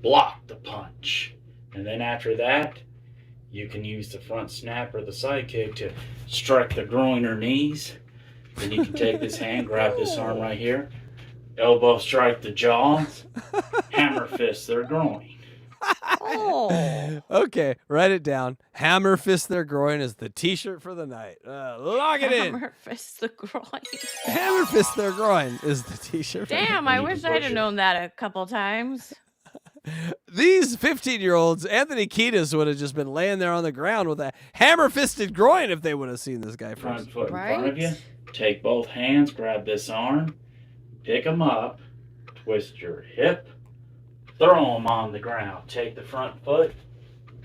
block the punch. And then after that, you can use the front snap or the side kick to strike the groin or knees. Then you can take this hand, grab this arm right here, elbow strike the jaws, hammer fist their groin. Oh. Okay, write it down. Hammer fist their groin is the t-shirt for the night. Lock it in. Hammer fist the groin. Hammer fist their groin is the t-shirt. Damn, I wish I'd have known that a couple times. These 15-year-olds, Anthony Kiedis would have just been laying there on the ground with a hammer-fisted groin if they would have seen this guy first. Front foot in front of you. Take both hands, grab this arm, pick them up, twist your hip, throw them on the ground. Take the front foot,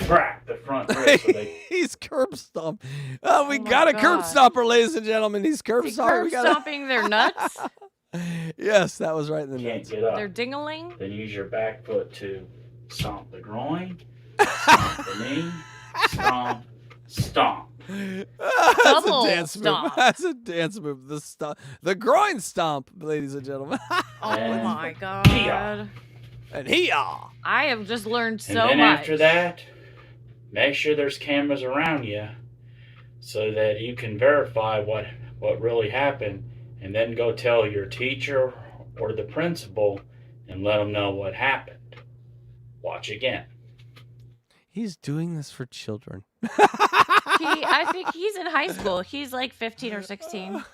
crack the front wrist. So He's curb stomp. Oh, we got a curb stomper, ladies and gentlemen. He's curb stomping. Curb stomping their nuts? Yes, that was right in the can't nuts. get up. They're dingling? Then use your back foot to stomp the groin, stomp the knee, stomp, stomp. That's Double a dance stomp. move. That's a dance move. The groin stomp, ladies and gentlemen. Oh my god. And hee-yaw. I have just learned so and then much. after that, make sure there's cameras around you so that you can verify what really happened, and then go tell your teacher or the principal and let them know what happened. Watch again. He's doing this for children. I think he's in high school. He's like 15 or 16.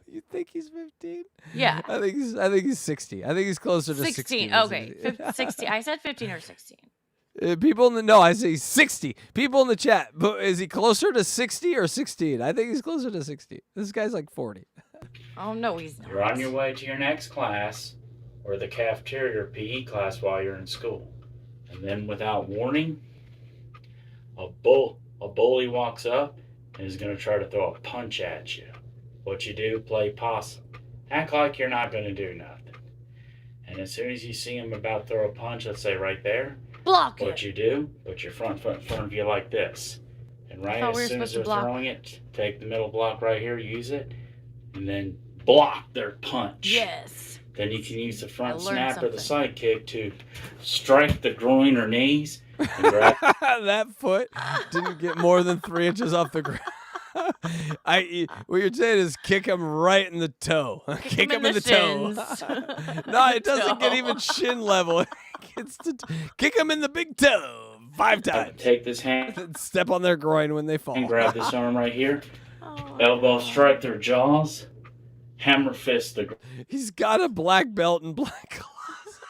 You think he's 15? Yeah. I think he's 60. I think he's closer to 16. Okay. 60. I said 15 or 16. I say 60. People in the chat, but is he closer to 60 or 16? I think he's closer to 60. This guy's like 40. Oh, no, he's not. You're on your way to your next class or the cafeteria or PE class while you're in school. And then without warning, a bully walks up and is going to try to throw a punch at you. What you do, play possum. Act like you're not going to do nothing. And as soon as you see him about to throw a punch, let's say right there, block what you do, put your front foot in front of you like this. And right as soon as they're throwing it, take the middle block right here, use it, and then block their punch. Yes. Then you can use the front snap or the side kick to strike the groin or knees. And grab That foot didn't get more than 3 inches off the ground. What you're saying is kick him right in the toe. Kick him in the toe. No, it doesn't get even shin level. It gets to kick him in the big toe 5 times. Take this hand. And step on their groin when they fall. And grab this arm right here. Elbow strike their jaws. Hammer fist the groin. He's got a black belt and black gloves.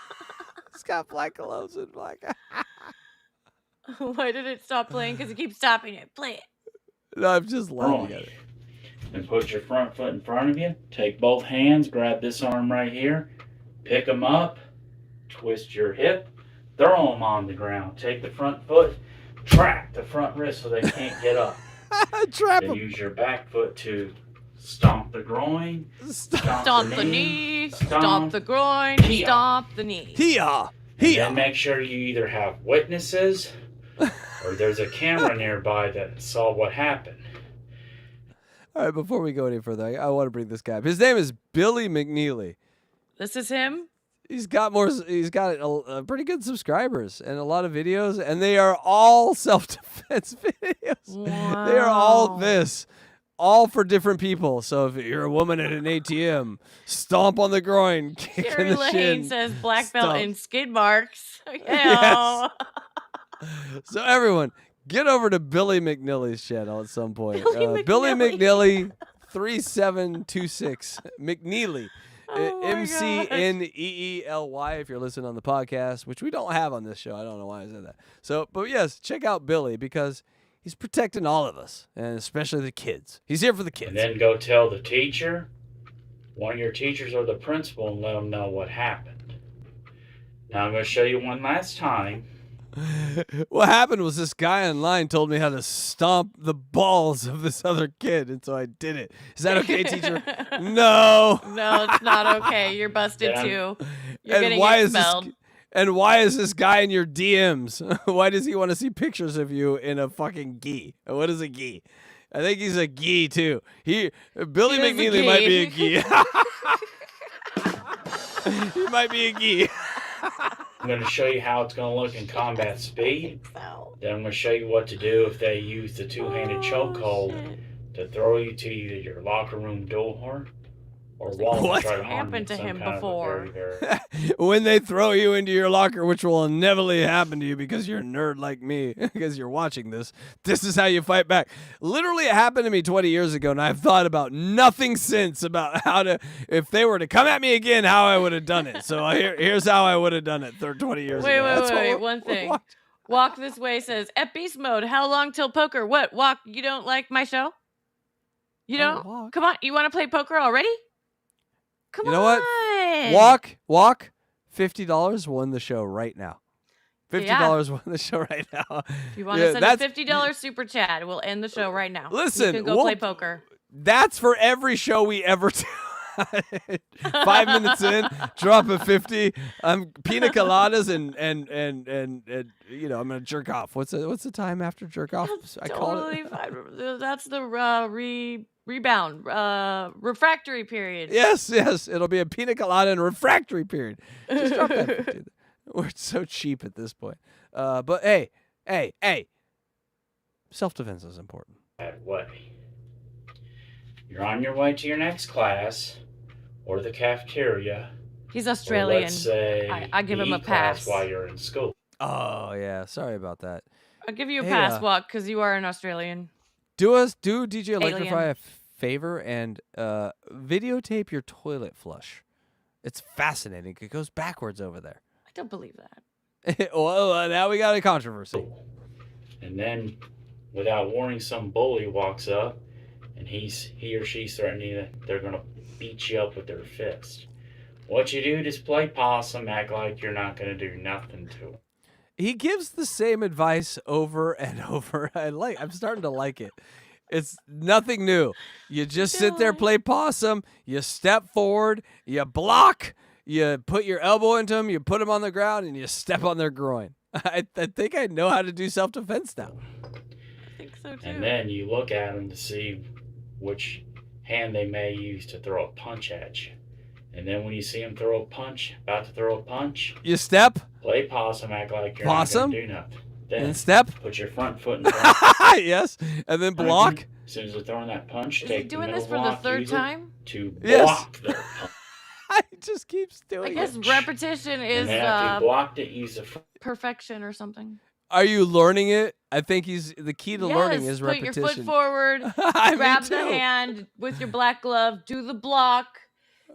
He's got black gloves and black. Why did it stop playing? Because it keeps stopping it. Play it. No, I'm just laughing at it. And put your front foot in front of you. Take both hands. Grab this arm right here. Pick them up. Twist your hip. Throw them on the ground. Take the front foot. Track the front wrist so they can't get up. Trap them. Use your back foot to stomp the groin. Stomp the knee. Stomp the groin. Hee-yaw. Stomp the knee. Hee-yaw. And then make sure you either have witnesses or there's a camera nearby that saw what happened. All right, before we go any further, I want to bring this guy up. His name is Billy McNeely. This is him? He's got pretty good subscribers and a lot of videos, and they are all self-defense videos. Wow. They are all this. All for different people. So if you're a woman at an ATM, stomp on the groin, kick Jerry in the Lane shin. says black belt stomp. and skid marks. Yes. So everyone, get over to Billy McNeely's channel at some point. Billy McNeely 3726 McNeely. MCNEELY if you're listening on the podcast, which we don't have on this show. I don't know why I said that. So, but yes, check out Billy because he's protecting all of us, and especially the kids. He's here for the kids. And then go tell the teacher, one of your teachers or the principal, and let them know what happened. Now I'm going to show you one last time. What happened was this guy online told me how to stomp the balls of this other kid, and so I did it. Is that okay, teacher? No. No, it's not okay. You're busted too. You're And getting why expelled. And why is this guy in your DMs? Why does he want to see pictures of you in a fucking gi? What is a gi? I think he's a gi too. Billy He is a McNeely might be a gi. gi. He might be a gi. I'm going to show you how it's going to look in combat speed. Then I'm going to show you what to do if they use the two-handed chokehold to throw you to either your locker room door or wall. What Try to harm happened to some him kind of a before? very, very When they throw you into your locker, which will inevitably happen to you because you're a nerd like me, because you're watching this is how you fight back. Literally, it happened to me 20 years ago, and I've thought about nothing since about how to, if they were to come at me again, how I would have done it. So here's how I would have done it 20 years ago. Wait, one thing. Walk This Way says, at beast mode, how long till poker? What, Walk, you don't like my show? You don't? Come on, you want to play poker already? Come on. You know what? Walk, $50 won the show right now. $50 won the show right now. If you want to send a $50 super chat, we'll end the show right now. Listen, you can go play poker. That's for every show we ever do. 5 minutes in, drop a 50. Pina coladas and you know I'm gonna jerk off. What's the time after jerk off? I call it. That's the rebound refractory period. Yes, it'll be a pina colada and refractory period. Just drop that 50. We're so cheap at this point. But hey, self-defense is important. bad way. You're on your way to your next class or the cafeteria. He's Australian. Or let's say I give him a class pass. while you're in school. Oh yeah, sorry about that. I'll give you a pass, Walk, because you are an Australian. Do DJ Electrify Alien. a favor and videotape your toilet flush. It's fascinating. It goes backwards over there. I don't believe that. Well, now we got a controversy. And then, without warning, some bully walks up, and he or she's threatening that they're going to beat you up with their fist. What you do is play possum, act like you're not going to do nothing to them. He gives the same advice over and over. I'm starting to like it. It's nothing new. You just sit there, play possum. You step forward. You block. You put your elbow into them. You put them on the ground, and you step on their groin. I think I know how to do self-defense now. I think so too. And then you look at them to see which hand they may use to throw a punch at you. And then when you see them about to throw a punch, You step. play possum, act like you're Possum? not going to do nothing. Then And step. put your front foot in front. Yes. And then block. As soon as they're throwing that punch, Is take he doing the this middle for the block, third use it time? to Yes. block their punch. He just keeps doing I guess it. repetition is And then after you blocked it, use the front. perfection or something. Are you learning it? I think the key to learning is put repetition. your foot forward, Me grab the too. hand with your black glove, do the block.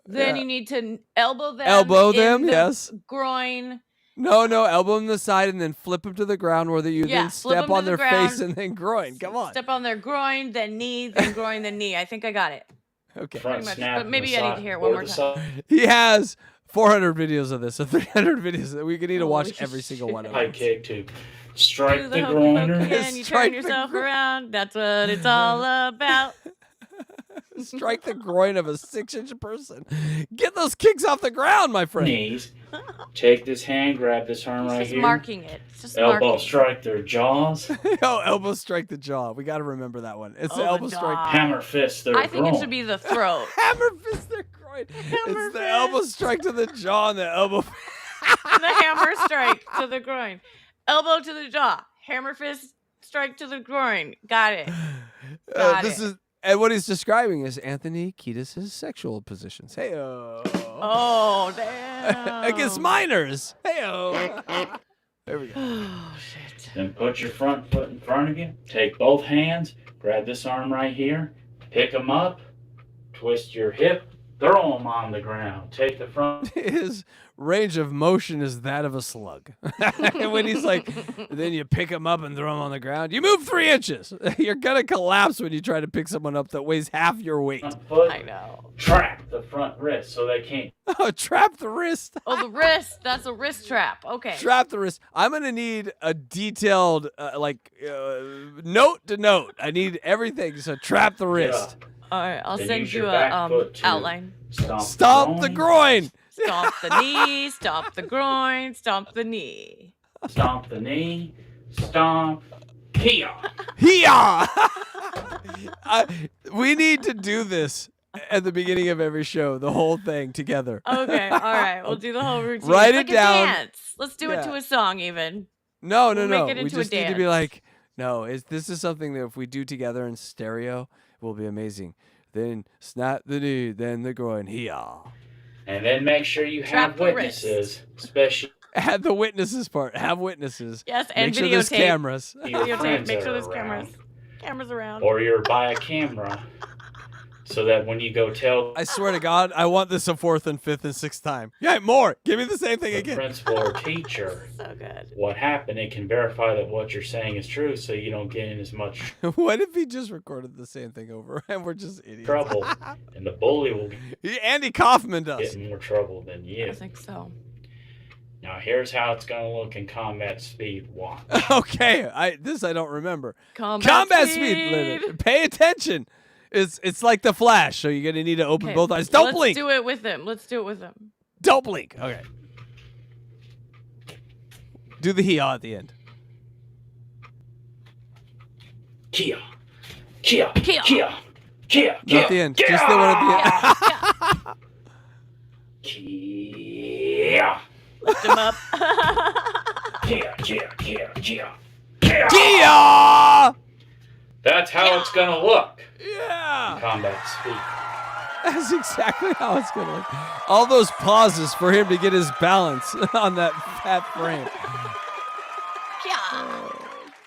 Then Yeah. you need to elbow them. Elbow in them, the yes. Groin. No, elbow them to the side and then flip them to the ground where you Yeah, then flip step 'em to on the their face ground. and then groin. Come on. Step on their groin, then knee, then groin, then knee. I think I got it. Okay. Pretty much. But maybe I need to hear it one more time. He has 400 videos of this, so 300 videos that we need to watch Holy every single one of High them. kick to strike Do the hokey pokey groiner. and you Strike turn the yourself around. That's what it's all about. Strike the groin of a 6-inch person. Get those kicks off the ground, my friend. Knees. Take this hand, grab this arm right Just here. marking it. It's just Elbow marking. strike their jaws. Oh, elbow strike the jaw. We got to remember that one. It's Oh, the the elbow jaw. strike. Hammer fist their I think groin. it should be the throat. Hammer fist their groin. It's the elbow strike to the jaw and the elbow. The hammer strike to the groin. Elbow to the jaw. Hammer fist strike to the groin. Got it. Got This it. is and what he's describing is Anthony Kiedis' sexual positions. Hey, Oh, damn. against minors. Hey, there we go. Oh, shit. Then put your front foot in front of you. Take both hands. Grab this arm right here. Pick them up. Twist your hip throw them on the ground. Take the front. His range of motion is that of a slug. When he's like, then you pick him up and throw him on the ground. You move 3 inches. You're gonna collapse when you try to pick someone up that weighs half your weight. Foot, I know. trap the front wrist so they can't. Oh, trap the wrist. Oh, the wrist. That's a wrist trap. Okay. Trap the wrist. I'm gonna need a detailed, note to note. I need everything. So trap the wrist. All right, I'll Then send use you your a back foot to outline. Stomp the groin. Stomp the knee, stomp the groin, stomp the knee. Stomp the knee. Stomp. Here. Here. We need to do this at the beginning of every show, the whole thing together. Okay, all right, we'll do the whole routine. Write It's it like down. A dance. Let's do it to a song, even. No. We'll make it We into just a need to be dance. like, no. This is something that if we do together in stereo, it will be amazing. Then snap the knee, then the groin. Here. And then make sure you Trap have the witnesses, especially Add the witnesses part. Have witnesses. Yes, and Make sure there's videotape. cameras. your Videotape. friends Make that sure are there's around. cameras around. Or you're by a camera, so that when you go tell I swear to God, I want this a 4th and 5th and 6th time. Yeah, more. Give me the same thing the again. principal or teacher So good. what happened, it can verify that what you're saying is true, so you don't get in as much What if he just recorded the same thing over and we're just idiots? trouble, and the bully will Andy Kaufman does. get in more trouble than you. I think so. Now here's how it's gonna look in combat speed 1. Okay, I don't remember. Combat speed limit. Pay attention. It's like the Flash, so you're gonna need to open Okay, both eyes. Don't let's blink. do it with him. Let's do it with him. Don't blink. Okay. Do the hee at the end. Kia, Kia, Kia. Kia, Kia, Not at the end. Just the one at the end. Kia, Lift him up. Kia, Kia, Kia, Kia. Kia! That's how it's gonna look Yeah. in combat speed. That's exactly how it's gonna look. All those pauses for him to get his balance on that fat frame.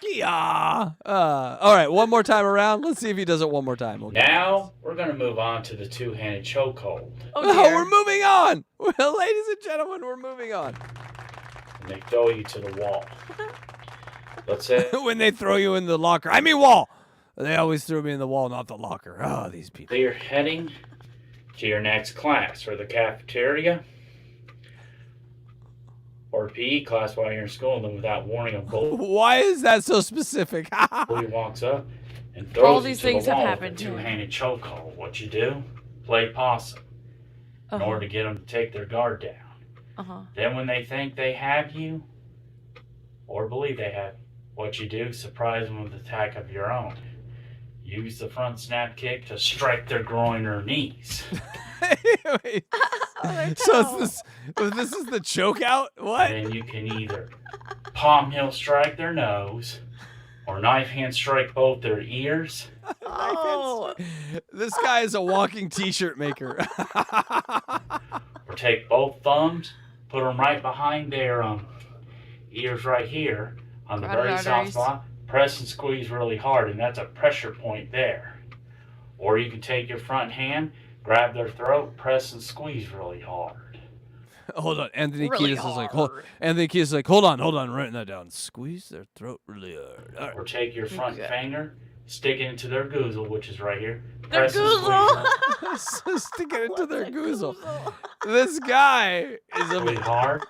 Yeah. All right, one more time around. Let's see if he does it one more time. Okay. Now we're gonna move on to the two-handed chokehold. Oh, No, dear. we're moving on. Well, ladies and gentlemen, we're moving on. And they throw you to the wall. Let's say When they throw you in the locker, I mean wall. They always threw me in the wall, not the locker. Oh, these people. you're heading to your next class, or the cafeteria, or PE class while you're in school, and then without warning, a bully Why is that so specific? walks up and throws All you these to things the have wall happened with a to me. two-handed chokehold. What you do? Play possum in order to get them to take their guard down. Uh-huh. Then when they think they have you, or believe they have you, what you do, surprise them with an attack of your own. Use the front snap kick to strike their groin or knees. Wait. So this is the choke out? What? Then you can either palm heel strike their nose, or knife hand strike both their ears. Oh. This guy is a walking t-shirt maker. Or take both thumbs, put them right behind their ears right here on the Carotid very soft arteries. spot. Press and squeeze really hard, and that's a pressure point there. Or you can take your front hand, grab their throat, press and squeeze really hard. Hold on, Anthony Really Kiedis is like, Anthony Kiedis is like, hold on, I'm writing that down. Squeeze their throat really hard. All Or right. take your front finger, stick it into their goozle, which is right here. Their Press and squeeze goozle. Stick it into their goozle. This guy is really a hard.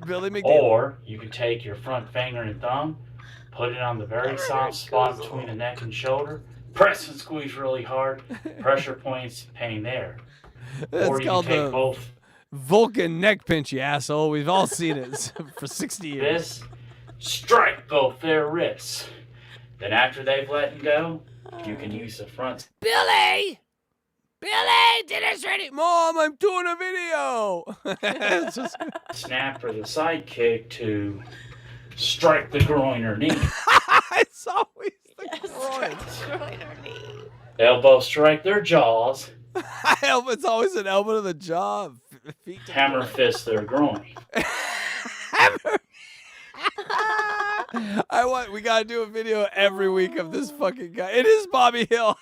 Billy McGill. Or you can take your front finger and thumb, put it on the very soft spot between the neck and shoulder, press and squeeze really hard, pressure points, pain there. That's Or you can called take the both Vulcan neck pinch, you asshole. We've all seen it for 60 years. this, strike both their wrists. Then after they've let go, you can use the front Billy! Billy, dinner's ready. Mom, I'm doing a video. It's just- snap or the side kick to strike the groin or knee. it's always the groin. Groin or knee. Elbow strike their jaws. It's always an elbow to the jaw. Feet to Hammer fist their groin. we gotta do a video every week of this fucking guy. It is Bobby Hill.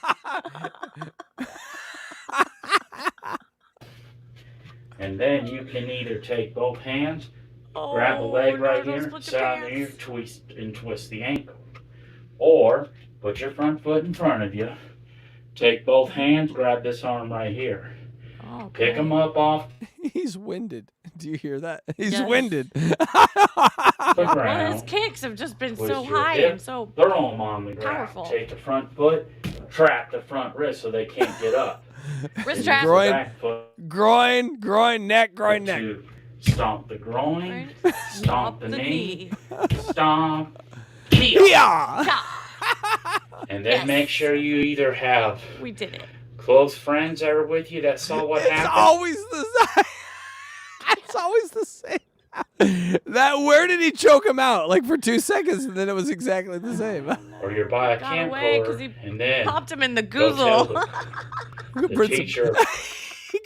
And then you can either take both hands, grab a leg right here, sit on the ear, twist the ankle. Or put your front foot in front of you, take both hands, grab this arm right here. Pick them up off He's winded. Do you hear that? He's Yes. winded. the Well, ground. his kicks have just been Twist so your high hip, and so throw them on the ground. powerful. Take the front foot, trap the front wrist so they can't get up. Wrist Use trap. the Groin. back foot Groin, neck, neck. to stomp the groin, stomp the knee, stomp, Yeah. and then Yes. make sure you either have We did it. close friends that are with you that saw what It's happened. always the same. It's always the same. Where did he choke him out? Like for 2 seconds, and then it was exactly the same. Or you're by a Got away 'cause camcorder, he and then Popped him in the go tell goozle. the teacher.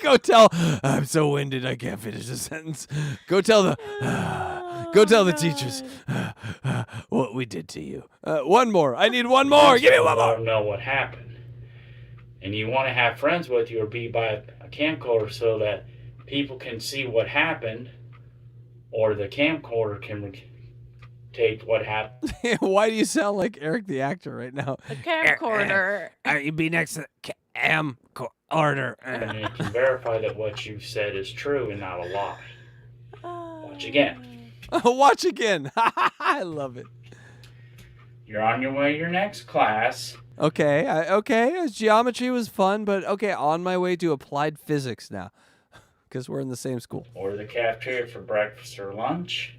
Go tell. I'm so winded, I can't finish the sentence. Go tell the. Go tell the teachers what we did to you. One more. I need one more. Give me one Let more. them know what happened. And you want to have friends with you or be by a camcorder so that people can see what happened, or the camcorder can tape what happened. Why do you sound like Eric the actor right now? The camcorder. You be next to the camcorder. And you can verify that what you've said is true and not a lie. Watch again. Watch again. I love it. You're on your way to your next class. Okay, geometry was fun, but okay, on my way to applied physics now, because we're in the same school. Or the cafeteria for breakfast or lunch.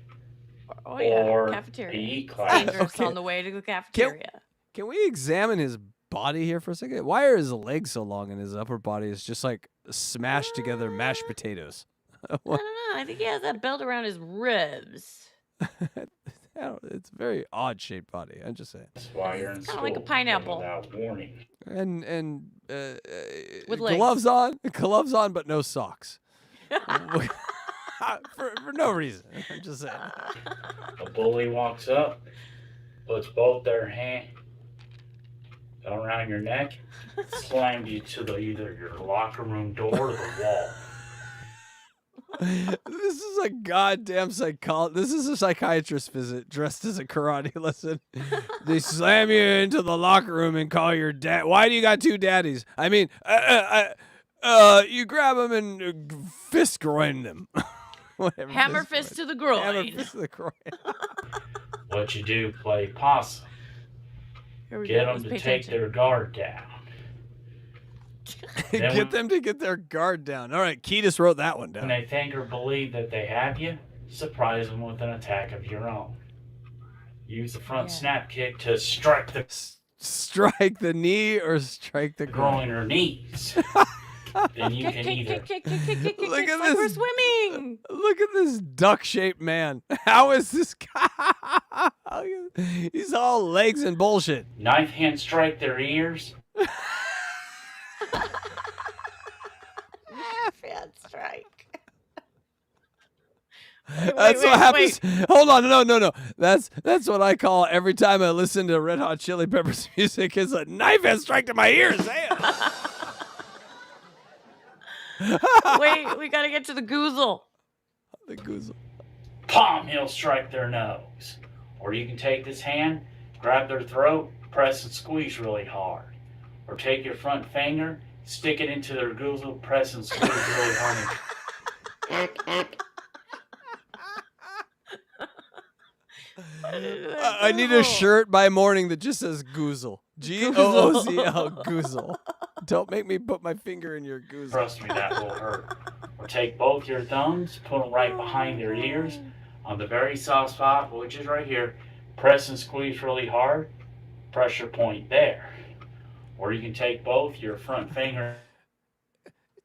Oh yeah, or cafeteria. PE class. Dangerous Okay. on the way to the cafeteria. Can we examine his body here for a second? Why are his legs so long and his upper body is just like smashed together mashed potatoes? I don't know. I think he has that belt around his ribs. It's a very odd shaped body. I'm just saying. That's why you're in Kinda school. like a pineapple. Without warning. And With legs. gloves on, but no socks. for no reason. I'm just saying. A bully walks up, puts both their hands around your neck, slams you to either your locker room door or the wall. This is a goddamn This is a psychiatrist visit dressed as a karate lesson. They slam you into the locker room and call your dad. Why do you got two daddies? I mean, you grab them and fist groin them. Whatever. Hammer fist to the groin. Hammer fist to the groin. What you do, play possum. Here we Get go. them Let's to pay take attention. their guard down. Then Get them to get their guard down. All right, KIEDIS wrote that one when down. they think or believe that they have you, surprise them with an attack of your own. Use the front snap kick to strike the Strike the knee or strike the groin or knees. Then you can either Kick, Look it's at like we're this. swimming. Look at this duck-shaped man. How is this guy? He's all legs and bullshit. knife hand strike their ears. Fan strike. That's what happens. Hold on, no. That's what I call every time I listen to Red Hot Chili Peppers music. Is a knife and strike to my ears. Wait, we gotta get to the goozle. The goozle. Palm heel strike their nose. Or you can take this hand, grab their throat, press and squeeze really hard. Or take your front finger, stick it into their goozle, press and squeeze really hard. I need a shirt by morning that just says goozle. Goozle. Goozle. Don't make me put my finger in your goozle. Trust me, that will hurt. Or take both your thumbs, put them right behind their ears, on the very soft spot, which is right here. Press and squeeze really hard. Pressure point there. Or you can take both your front finger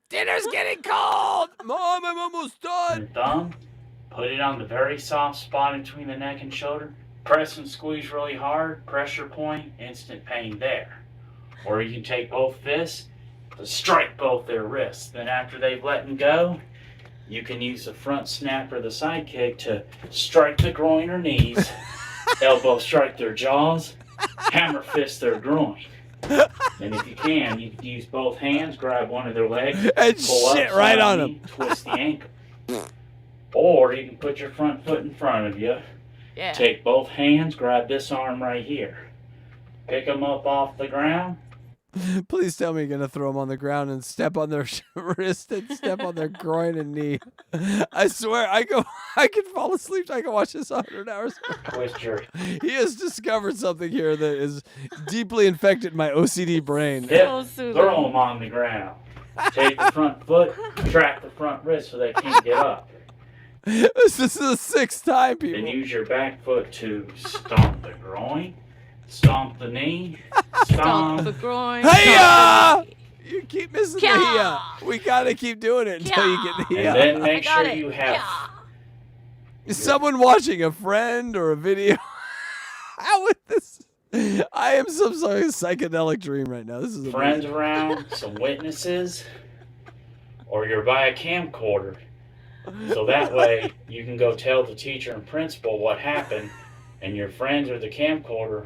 Dinner's getting cold. Mom, I'm almost done. and thumb, put it on the very soft spot between the neck and shoulder. Press and squeeze really hard. Pressure point, instant pain there. Or you can take both fists to strike both their wrists. Then after they've let them go, you can use the front snap or the side kick to strike the groin or knees, elbow strike their jaws, hammer fist their groin. And if you can use both hands, grab one of their legs, And pull shit up, right slide on the knee, twist the ankle. Or you can put your front foot in front of you. Yeah. Take both hands, grab this arm right here. Pick them up off the ground. Please tell me you're going to throw them on the ground and step on their wrist and step on their groin and knee. I swear, I can fall asleep. I can watch this 100 hours. Twist your... He has discovered something here that is deeply infected my OCD brain. Throw them on the ground. Take the front foot, track the front wrist so they can't get up. This is the 6th time, people. Then use your back foot to stomp the groin, stomp the knee, stomp the groin. Hey-ya! You keep missing the hey-ya. We gotta keep doing it until you get the hey-ya. And then make sure you have... Is someone watching a friend or a video? How would this... I am some sort of psychedelic dream right now. This is friends amazing. around, some witnesses, or you're by a camcorder. So that way you can go tell the teacher and principal what happened, and your friends or the camcorder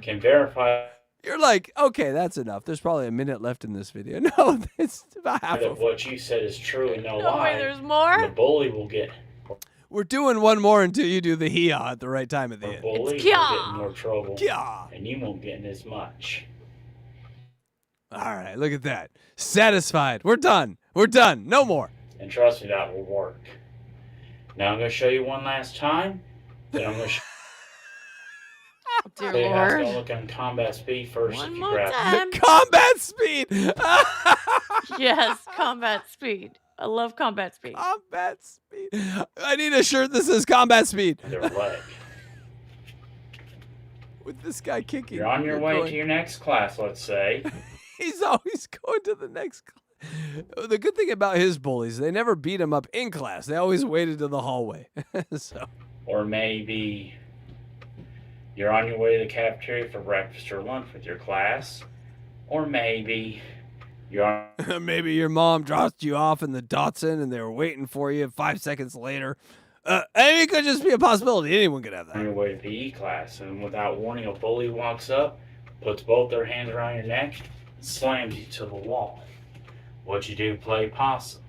can verify You're like, okay, that's enough. There's probably a minute left in this video. No, it's about half that of what you said is true and no No lie. way, there's more? And the bully will get... We're doing one more until you do the hee-haw at the right time at the end. Bully will get in more trouble, Kya. and you won't get in as much. All right, look at that. Satisfied. We're done. We're done. No more. And trust me, that will work. Now I'm going to show you one last time. Then I'm going to Dear show you how it's Lord. going to look on combat speed first One if you more grab time. Combat speed. Yes, combat speed. I love combat speed. Combat speed. I need a shirt that says combat speed. their leg. With this guy kicking. You're on your way going- to your next class, let's say. He's always going to the next class. The good thing about his bullies, they never beat him up in class. They always waited to the hallway. So. Or maybe you're on your way to the cafeteria for breakfast or lunch with your class. Or maybe you're on Maybe your mom dropped you off in the Datsun and they were waiting for you 5 seconds later. It could just be a possibility. Anyone could have that. your way to PE class, and without warning, a bully walks up, puts both their hands around your neck, and slams you to the wall. What you do, play possum.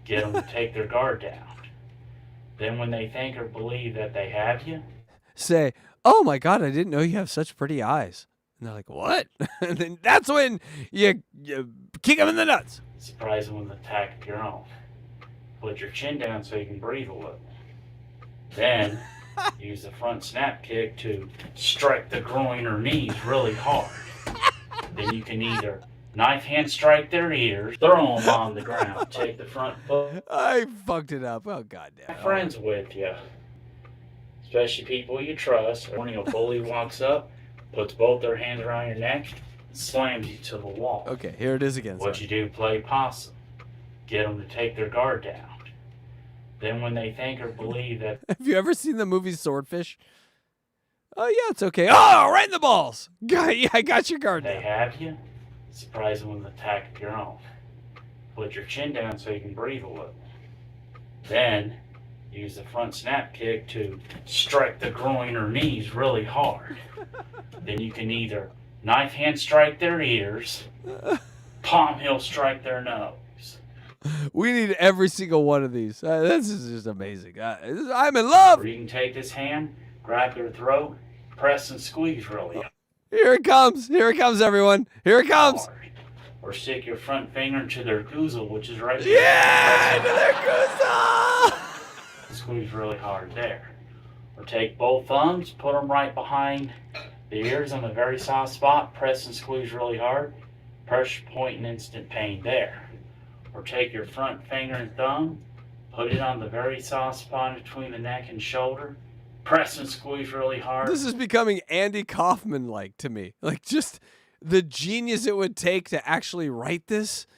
Get them to take their guard down. Then when they think or believe that they have you, Say, oh my God, I didn't know you have such pretty eyes. And they're like, what? And then that's when you kick them in the nuts. surprise them with an attack of your own. Put your chin down so you can breathe a little. Then use the front snap kick to strike the groin or knees really hard. Then you can either knife hand strike their ears, throw them on the ground, take the front foot. I fucked it up. Oh, goddamn. Friends with you, especially people you trust. When a bully walks up, puts both their hands around your neck, and slams you to the wall. Okay, here it is again. What you do, play possum. Get them to take their guard down. Then when they think or believe that... Have you ever seen the movie Swordfish? Oh, yeah, it's okay. Oh, right in the balls. Yeah, I got your guard they down. have you, surprise them with an attack of your own. Put your chin down so you can breathe a little. Then use the front snap kick to strike the groin or knees really hard. Then you can either knife hand strike their ears, palm heel strike their nose. We need every single one of these. This is just amazing. I'm in love. Or you can take this hand, grab their throat, press and squeeze really hard. Here it comes. Here it comes, everyone. Here it comes. Or stick your front finger into their goozle, which is right there. Yeah, into their goozle. Squeeze really hard there. Or take both thumbs, put them right behind the ears on the very soft spot, press and squeeze really hard. Pressure point and instant pain there. Or take your front finger and thumb, put it on the very soft spot between the neck and shoulder, press and squeeze really hard. This is becoming Andy Kaufman-like to me. Like, just the genius it would take to actually write this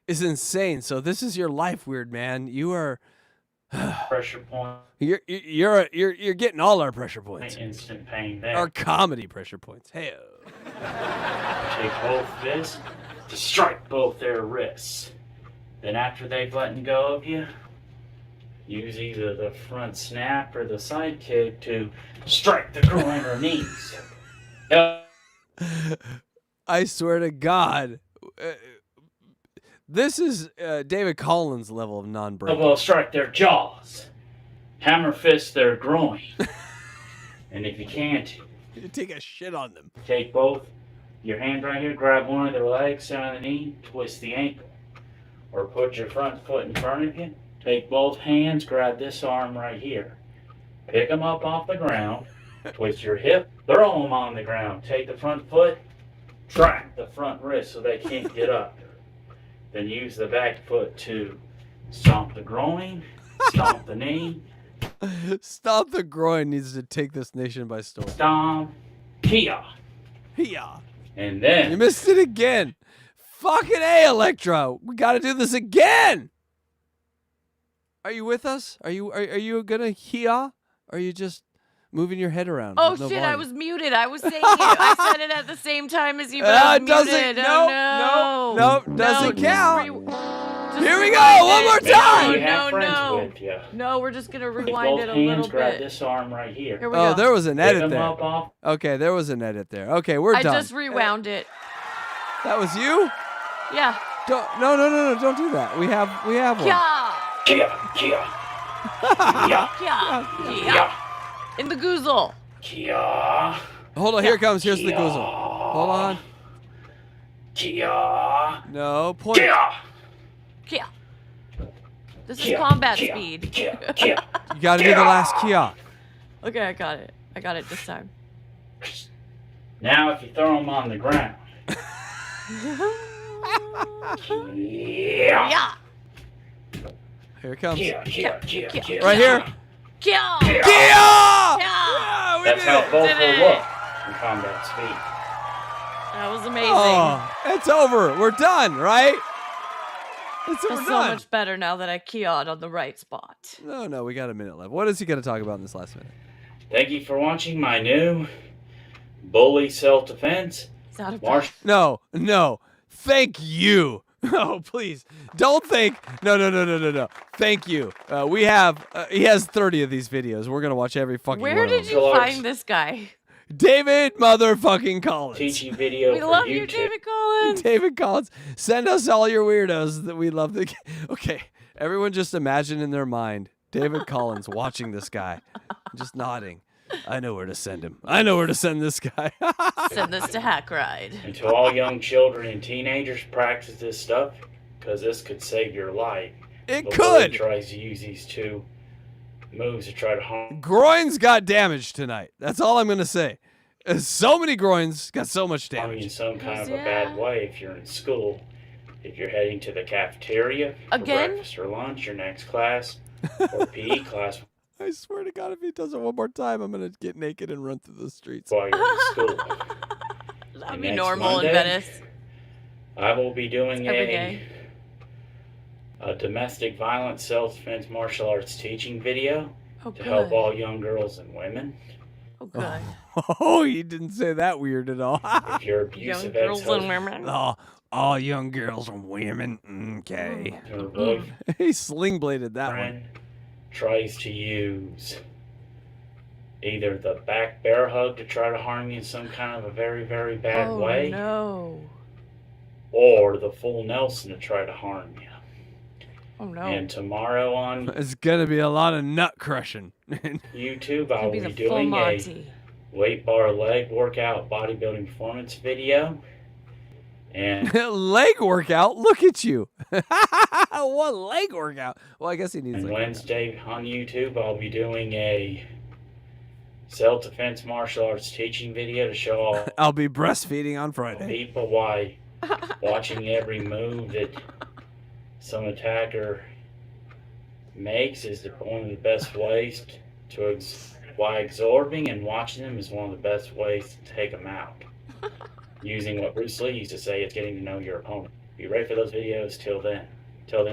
is insane. So this is your life, weird man. You are... Pressure point. You're getting all our pressure points. Instant pain there. Our comedy pressure points. Hey. Take both fists to strike both their wrists. Then after they've let go of you, use either the front snap or the side kick to strike the groin or knees. I swear to God. This is David Collins' level of non-breaking. Elbow strike their jaws. Hammer fist their groin. And if you can't, you take a shit on them. Take both your hands right here, grab one of their legs, sit on the knee, twist the ankle. Or put your front foot in front of you. Take both hands, grab this arm right here. Pick them up off the ground. Twist your hip, throw them on the ground. Take the front foot, track the front wrist so they can't get up. Then use the back foot to stomp the groin, stomp the knee. Stomp the groin needs to take this nation by storm. Stomp, Kia. Kia. And then you missed it again. Fucking A, Electra. We got to do this again. Are you with us? Are you gonna hear? Are you just moving your head around? Oh with no shit! volume? I was muted. I was saying it. I said it at the same time as you. But I was muted. Doesn't count. Here we rewind go. One it. more time. No, we're just gonna Take rewind both it a hands, little grab bit. this arm right here. Here we go. There was an Pick edit them there. up off. Okay, there was an edit there. Okay, we're I done. just rewound it. That was you? Yeah. No, don't do that. We have one. Kia. Kia. Kia. In the goozle. Kia. Hold on, here it comes. Here's the goozle. Hold on. Kia. No, point. Kia. This is combat speed. You got to do the last Kia. Okay, I got it. I got it this time. Now if you throw them on the ground. Yeah. Here it comes. Kia. Right here. Kia. That's how both will look in combat speed. That was amazing. Oh, it's over. We're done, right? We're Feels so done. much better now that I keyed on the right spot. No, we got a minute left. What is he going to talk about in this last minute? Thank you for watching my new bully self-defense. No. Thank you. Oh, please. Don't thank. No. Thank you. He has 30 of these videos. We're going to watch every fucking one Where of did them. you find this guy? David motherfucking Collins. Teaching video We for love YouTube. you, David Collins. David Collins. Send us all your weirdos that we love. Okay, everyone just imagine in their mind David Collins watching this guy, just nodding. I know where to send him. I know where to send this guy. Send this to Hackride. And to all young children and teenagers, practice this stuff because this could save your life. It The could. bully tries to use these two moves to try to harm. Groins got damaged tonight. That's all I'm going to say. So many groins got so much Harm you damage. in some kind of a bad way if you're in school. If you're heading to the cafeteria for Again? breakfast or lunch, your next class, or PE class I swear to God, if he does it one more time, I'm going to get naked and run through the streets. while you're in school. That'd And be next normal Monday, in Venice. I will be doing Every day. a domestic violence self-defense martial arts teaching video Oh, to help good. all young girls and women. Oh, good. Oh, he didn't say that weird at all. If your Young abusive girls and ex-husband women. Oh, all young girls and women. Okay. or boyfriend He sling bladed that one. tries to use either the back bear hug to try to harm you in some kind of a very, very bad Oh, way, no. or the full Nelson to try to harm you. Oh, no. And tomorrow on It's going to be a lot of nut crushing. YouTube, I Could will be be the full doing a Monty. weight bar leg workout bodybuilding performance video. And Leg workout? Look at you. What leg workout? Well, I guess he needs And leg Wednesday on YouTube, I'll be doing a self-defense martial arts teaching video to show all I'll be breastfeeding on Friday. people why watching every move that some attacker makes is one of the best ways to why absorbing and watching them is one of the best ways to take them out. Using what Bruce Lee used to say, it's getting to know your opponent. Be ready for those videos. Till then,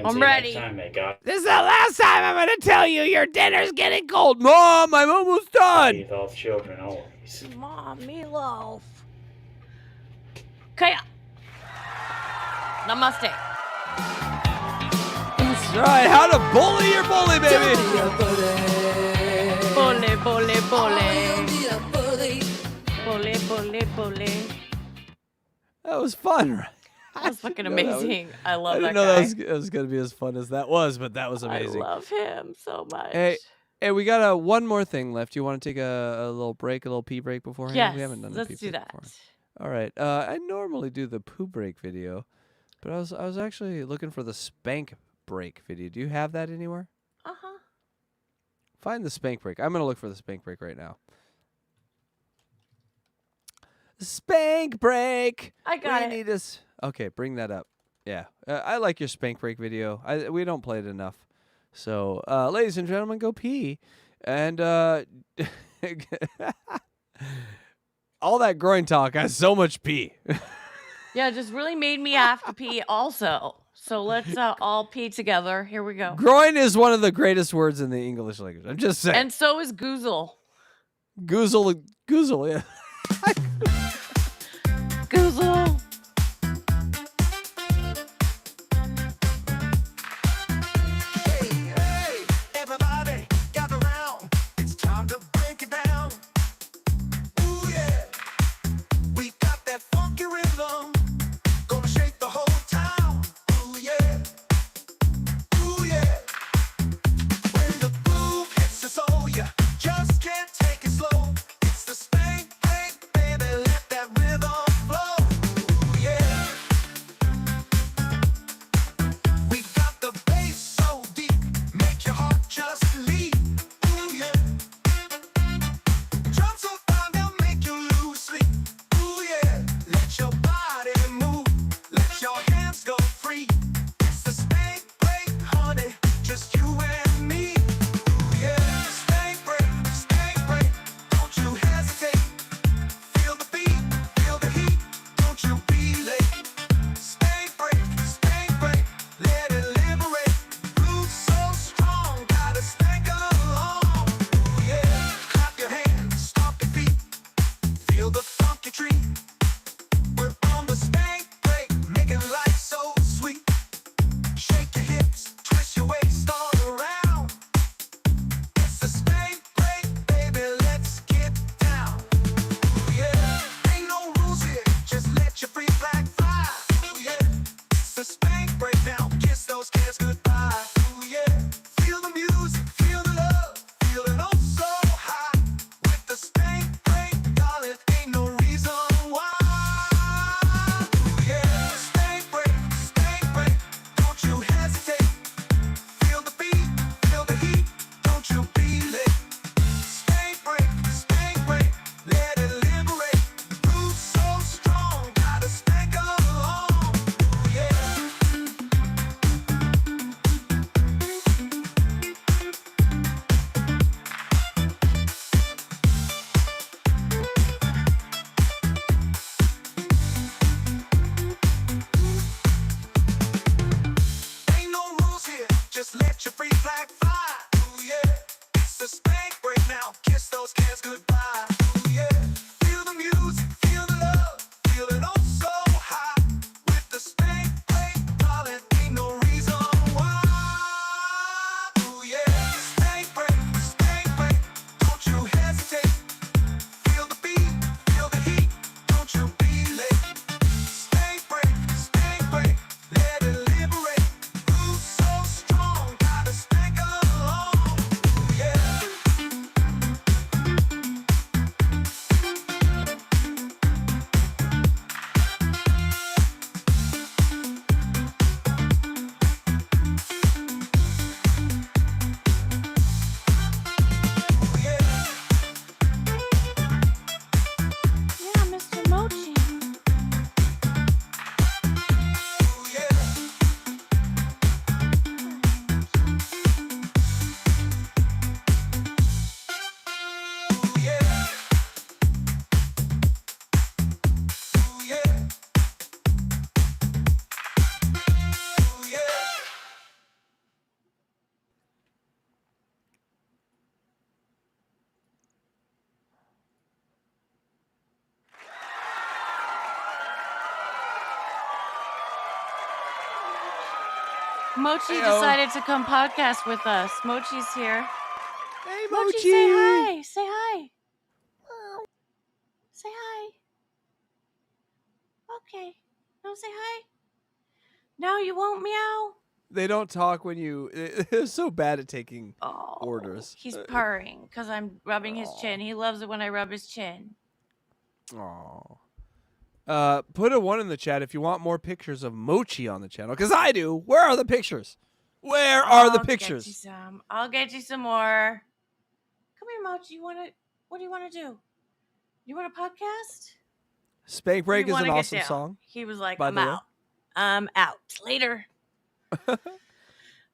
I'm see you ready. next time, may God This is the last time I'm going to tell you your dinner's getting cold. Mom, I'm almost done. be with all children always. Mom, meatloaf. Kaya. Namaste. That's right. How to bully your bully, baby. Bully. Bully. That was fun, right? That was fucking know that was- amazing. I love I that didn't know guy. that was going to be as fun as that was, but that was amazing. I love him so much. Hey, we got one more thing left. You want to take a little break, a little pee break beforehand? Yes, We haven't done the pee let's do break that. beforehand. All right. I normally do the poo break video, but I was actually looking for the spank break video. Do you have that anywhere? Uh-huh. Find the spank break. I'm going to look for the spank break right now. Spank break. I got we it. Need this. Okay, bring that up. Yeah, I like your spank break video. We don't play it enough. So, ladies and gentlemen, go pee. And all that groin talk has so much pee. Yeah, it just really made me have to pee also. So let's all pee together. Here we go. Groin is one of the greatest words in the English language. I'm just saying. And so is goozle. Goozle, yeah. Goozle. Everybody gather round. It's time to break it down. Ooh yeah, we got that funky rhythm. Gonna shake the whole town. Ooh yeah, ooh yeah. When the groove hits the soul, you just can't take it slow. It's the spank break, baby. Let that rhythm flow. Ooh yeah. We got the bass so deep, make your heart just leap. Ooh yeah. Drums so fine they'll make you lose sleep. Ooh yeah. Let your body move, let your hands go free. It's the spank break, honey, just you and me. Ooh yeah. Spank break, don't you hesitate. Feel the beat, feel the heat, don't you be late. Spank break, let it liberate. Roots so strong, gotta spank along. Ooh yeah, clap your hands, stomp your feet, feel the funky treat. We're on the spank break, making life so sweet. Shake your hips, twist your waist all around. It's the spank break, baby, let's get down. Ooh yeah, ain't no rules here, just let your free flag fly. Ooh yeah, it's the spank break now, kiss those kids goodbye. Ooh yeah, feel the music, feel the love, feeling oh so high. With the spank break, darling, ain't no reason why. Ooh yeah, spank break, don't you hesitate. Feel the beat, feel the heat, don't you be late. Spank break, let it liberate. Roots so strong, gotta spank along. Ooh yeah. Ain't no rules here, just let your free flag fly. Ooh yeah, it's the spank break now, kiss those kids goodbye. Ooh yeah, feel the music, feel the love, feeling oh so high. With the spank break, darling, ain't no reason why. Ooh yeah, spank break, don't you hesitate. Feel the beat, feel the heat, don't you be late. Spank break, let it liberate. Roots so strong, gotta spank along. Ooh yeah. Yeah, Mr. Mochi. Mochi Heyo. decided to come podcast with us. Mochi's here. Hey, Mochi, say hi. Say hi. Say hi. Okay. No, say hi. No, you won't meow. They don't talk when you. They're so bad at taking orders. He's purring because I'm rubbing his chin. He loves it when I rub his chin. Aww. Put a 1 in the chat if you want more pictures of Mochi on the channel, because I do. Where are the pictures? Where are the pictures? Get you some. I'll get you some more. Come here, Mochi. What do you want to do? You want a podcast? Spank Break is You an wanna get awesome down? song. He was like, by I'm the way. out. I'm out. Later.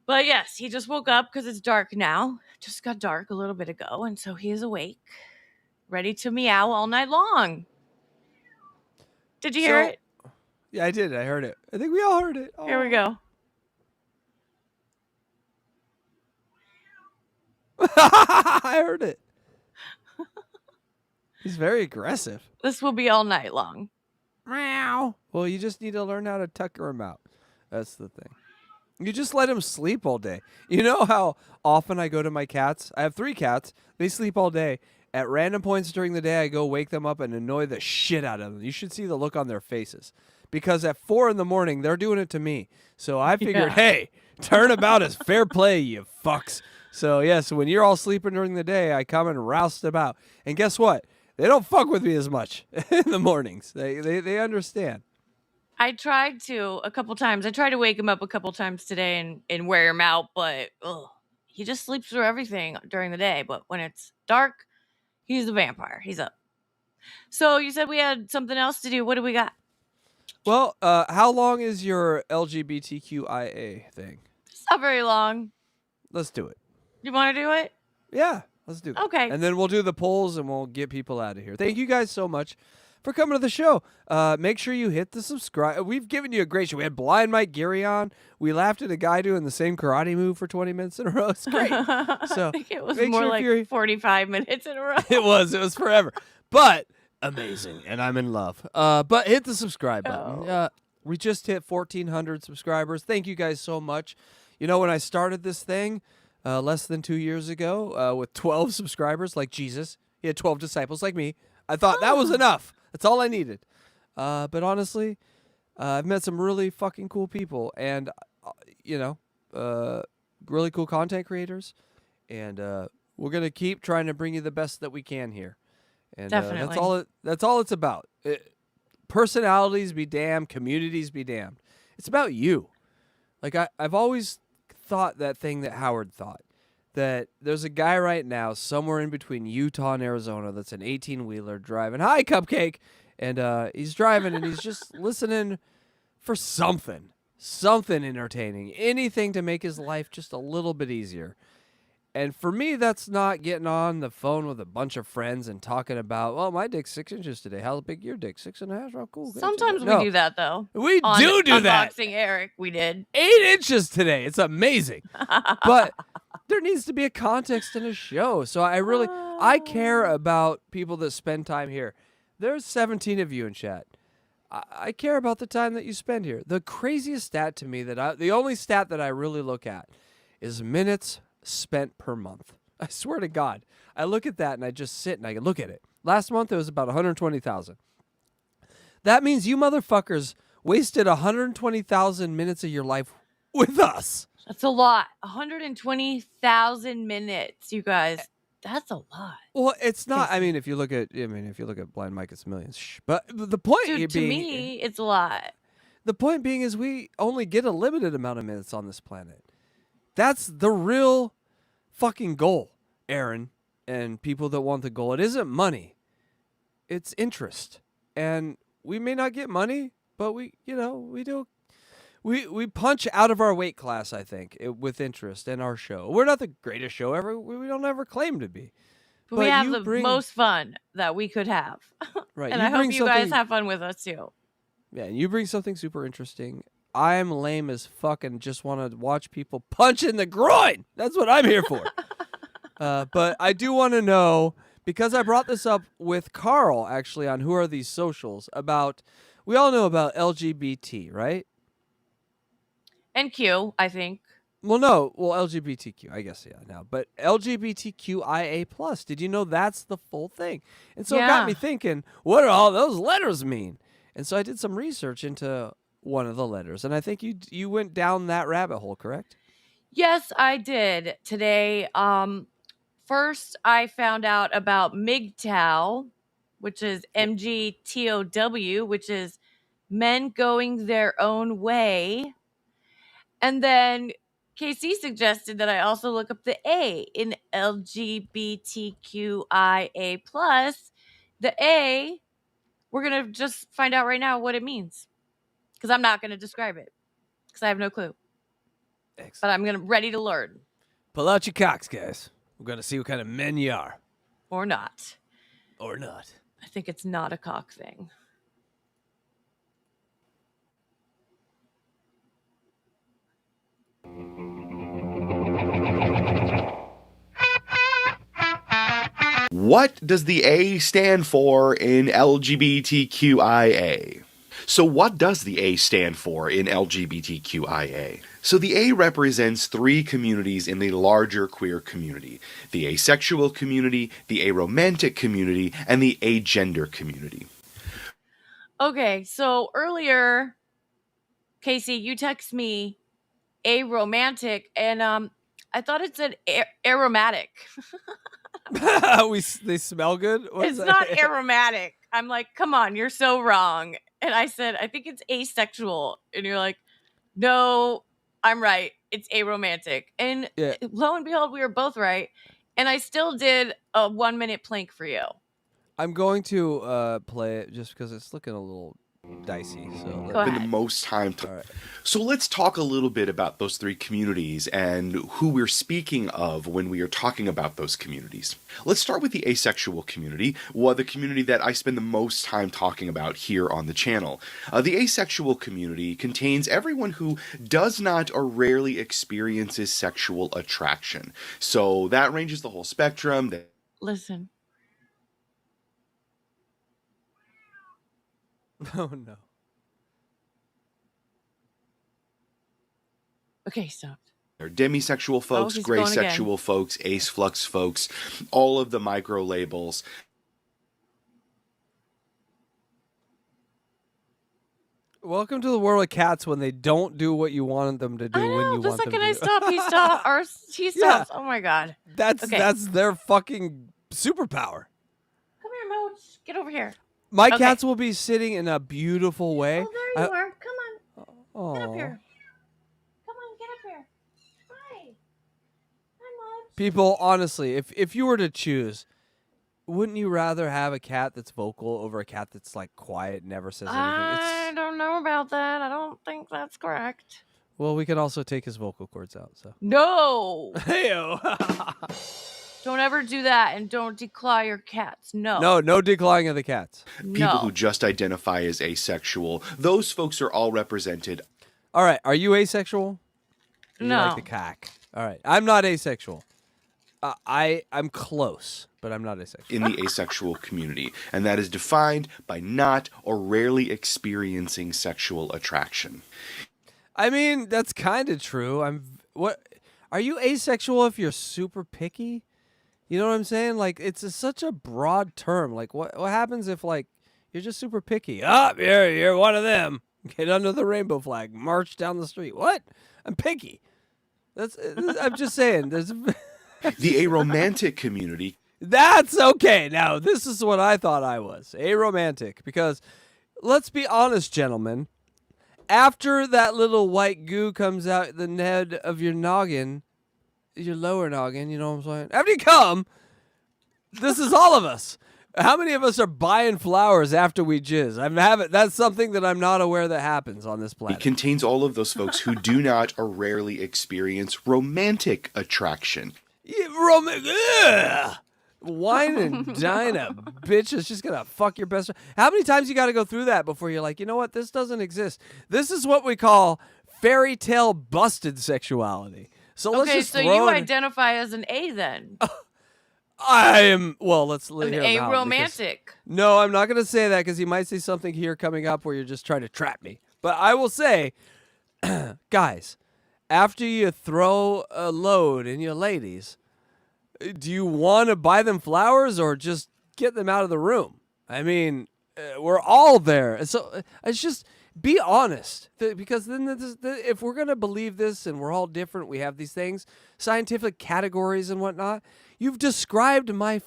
But yes, he just woke up because it's dark now. Just got dark a little bit ago, and so he is awake, ready to meow all night long. Did you hear it? Yeah, I did. I heard it. I think we all heard it. Here we go. I heard it. He's very aggressive. This will be all night long. Meow. Well, you just need to learn how to tucker him out. That's the thing. You just let him sleep all day. You know how often I go to my cats? I have 3 cats. They sleep all day. At random points during the day, I go wake them up and annoy the shit out of them. You should see the look on their faces. Because at 4 in the morning, they're doing it to me. So I figured, hey, turnabout is fair play, you fucks. So, yeah, so when you're all sleeping during the day, I come and roust about. And guess what? They don't fuck with me as much in the mornings. They understand. I tried to a couple times. I tried to wake him up a couple times today and wear him out, but he just sleeps through everything during the day. But when it's dark, he's a vampire. He's up. So you said we had something else to do. What do we got? Well, how long is your LGBTQIA thing? It's not very long. Let's do it. You want to do it? Yeah, let's do it. Okay. And then we'll do the polls and we'll get people out of here. Thank you guys so much for coming to the show. Make sure you hit the subscribe. We've given you a great show. We had Blind Mike Geary on. We laughed at a guy doing the same karate move for 20 minutes in a row. It's great. So I think it was make more sure like 45 minutes in a row. It was forever. But amazing. And I'm in love. But hit the subscribe button. We just hit 1,400 subscribers. Thank you guys so much. You know, when I started this thing less than 2 years ago with 12 subscribers, like Jesus, he had 12 disciples like me. I thought that was enough. That's all I needed. But honestly, I've met some really fucking cool people and, really cool content creators. And we're going to keep trying to bring you the best that we can here. And Definitely. That's all it's about. Personalities be damned, communities be damned. It's about you. Like I've always thought that thing that Howard thought, that there's a guy right now somewhere in between Utah and Arizona that's an 18-wheeler driving. Hi, Cupcake. And he's driving and he's just listening for something entertaining, anything to make his life just a little bit easier. And for me, that's not getting on the phone with a bunch of friends and talking about, well, my dick's 6 inches today. How big your dick? 6.5? Oh, cool. Sometimes No. we do that, though. We On do that. Unboxing Eric, we did. 8 inches today. It's amazing. But there needs to be a context in a show. So I care about people that spend time here. There's 17 of you in chat. I care about the time that you spend here. The craziest stat to me the only stat that I really look at is minutes spent per month. I swear to God. I look at that and I just sit and I look at it. Last month it was about 120,000. That means you motherfuckers wasted 120,000 minutes of your life with us. That's a lot. 120,000 minutes, you guys. That's a lot. Well, it's not. I mean, if you look at Blind Mike, it's millions. But the point Dude, to being, me, it's a lot. The point being is we only get a limited amount of minutes on this planet. That's the real fucking goal, Aaron, and people that want the goal. It isn't money. It's interest. And we may not get money, but we do. We punch out of our weight class, I think, with interest in our show. We're not the greatest show ever. We don't ever claim to be. But we have the most fun that we could have. Right. And I hope you guys have fun with us, too. Yeah, and you bring something super interesting. I'm lame as fuck and just want to watch people punch in the groin. That's what I'm here for. But I do want to know, because I brought this up with Carl, actually, on Who Are These Socials, we all know about LGBT, right? And Q, I think. Well, no. Well, LGBTQ, I guess, yeah, now. But LGBTQIA+, did you know that's the full thing? And so it got me thinking, what do all those letters mean? And so I did some research into one of the letters, and I think you went down that rabbit hole, correct? Yes, I did today. First, I found out about MGTOW, which is MGTOW, which is men going their own way. And then KC suggested that I also look up the A in LGBTQIA+. The A, we're going to just find out right now what it means. Because I'm not going to describe it. Because I have no clue. Excellent. But I'm ready to learn. Pull out your cocks, guys. We're going to see what kind of men you are. Or not. Or not. I think it's not a cock thing. What does the A stand for in LGBTQIA? So what does the A stand for in LGBTQIA? So the A represents three communities in the larger queer community: the asexual community, the aromantic community, and the agender community. Okay, so earlier, Casey, you text me aromantic, and I thought it said aromatic. They smell good? What is It's that? not aromatic. I'm like, come on, you're so wrong. And I said, I think it's asexual. And you're like, no, I'm right. It's aromantic. And lo and behold, we were both right. And I still did a 1 minute plank for you. I'm going to play it just because it's looking a little dicey. So Spend the most time. So let's talk a little bit about those three communities and who we're speaking of when we are talking about those communities. Let's start with the asexual community, the community that I spend the most time talking about here on the channel. The asexual community contains everyone who does not or rarely experiences sexual attraction. So that ranges the whole spectrum. Listen. Oh, no. Okay, stop. There are demisexual folks, he's going again. graysexual folks, ace flux folks, all of the micro labels. Welcome to the world of cats when they don't do what you want them to do when you want them to do. The second I stop, he stops. Or he stops. Oh my god. That's their fucking superpower. Come here, Moach. Get over here. My cats will be sitting in a beautiful way. Oh, there you are. Come on. Get up Aw. here. Come on, get up here. Hi. Hi, Moach. People, honestly, if you were to choose, wouldn't you rather have a cat that's vocal over a cat that's like quiet, never says anything? I don't know about that. I don't think that's correct. Well, we can also take his vocal cords out. So No. Hey-o. Don't ever do that, and don't declaw your cats. No. No declawing of the cats. People who just identify as asexual, those folks are all represented. All right, are you asexual? You No. like the cock. All right, I'm not asexual. I'm close, but I'm not asexual. In the asexual community, and that is defined by not or rarely experiencing sexual attraction. I mean, that's kind of true. Are you asexual if you're super picky? You know what I'm saying? Like, it's such a broad term. Like, what happens if, like, you're just super picky? You're one of them. Get under the rainbow flag. March down the street. What? I'm picky. I'm just saying. There's the aromantic community. That's okay. Now, this is what I thought I was. Aromantic. Because, let's be honest, gentlemen. After that little white goo comes out the head of your noggin, your lower noggin, you know what I'm saying? After you come, this is all of us. How many of us are buying flowers after we jizz? That's something that I'm not aware that happens on this planet. It contains all of those folks who do not or rarely experience romantic attraction. Wine and dine a bitch is just gonna fuck your best friend. How many times you gotta go through that before you're like, you know what, this doesn't exist? This is what we call fairy tale busted sexuality. So let's just so you identify as an A then. I am, well, let's An hear him out, aromantic. because- No, I'm not going to say that because he might say something here coming up where you're just trying to trap me. But I will say, guys, after you throw a load in your ladies, do you want to buy them flowers or just get them out of the room? I mean, we're all there. And so it's just be honest, because then if we're gonna believe this and we're all different, we have these things, scientific categories and whatnot. You've described my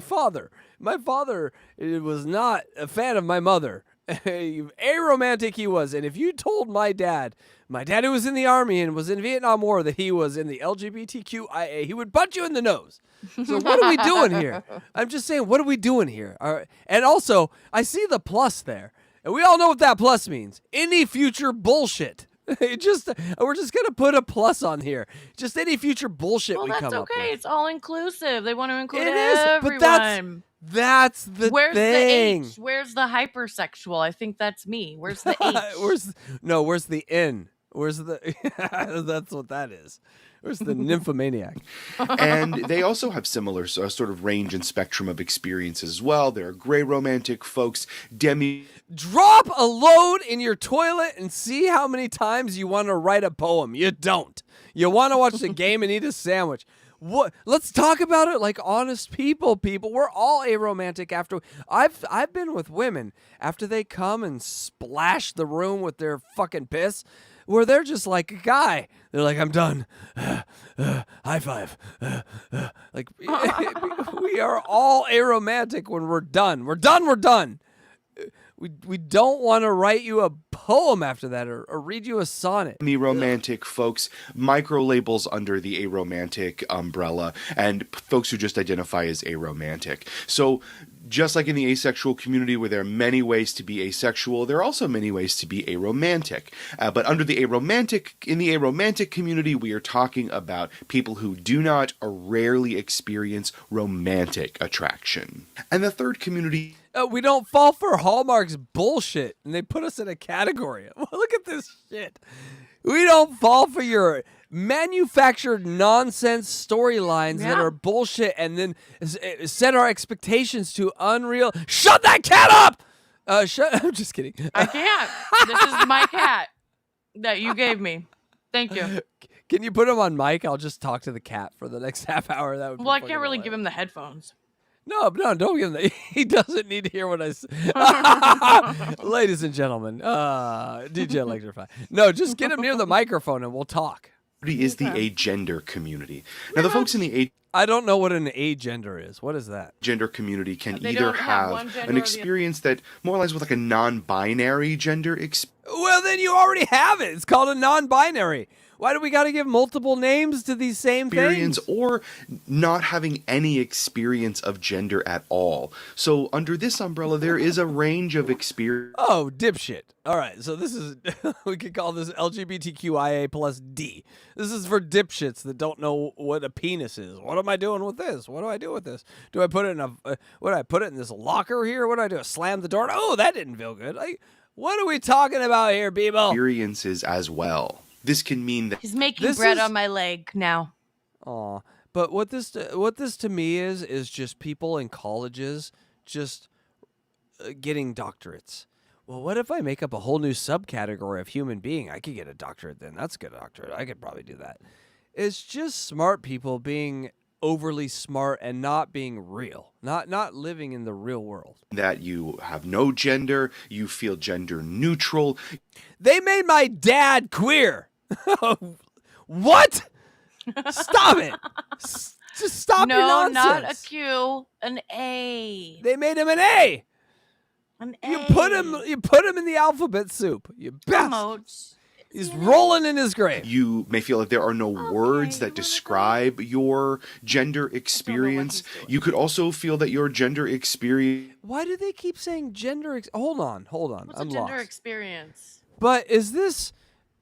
father. My father was not a fan of my mother. Aromantic he was. And if you told my dad who was in the army and was in Vietnam War, that he was in the LGBTQIA, he would butt you in the nose. So what are we doing here? I'm just saying, what are we doing here? All right. And also, I see the plus there. And we all know what that plus means. Any future bullshit. We're just gonna put a plus on here. Just any future bullshit we come up with. Well, that's okay. It's all inclusive. They want to include It is, everyone. but that's the Where's thing. the H? Where's the hypersexual? I think that's me. Where's the H? Where's the N? Where's the? That's what that is. Where's the nymphomaniac? And they also have similar sort of range and spectrum of experiences as well. There are gray romantic folks, Drop a load in your toilet and see how many times you want to write a poem. You don't. You want to watch the game and eat a sandwich. What? Let's talk about it like honest people. We're all aromantic after. I've been with women after they come and splash the room with their fucking piss, where they're just like a guy. They're like, I'm done. High five. Like we are all aromantic when we're done. We're done. We don't want to write you a poem after that or read you a sonnet. Romantic folks, micro labels under the aromantic umbrella, and folks who just identify as aromantic. So just like in the asexual community, where there are many ways to be asexual, there are also many ways to be aromantic. But in the aromantic community, we are talking about people who do not or rarely experience romantic attraction. And the third community... we don't fall for Hallmark's bullshit, and they put us in a category. Look at this shit. We don't fall for your manufactured nonsense storylines that are bullshit, and then set our expectations to unreal. Shut that cat up! I'm just kidding. I can't. This is my cat that you gave me. Thank you. Can you put him on mic? I'll just talk to the cat for the next half hour. That would. Well, I can't really give him the headphones. No, don't give him that. He doesn't need to hear what I say. Ladies and gentlemen, DJ Electrify. No, just get him near the microphone and we'll talk. Is the agender community. Now, the folks in the I don't know what an agender is. What is that? Gender community can They either don't have one have gender an or the experience that more aligns with like a non-binary gender experience. Well, then you already have it. It's called a non-binary. Why do we got to give multiple names to these same things? Or not having any experience of gender at all. So under this umbrella, there is a range of experience. Oh, dipshit. All right, so this is, we could call this LGBTQIA plus D. This is for dipshits that don't know what a penis is. What am I doing with this? What do I do with this? Do I put it in what do I put it in this locker here? What do I do? Slam the door? Oh, that didn't feel good. What are we talking about here, people? Experiences as well. This can mean that he's making bread on my leg now. Aw, but what this to me is just people in colleges just getting doctorates. Well, what if I make up a whole new subcategory of human being? I could get a doctorate then. That's a good doctorate. I could probably do that. It's just smart people being overly smart and not being real, not living in the real world. That you have no gender, you feel gender neutral. They made my dad queer. What? Stop it. Just stop your nonsense. No, not a Q, an A. They made him an A. An A. You put him in the alphabet soup. You best. He's rolling in his grave. You may feel like there are no words that describe your gender experience. You could also feel that your gender experience... Why do they keep saying gender... Hold on. What's I'm a gender lost. experience? But is this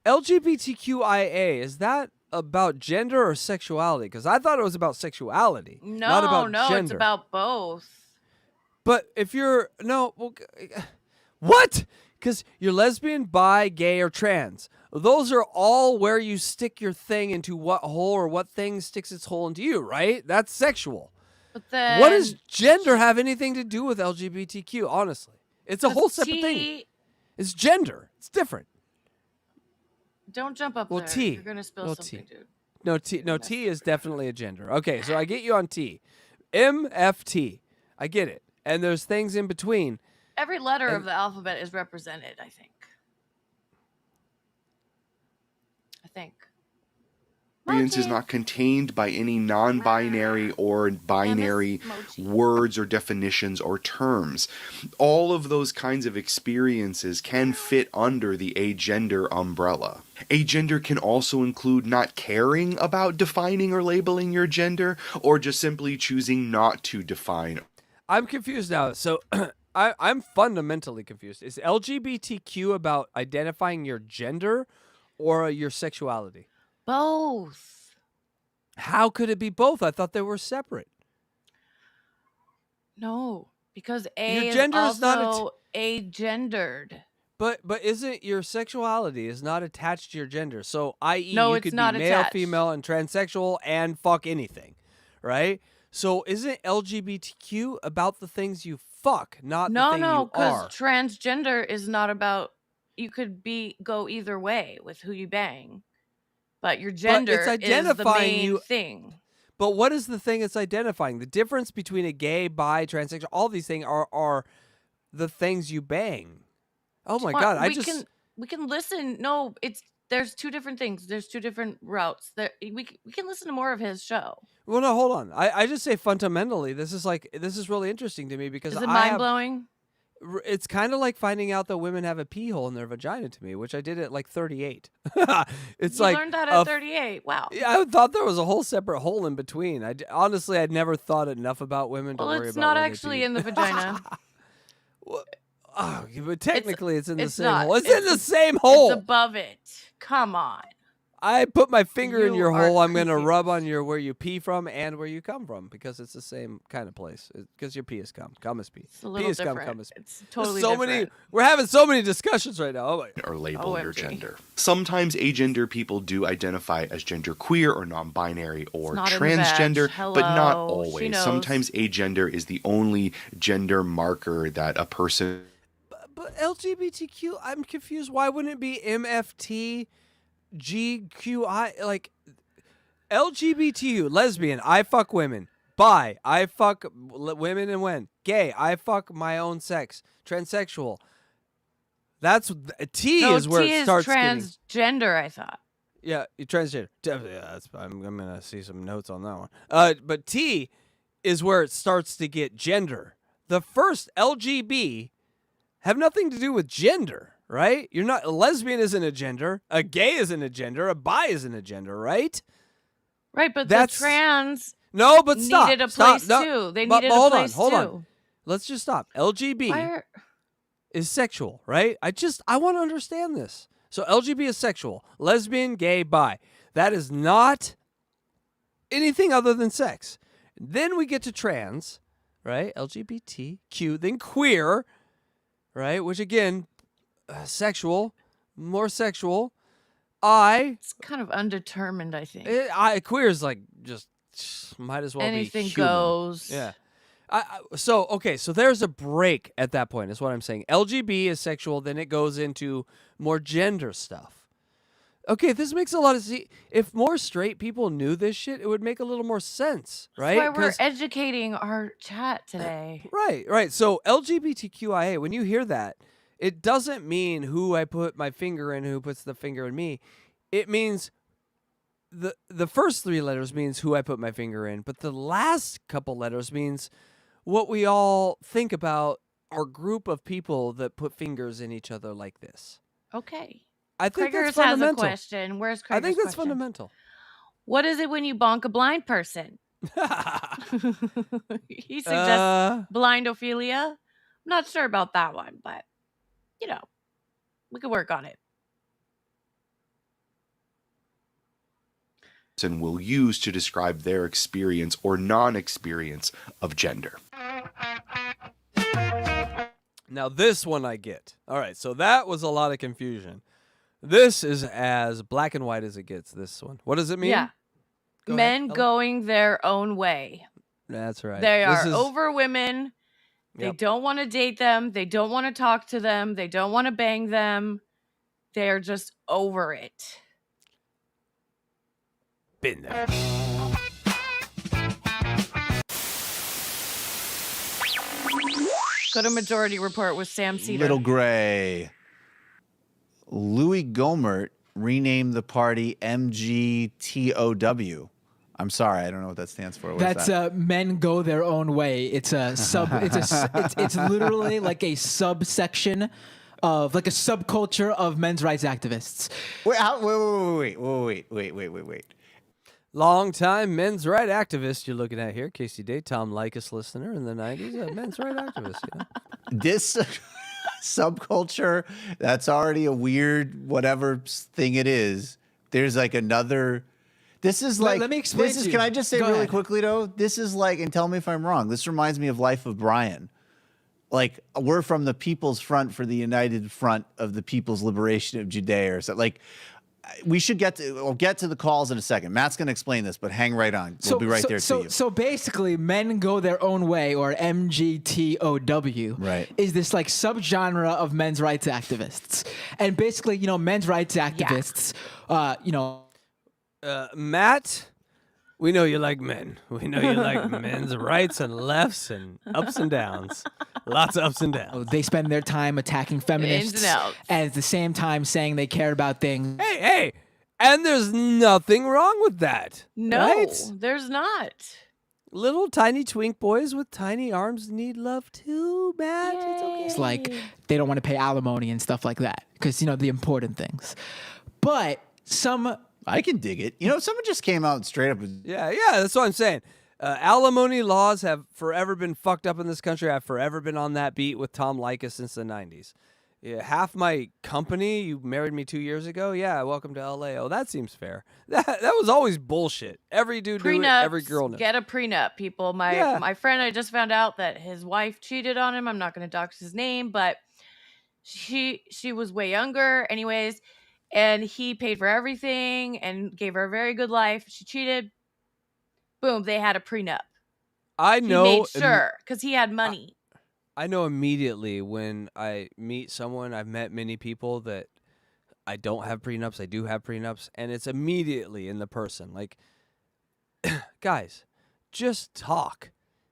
LGBTQIA, is that about gender or sexuality? Because I thought it was about sexuality, not about gender. It's about both. But if you're... What? Because you're lesbian, bi, gay, or trans. Those are all where you stick your thing into what hole or what thing sticks its hole into you, right? That's sexual. But then... What does gender have anything to do with LGBTQ, honestly? It's a whole separate thing. It's gender. It's different. Don't jump up there. T. You're going to spill something, dude. T is definitely a gender. Okay, so I get you on T. MFT. I get it. and there's things in between. Every letter of the alphabet is represented, I think. Experience is not contained by any non-binary or binary words or definitions or terms. All of those kinds of experiences can fit under the agender umbrella. Agender can also include not caring about defining or labeling your gender, or just simply choosing not to define. I'm confused now. So I'm fundamentally confused. Is LGBTQ about identifying your gender or your sexuality? Both. How could it be both? I thought they were separate. No, because Your A gender is is not also agendered. But isn't your sexuality is not attached to your gender? So, i.e., No, you it's could be not male, attached. female, and transsexual, and fuck anything, right? So, isn't LGBTQ about the things you fuck, not the thing No, you because are? transgender is not about. You could go either way with who you bang, but your gender it's is the identifying main you- thing. But what is the thing it's identifying? The difference between a gay, bi, transsexual, all these things are the things you bang. Oh my God! We can listen. No, there's two different things. There's two different routes. We can listen to more of his show. Well, no, hold on. I just say fundamentally, this is really interesting to me because Is it mind blowing? It's kind of like finding out that women have a pee hole in their vagina to me, which I did at like 38. It's You like learned that at 38. Wow. Yeah, I thought there was a whole separate hole in between. Honestly, I'd never thought enough about women to Well, worry it's about. not when they actually pee. in the vagina. Oh, but technically, it's in the it's same not. hole. It's in the same hole. It's above it. Come on. I put my finger in You your are hole. I'm gonna rub on where you pee from and where you come from because it's the same kind of place. Because your pee is cum. Cum is pee. It's a little pee is cum. different. Cum is pee. It's totally There's different. We're having so many discussions right now. Oh my. Or label your OMG. gender. Sometimes agender people do identify as genderqueer or non-binary or It's not in the badge. transgender, but not Hello, she always. knows. Sometimes agender is the only gender marker that a person. But LGBTQ, I'm confused. Why wouldn't it be MFT, GQI? Like LGBTQ, lesbian, I fuck women. Bi, I fuck women and men. Gay, I fuck my own sex. Transsexual. That's T No, is where T it is starts getting. transgender, I thought. Yeah, transgender. Yeah, I'm gonna see some notes on that one. But T is where it starts to get gender. The first LGB have nothing to do with gender, right? You're not a lesbian isn't a gender, a gay isn't a gender, a bi isn't a gender, right? Right, but That's- the trans No, but stop. needed a stop, place no, too. They but needed hold a place on, hold too. on. Let's just stop. LGB Why are- is sexual, right? I want to understand this. So LGB is sexual, lesbian, gay, bi. That is not anything other than sex. Then we get to trans, right? LGBTQ, then queer, right? Which again, sexual, more sexual. It's kind of undetermined, I think. Queer is like just might as well Anything be human. goes. Yeah. So there's a break at that point, is what I'm saying. LGB is sexual, then it goes into more gender stuff. Okay, this makes a lot of sense. If more straight people knew this shit, it would make a little more sense, right? That's why we're 'Cause- educating our chat today. Right. So LGBTQIA, when you hear that, it doesn't mean who I put my finger in, who puts the finger in me. It means the first three letters means who I put my finger in, but the last couple letters means what we all think about our group of people that put fingers in each other like this. Okay. I think Krieger's that's fundamental. has a question. Where's I Krieger's think that's question? fundamental. What is it when you bonk a blind person? He suggests blindophilia. I'm not sure about that one, but we could work on it. And will use to describe their experience or non-experience of gender. Now this one I get. All right, so that was a lot of confusion. This is as black and white as it gets, this one. What does it mean? Yeah. Go Men ahead. going their own way. That's right. They This are is- over women. They Yep. don't want to date them. They don't want to talk to them. They don't want to bang them. They're just over it. Been there. Go to Majority Report with Sam Cedar. Little Gray. Louis Gohmert renamed the party MGTOW. I'm sorry, I don't know what that stands for. What is That's that? men go their own way. It's a sub. It's literally like a subsection of like a subculture of men's rights activists. Wait. Long-time men's right activist you're looking at here, Casey Day, Tom Likas listener in the 90s, a men's right activist. Yeah. This subculture, that's already a weird whatever thing it is. There's like another. This is like. Let me explain. This is. Can I just say really quickly though? This is like, and tell me if I'm wrong. This reminds me of Life of Brian. Like we're from the People's Front for the United Front of the People's Liberation of Judea, or something. Like we should we'll get to the calls in a second. Matt's going to explain this, but hang right on. We'll be right there to you. So basically, men go their own way, or MGTOW, right, is this like subgenre of men's rights activists, and basically, men's rights activists, Matt, we know you like men. We know you like men's rights and lefts and ups and downs. Lots of ups and downs. They spend their time attacking feminists and at the same time saying they care about things. Hey, and there's nothing wrong with that. No, right? there's not. Little tiny twink boys with tiny arms need love too, Matt. It's okay. It's like they don't want to pay alimony and stuff like that because, the important things. But I can dig it. Someone just came out and straight up. Yeah, that's what I'm saying. Alimony laws have forever been fucked up in this country. I've forever been on that beat with Tom Likas since the 90s. Yeah, half my company, you married me 2 years ago? Yeah, welcome to LA. Oh, that seems fair. That was always bullshit. Every dude knew it, every girl knew. Get a prenup, people. My friend, I just found out that his wife cheated on him. I'm not going to dox his name, but she was way younger anyways, and he paid for everything and gave her a very good life. She cheated. Boom, they had a prenup. I know. He made sure, because he had money. I know immediately when I meet someone, I've met many people that I don't have prenups, I do have prenups, and it's immediately in the person. Like, guys, just talk.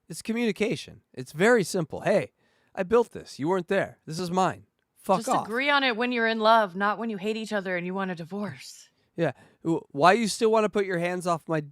It's communication. It's very simple. Hey, I built this. You weren't there. This is mine. Fuck Just off. agree on it when you're in love, not when you hate each other and you want a divorce. Yeah. Why you still want to put your hands on my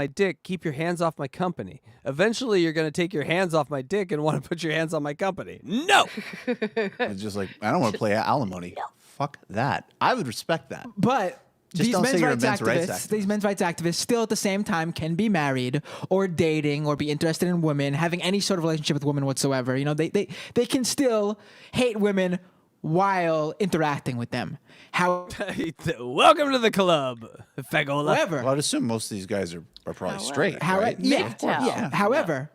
dick? Keep your hands off my company. Eventually, you're going to take your hands off my dick and want to put your hands on my company. No. It's just like, I don't want to play alimony. Fuck that. I would respect that. But just these don't men's say you're a rights men's rights activists, these men's rights activists still at the same time can be married or dating or be interested in women, having any sort of relationship with women whatsoever. They can still hate women while interacting with them. Welcome to the club, Fagola. However, I'd assume most of these guys are probably straight. However, right? yeah, of course. Yeah. However,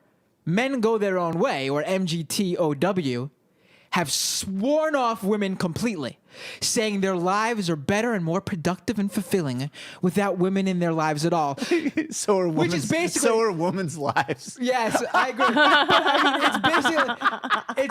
men go their own way, or MGTOW, have sworn off women completely, saying their lives are better and more productive and fulfilling without women in their lives at all. So are women's lives. Yes, I agree. But it's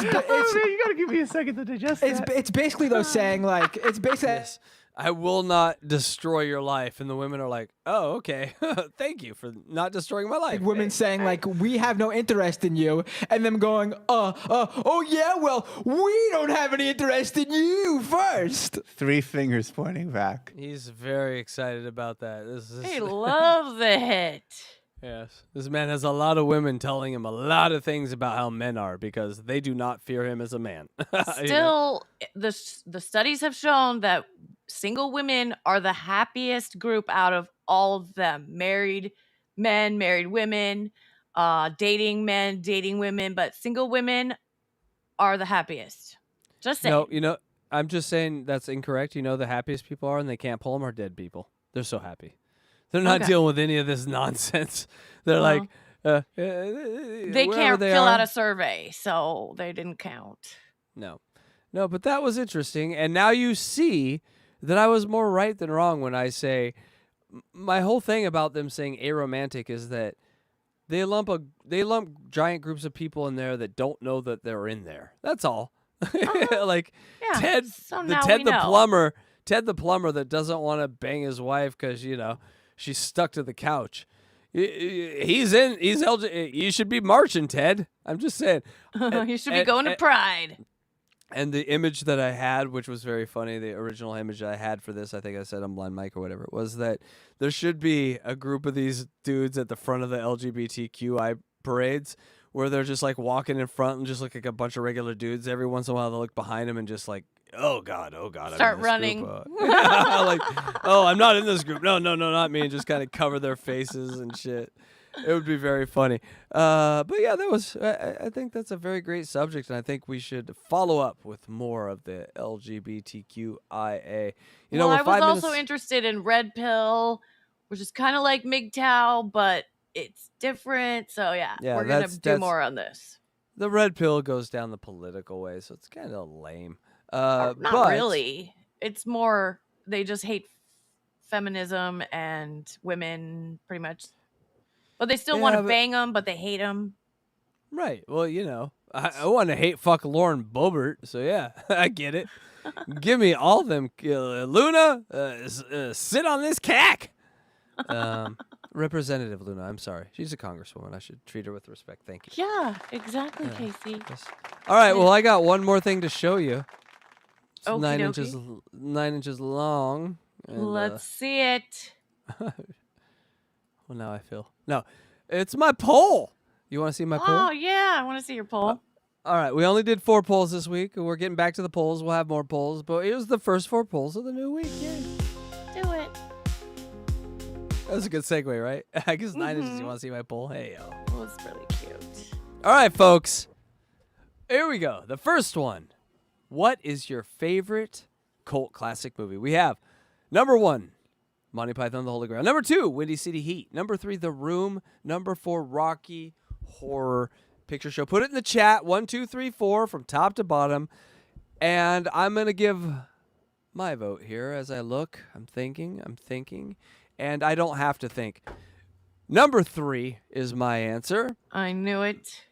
basically, You gotta give me a second to digest that. it's basically though saying like it's basically. Yes. I will not destroy your life. And the women are like, oh, okay. Thank you for not destroying my life. Like women saying like, we have no interest in you. And them going, oh yeah, well, we don't have any interest in you first. 3 fingers pointing back. He's very excited about that. He loves it. Yes. This man has a lot of women telling him a lot of things about how men are because they do not fear him as a man. Still, the studies have shown that single women are the happiest group out of all of them. Married men, married women, dating men, dating women, but single women are the happiest. Just saying. No, I'm just saying that's incorrect. The happiest people are, and they can't pull them, are dead people. They're so happy. They're not dealing with any of this nonsense. They're like, they can't fill out a survey, so they didn't count. No, but that was interesting. And now you see that I was more right than wrong when I say my whole thing about them saying aromantic is that they lump giant groups of people in there that don't know that they're in there. That's all. Like Ted the plumber that doesn't want to bang his wife because she's stuck to the couch. He's in. He's LG. You should be marching, Ted. I'm just saying. You should be going to Pride. And the image that I had, which was very funny, the original image that I had for this, I think I said on Blind Mike or whatever, was that there should be a group of these dudes at the front of the LGBTQI parades where they're just like walking in front and just look like a bunch of regular dudes. Every once in a while, they'll look behind them and just like, oh God. Start running. Like, oh, I'm not in this group. No, not me. And just kind of cover their faces and shit. It would be very funny. But yeah, that was. I think that's a very great subject, and I think we should follow up with more of the LGBTQIA. You know, I was also interested in Red Pill, which is kind of like MGTOW, but it's different. So yeah we're gonna do more on this. The Red Pill goes down the political way, so it's kind of lame. Not really. It's more they just hate feminism and women, pretty much. But they still want to bang them, but they hate them. Right. Well, you know, I want to hate fuck Lauren Boebert, so yeah, I get it. Give me all them. Luna, sit on this cack. Representative Luna, I'm sorry. She's a congresswoman. I should treat her with respect. Thank you. Yeah, exactly, Casey. Yes. All right, well, I got one more thing to show you. It's Okey 9 dokey. 9 inches long. And, Let's see it. Well, now I feel. No, it's my poll. You want to see my poll? Oh, yeah. I want to see your poll. All right. We only did 4 polls this week. We're getting back to the polls. We'll have more polls. But it was the first 4 polls of the new week. Yay. Do it. That was a good segue, right? I guess 9 inches. You want to see my poll? Hey, yo. It was really cute. All right, folks. Here we go. The first one. What is your favorite cult classic movie? We have number 1. Monty Python and the Holy Grail. Number 2, Windy City Heat. Number 3, The Room. Number 4, Rocky Horror Picture Show. Put it in the chat. 1, 2, 3, 4 from top to bottom. And I'm going to give my vote here as I look. I'm thinking. And I don't have to think. Number 3 is my answer. I knew it.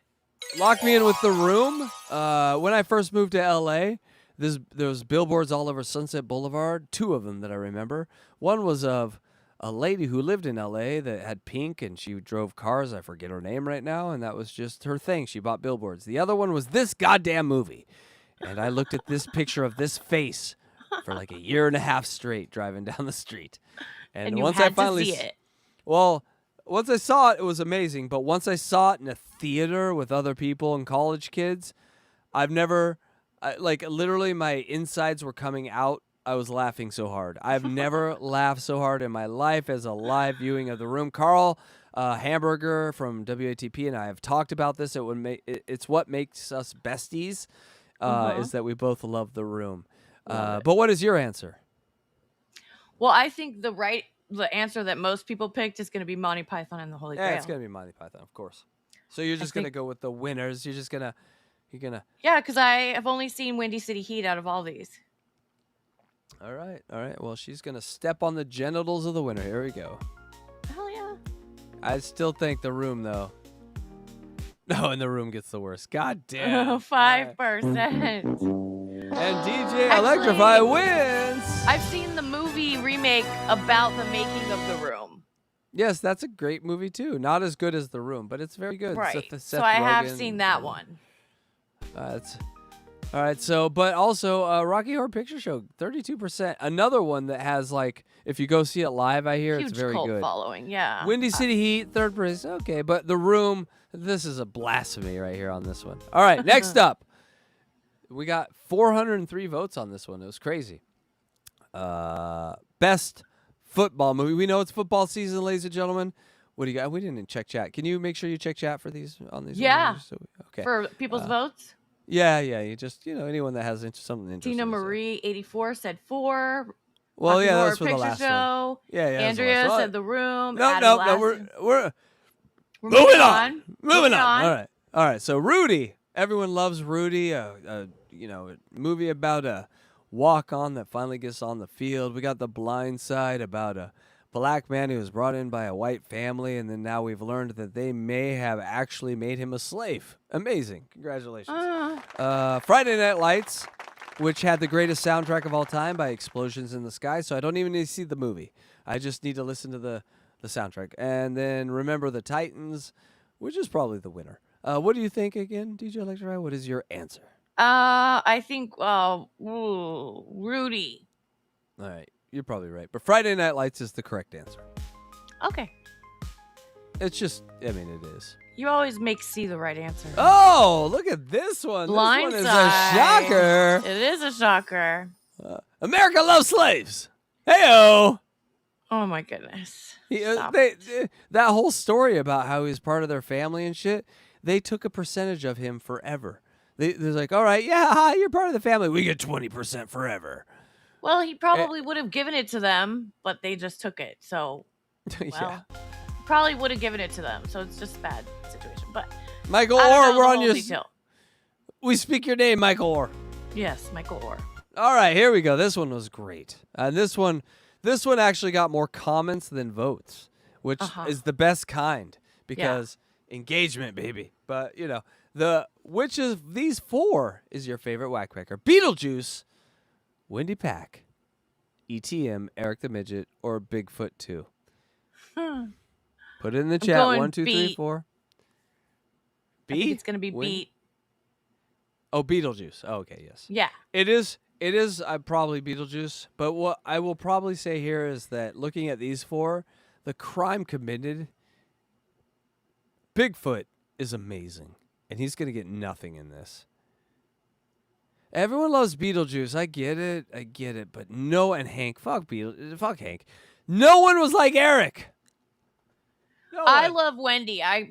Lock me in with The Room. When I first moved to L.A., there was billboards all over Sunset Boulevard, 2 of them that I remember. One was of a lady who lived in L.A. that had pink, and she drove cars. I forget her name right now, and that was just her thing. She bought billboards. The other one was this goddamn movie. And I looked at this picture of this face for like a year and a half straight driving down the street. And you once had I finally to see it. Well, once I saw it, it was amazing. But once I saw it in a theater with other people and college kids, I've never... literally my insides were coming out. I was laughing so hard. I've never laughed so hard in my life as a live viewing of The Room. Carl Hamburger from WATP and I have talked about this. It's what makes us besties, is that we both love The Room. But what is your answer? Well, I think the answer that most people picked is going to be Monty Python and the Holy Grail. Yeah, it's going to be Monty Python, of course. So you're just going to go with the winners. You're just going to... Yeah, because I have only seen Windy City Heat out of all these. All right. Well, she's going to step on the genitals of the winner. Here we go. Hell yeah. I still think The Room, though. No, and The Room gets the worst. God damn. 5%. And DJ Electrify wins. I've seen the movie remake about the making of The Room. Yes, that's a great movie, too. Not as good as The Room, but it's very good. Right. Seth So I have Rogen, seen that one. All right. So, but also Rocky Horror Picture Show, 32%. Another one that has if you go see it live, I hear Huge it's very cult good. following, yeah. Windy City Heat, 3rd place. Okay, but The Room, this is a blasphemy right here on this one. All right, next up, we got 403 votes on this one. It was crazy. Best football movie. We know it's football season, ladies and gentlemen. What do you got? We didn't check chat. Can you make sure you check chat for these on these? Yeah. Okay. For people's votes. Yeah. You just anyone that has something interesting. Tina Marie 84 said 4. Well, Rocky yeah, Horror that's for the Picture last Show. one. Yeah. Andrea that's the last one. said The Room. No. We're moving on. Moving on. All right. So Rudy, everyone loves Rudy. A movie about a walk-on that finally gets on the field. We got The Blind Side about a black man who was brought in by a white family, and then now we've learned that they may have actually made him a slave. Amazing. Congratulations. Friday Night Lights, which had the greatest soundtrack of all time by Explosions in the Sky, so I don't even need to see the movie. I just need to listen to the soundtrack. And then Remember the Titans, which is probably the winner. What do you think again, DJ Electra? What is your answer? I think Rudy. All right, you're probably right. But Friday Night Lights is the correct answer. Okay. It's just, I mean, it is. You always make C the right answer. Oh, look at this one. This one is a shocker. It is a shocker. America loves slaves. Hey-o. Oh, my goodness. That whole story about how he's part of their family and shit, they took a percentage of him forever. They're like, all right, yeah, you're part of the family. We get 20% forever. Well, he probably would have given it to them, but they just took it. So, Yeah. probably would have given it to them. So it's just a bad situation. But Michael I don't Orr, know we're the on whole your... detail. We speak your name, Michael Orr. Yes, Michael Orr. All right, here we go. This one was great. This one actually got more comments than votes, which is the best kind because engagement, baby. But, you know, which of these four is your favorite whackpacker? Beetlejuice, Wendy Pack, ETM, Eric the Midget, or Bigfoot 2? Put it in the chat. 1, 2, 3, 4. I think it's going to be Beat. Oh, Beetlejuice. Oh, okay, yes. Yeah. It is probably Beetlejuice, but what I will probably say here is that looking at these four, the crime committed, Bigfoot is amazing, and he's going to get nothing in this. Everyone loves Beetlejuice. I get it, but no, and Hank, fuck Hank. No one was like Eric. I love Wendy. I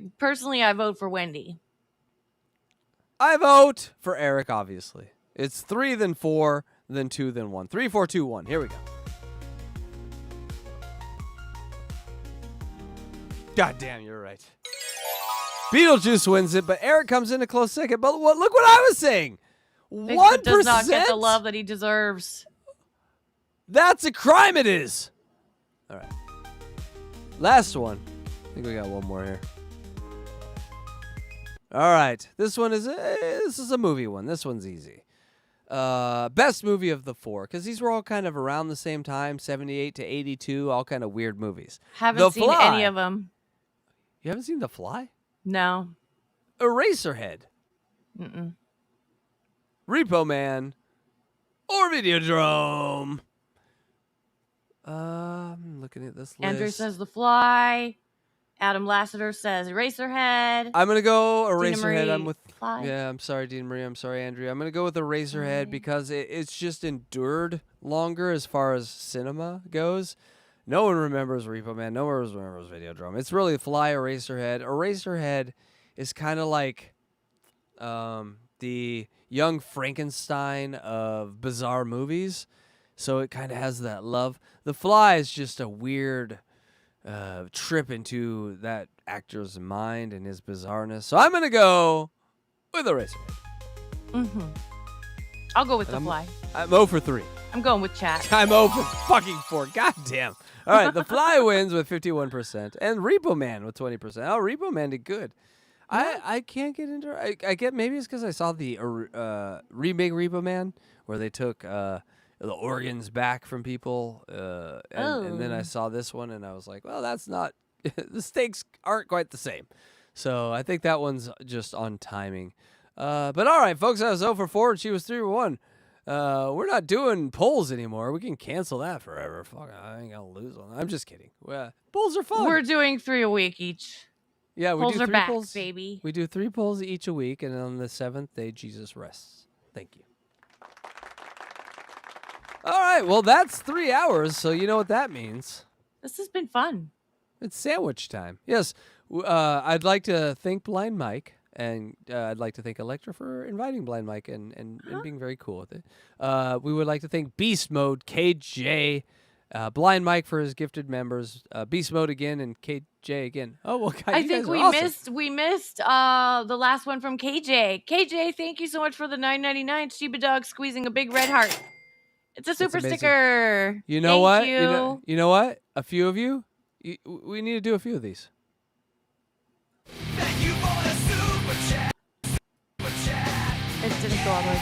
vote for Wendy. I vote for Eric, obviously. It's 3, then 4, then 2, then 1. 3, 4, 2, 1. Here we go. God damn, you're right. Beetlejuice wins it, but Eric comes in a close second. But look what I was saying. 1% does not get the love that he deserves. That's a crime, it is. All right. Last one. I think we got one more here. All right. This is a movie one. This one's easy. Best movie of the four, because these were all kind of around the same time, 78 to 82, all kind of weird movies. Haven't seen any of them. You haven't seen The Fly? No. Eraserhead. Mm-mm. Repo Man. Or Videodrome. I'm looking at this list. Andrew says The Fly. Adam Lassiter says Eraserhead. I'm gonna go Eraserhead. Marie, I'm with. Fly. Yeah, I'm sorry, Dina Marie. I'm sorry, Andrea. I'm gonna go with Eraserhead because it's just endured longer as far as cinema goes. No one remembers Repo Man. No one remembers Videodrome. It's really Fly, Eraserhead. Eraserhead is kind of like the young Frankenstein of bizarre movies. So it kind of has that love. The Fly is just a weird trip into that actor's mind and his bizarreness. So I'm going to go with Eraserhead. Mm-hmm. I'll go with The Fly. I'm 0 for 3. I'm going with chat. I'm 0 for fucking 4. God damn. All right, The Fly wins with 51% and Repo Man with 20%. Oh, Repo Man did good. I can't get into it. I get maybe it's because I saw the remake Repo Man where they took the organs back from people, and then I saw this one and I was like, well, that's not the stakes aren't quite the same. So I think that one's just on timing. But all right, folks, I was 0 for 4 and she was 3 for 1. We're not doing polls anymore. We can cancel that forever. Fuck, I ain't gonna lose one. I'm just kidding. Polls are fun. We're doing 3 a week each. Yeah, we polls do are 3 back, polls, baby. We do 3 polls each a week, and on the 7th day, Jesus rests. Thank you. All right, well, that's 3 hours, so you know what that means. This has been fun. It's sandwich time. Yes, I'd like to thank Blind Mike, and I'd like to thank Electra for inviting Blind Mike and being very cool with it. We would like to thank Beast Mode, KJ, Blind Mike for his gifted members, Beast Mode again, and KJ again. Oh, well, God, I you think guys are we awesome. missed the last one from KJ. KJ, thank you so much for the $9.99 Shiba Dog squeezing a big red heart. It's a super amazing. sticker. You know Thank what? You. You know what? A few of you, we need to do a few of these. It didn't go all the way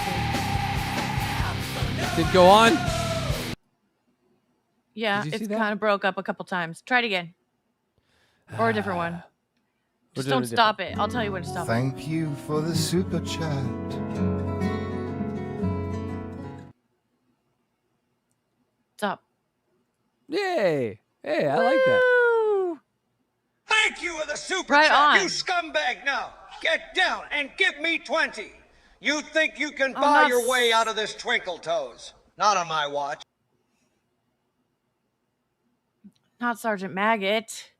through. Did go on? Yeah, Did you see it's that? kind of broke up a couple times. Try it again. Or a different one. Just don't stop it. I'll tell you when to stop it. Thank you for the super chat. Stop. Yay. Hey, I like that. Woo! Thank you for the super Right chat. on. You scumbag. Now, get down and give me 20. You think you can Oh, buy not your way out of this twinkle toes? Not on my watch. Not Sergeant Maggot.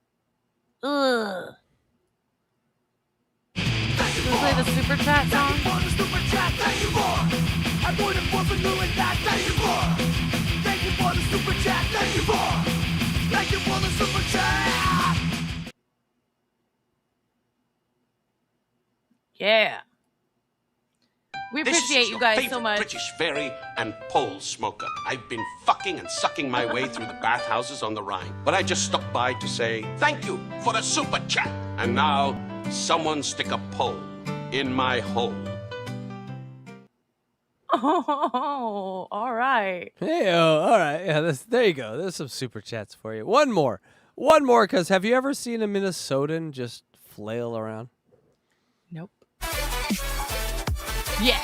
Ugh. Can we play the super chat song? Yeah. We appreciate you guys so much. British fairy and pole smoker. I've been fucking and sucking my way through the bathhouses on the Rhine. But I just stopped by to say thank you for the super chat. And now, someone stick a pole in my hole. Oh, all right. Hey, all right. Yeah, there you go. There's some super chats for you. One more, because have you ever seen a Minnesotan just flail around? Nope. Yeah.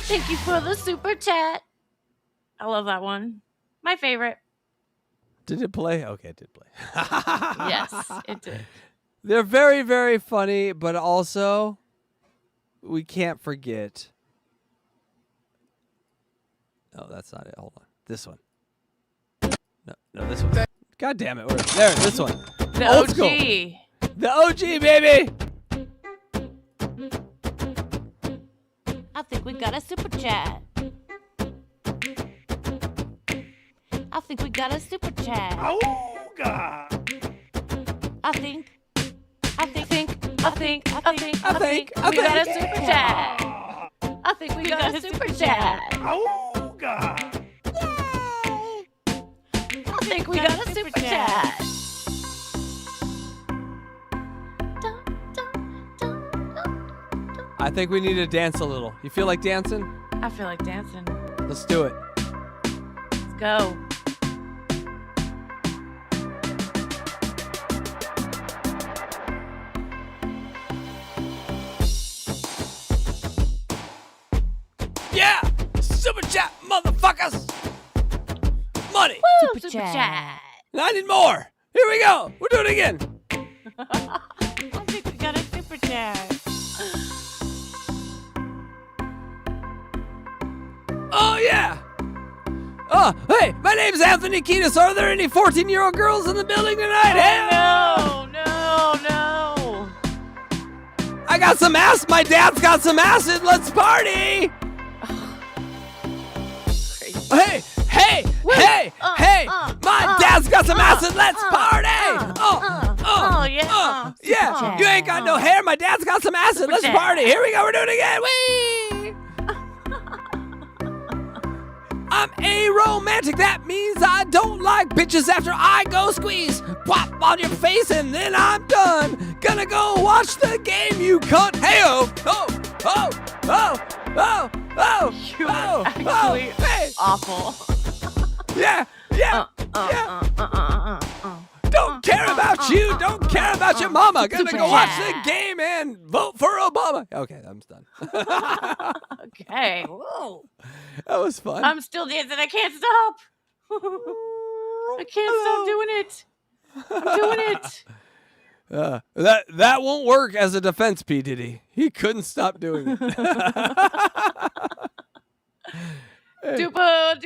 Thank you for the super chat. I love that one. My favorite. Did it play? Okay, it did play. Yes, it did. They're very, very funny, but also we can't forget. Oh, that's not it. Hold on. This one. No, this one. God damn it. There, this one. The Old OG. school. The OG, baby. I think we got a super chat. I think we got a super chat. Oh, God. I think we got a super chat. I think we got a super chat. Oh, God. I think we got a super chat. I think we need to dance a little. You feel like dancing? I feel like dancing. Let's do it. Let's go. Yeah! Super chat, motherfuckers! Money! Woo, super chat. I need more! Here we go! We'll do it again! I think we got a super chat. Oh, yeah! Oh, hey, my name's Anthony Kiedis. Are there any 14-year-old girls in the building tonight? Oh, no. I got some acid. My dad's got some acid. Let's party! Hey! My dad's got some acid. Let's party! Yeah. You ain't got no hair. My dad's got some acid. Let's party. Here we go. We're doing it again. Whee! I'm aromantic. That means I don't like bitches after I go squeeze. Pop on your face and then I'm done. Gonna go watch the game, you cunt. Hey-oh. You are actually awful. Yeah. Don't care about you. Don't care about your mama. Gonna go watch the game and vote for Obama. Okay, I'm done. Okay. Whoa. That was fun. I'm still dancing. I can't stop. I can't stop doing it. I'm doing it. That won't work as a defense, P. Diddy. He couldn't stop doing it. Dupa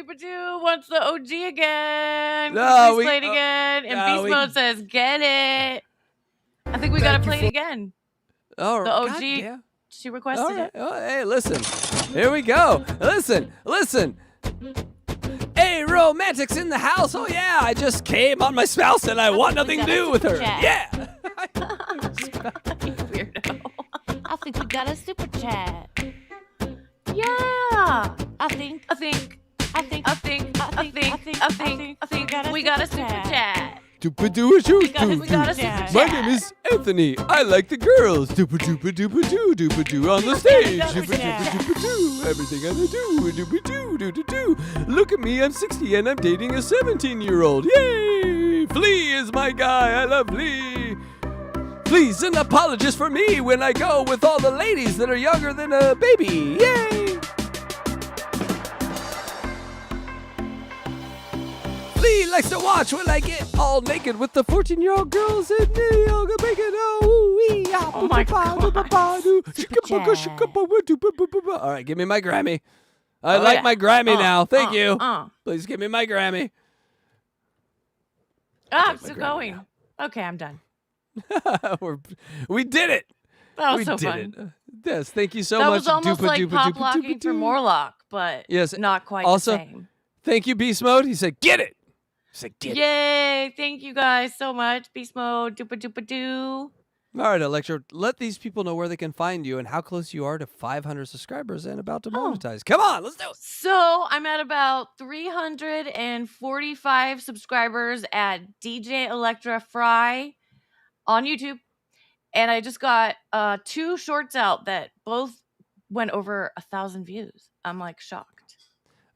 wants the OG again. No, Please play it again. And Beast Mode says, get it. I think we got to play it again. Oh, the OG. goddamn. She requested it. Oh, hey, listen. Here we go. Listen. Hey, romantics in the house. Oh, yeah. I just came on my spouse and I want nothing to do with her. Yeah. Weirdo. I think we got a super chat. Yeah. I think we got a super chat. Doopa-doo-a-shoo. We got a super chat. My name is Anthony. I like the girls. Doopa-doopa-doopa-doo. On the stage. Doopa-doopa-doopa-doo. Everything I do. Doopa-doo. Look at me. I'm 60 and I'm dating a 17-year-old. Yay. Flea is my guy. I love Flea. Flea's an apologist for me when I go with all the ladies that are younger than a baby. Yay! Flea likes to watch when I get all naked with the 14-year-old girls in the yoga bacon. Oh my God. All right, give me my Grammy. I like my Grammy now. Thank you. Please give me my Grammy. I'm still going. Okay, I'm done. We did it. That was we so did fun. It. Yes, thank you so That much. was almost like pop locking for Morlock, but yes, not quite also, the same. Thank you, Beast Mode. He said, "Get it." He said, "Get it." Yay! Thank you guys so much. Beast Mode. Doo. All right, Electra, let these people know where they can find you and how close you are to 500 subscribers and about to monetize. Come on, let's do it. So I'm at about 345 subscribers at DJ Electra Fry on YouTube. And I just got 2 shorts out that both went over 1,000 views. I'm like shocked.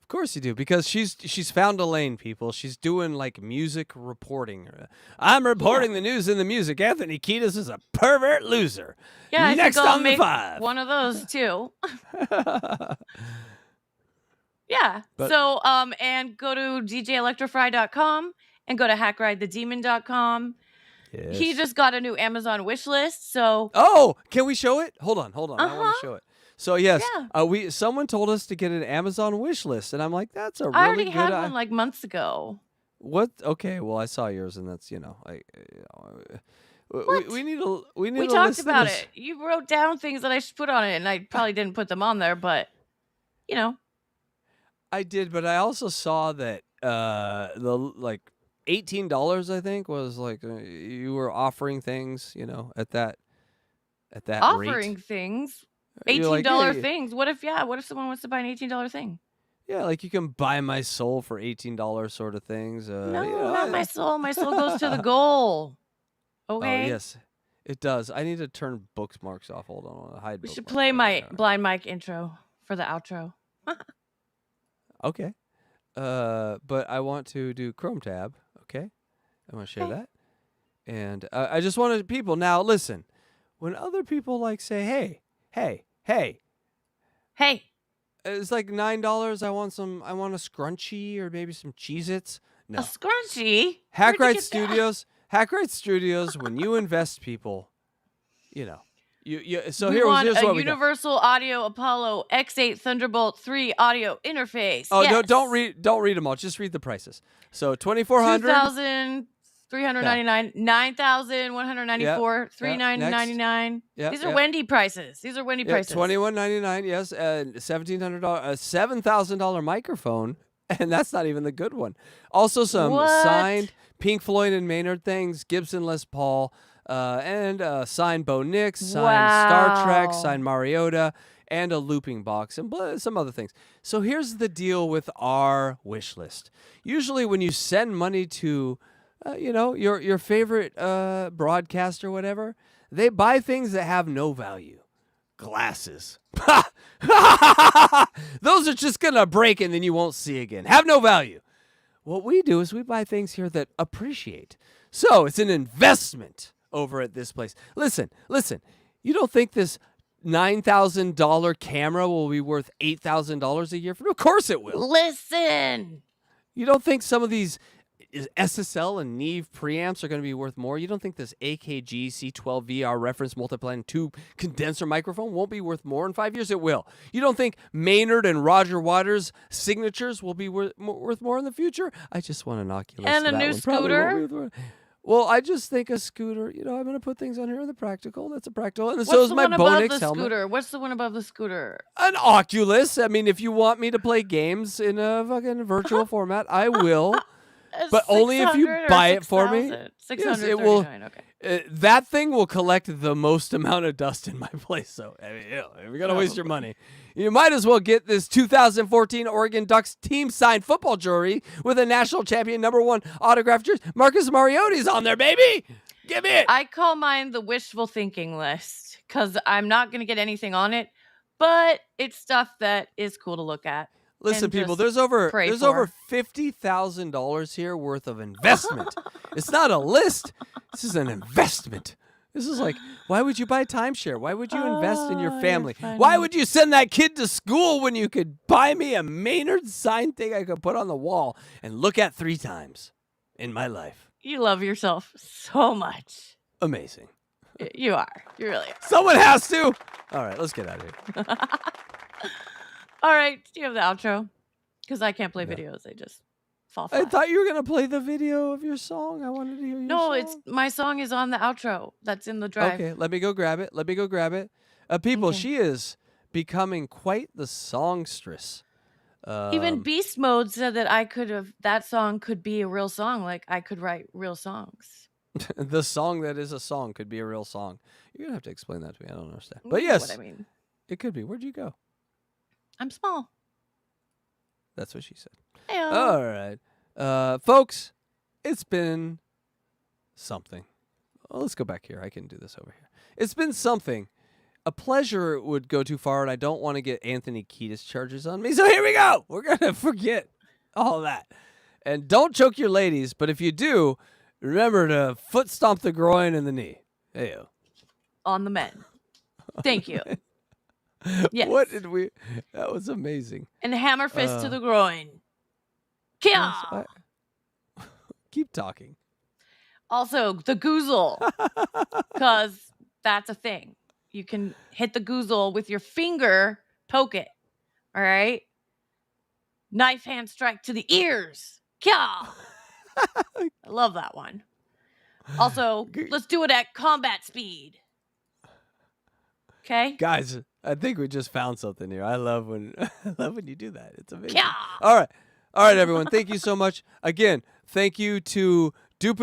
Of course you do, because she's found a lane, people. She's doing like music reporting. I'm reporting the news in the music. Anthony Kiedis is a pervert loser. Yeah, Next I think I'll on the make 5. one of those too. Yeah. But- So and go to djelectrify.com and go to hackridethedemon.com. Yes. He just got a new Amazon wish list, so Oh, can we show it? Hold on. I want Uh-huh. to show it. So yes, Yeah. Someone told us to get an Amazon wish list, and I'm like, that's a really I already good. had one like months ago. What? Okay, well I saw yours, and that's we need a we need We a talked list of about this. it. You wrote down things that I should put on it, and I probably didn't put them on there, but you know. I did, but I also saw that the like $18 I think was like you were offering things, at that Offering rate. things. You're like, $18 "Hey." things. What if someone wants to buy an $18 thing? Yeah, like you can buy my soul for $18 sort of things. No, not my soul. My soul goes to the goal. Okay. Oh yes, it does. I need to turn bookmarks off. Hold on, I want to hide. We should bookmarks. play my blind mic intro for the outro. Okay. But I want to do Chrome tab. Okay. I want to share that. And I just wanted people now listen. When other people like say, hey, it's like $9. I want a scrunchie or maybe some Cheez-Its. No. A scrunchie? Hackride Studios, when you invest people, so We here's want what a we got. Universal Audio Apollo X8 Thunderbolt 3 audio interface. Oh, yes. no, don't read them all. Just read the prices. So 2,400. 2,399, 9,194, $3,999. Yeah, These are yeah. Wendy prices. These are Wendy prices. $2,199. Yes, $1,700, a $7,000 microphone, and that's not even the good one. Also, some signed Pink Floyd and Maynard things, Gibson Les Paul, and signed Bo Nix, signed Star Trek, signed Mariota, and a looping box, and some other things. So here's the deal with our wish list. Usually when you send money to, your favorite broadcast or whatever, they buy things that have no value. Glasses. Those are just going to break and then you won't see again. Have no value. What we do is we buy things here that appreciate. So it's an investment over at this place. Listen. You don't think this $9,000 camera will be worth $8,000 a year? Of course it will. Listen. You don't think some of these SSL and Neve preamps are going to be worth more? You don't think this AKG C12 VR reference multiplan 2 condenser microphone won't be worth more in 5 years? It will. You don't think Maynard and Roger Waters' signatures will be worth more in the future? I just want an Oculus. And a that new one probably scooter? won't be worth- Well, I just think a scooter, I'm going to put things on here in the practical. That's a practical. And so What's is the my one above Bonix the helmet. scooter? What's the one above the scooter? An Oculus. I mean, if you want me to play games in a fucking virtual format, I will. But only if you 600 or buy it for me. 600? Yes, it will. 639, okay. That thing will collect the most amount of dust in my place. So, I mean, if you're going to waste your money, you might as well get this 2014 Oregon Ducks team signed football jersey with a national champion #1 autographed jersey. Marcus Mariota's on there, baby. Give me it. I call mine the wishful thinking list because I'm not going to get anything on it, but it's stuff that is cool to look at. Listen, and people, just there's over pray over for. $50,000 here worth of investment. It's not a list. This is an investment. This is like, why would you buy timeshare? Why would you invest in your family? Why would you send that kid to school when you could buy me a Maynard sign thing I could put on the wall and look at 3 times in my life? You love yourself so much. Amazing. You are. You really are. Someone has to. All right, let's get out of here. All right. Do you have the outro? Because I can't play videos. They just fall flat. I thought you were going to play the video of your song. I wanted to hear your No, song. it's my song is on the outro. That's in the drive. Okay, let me go grab it. People, she is becoming quite the songstress. Even Beast Mode said that that song could be a real song. Like I could write real songs. The song that is a song could be a real song. You're going to have to explain that to me. I don't understand. But You yes, know what I mean. it could be. Where'd you go? I'm small. That's what she said. Heyo. All right. Folks, it's been something. Well, let's go back here. I can do this over here. It's been something. A pleasure would go too far, and I don't want to get Anthony Kiedis charges on me. So here we go. We're going to forget all that. And don't choke your ladies, but if you do, remember to foot stomp the groin and the knee. Heyo. On the men. Thank you. Yes. What did we... That was amazing. And hammer fist to the groin. Kia! Keep talking. Also, the goozle. Because that's a thing. You can hit the goozle with your finger, poke it. All right? Knife hand strike to the ears. Kia! I love that one. Also, let's do it at combat speed. Okay? Guys, I think we just found something here. I love when you do that. It's amazing. Yeah. All right, everyone. Thank you so much. Again, thank you to Doo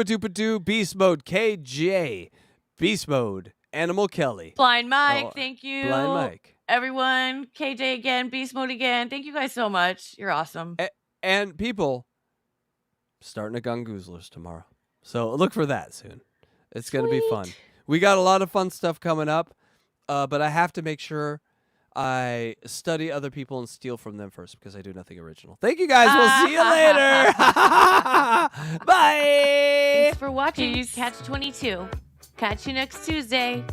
Beast Mode KJ, Beast Mode Animal Kelly, Blind Mike, thank you. Blind Mike, everyone. KJ again, Beast Mode again. Thank you guys so much. You're awesome. and people starting a Gungoozlers tomorrow. So look for that soon. It's going to be fun. We got a lot of fun stuff coming up, but I have to make sure I study other people and steal from them first because I do nothing original. Thank you guys. We'll see you later. Bye. Thanks for watching CATCH22. Catch you next Tuesday.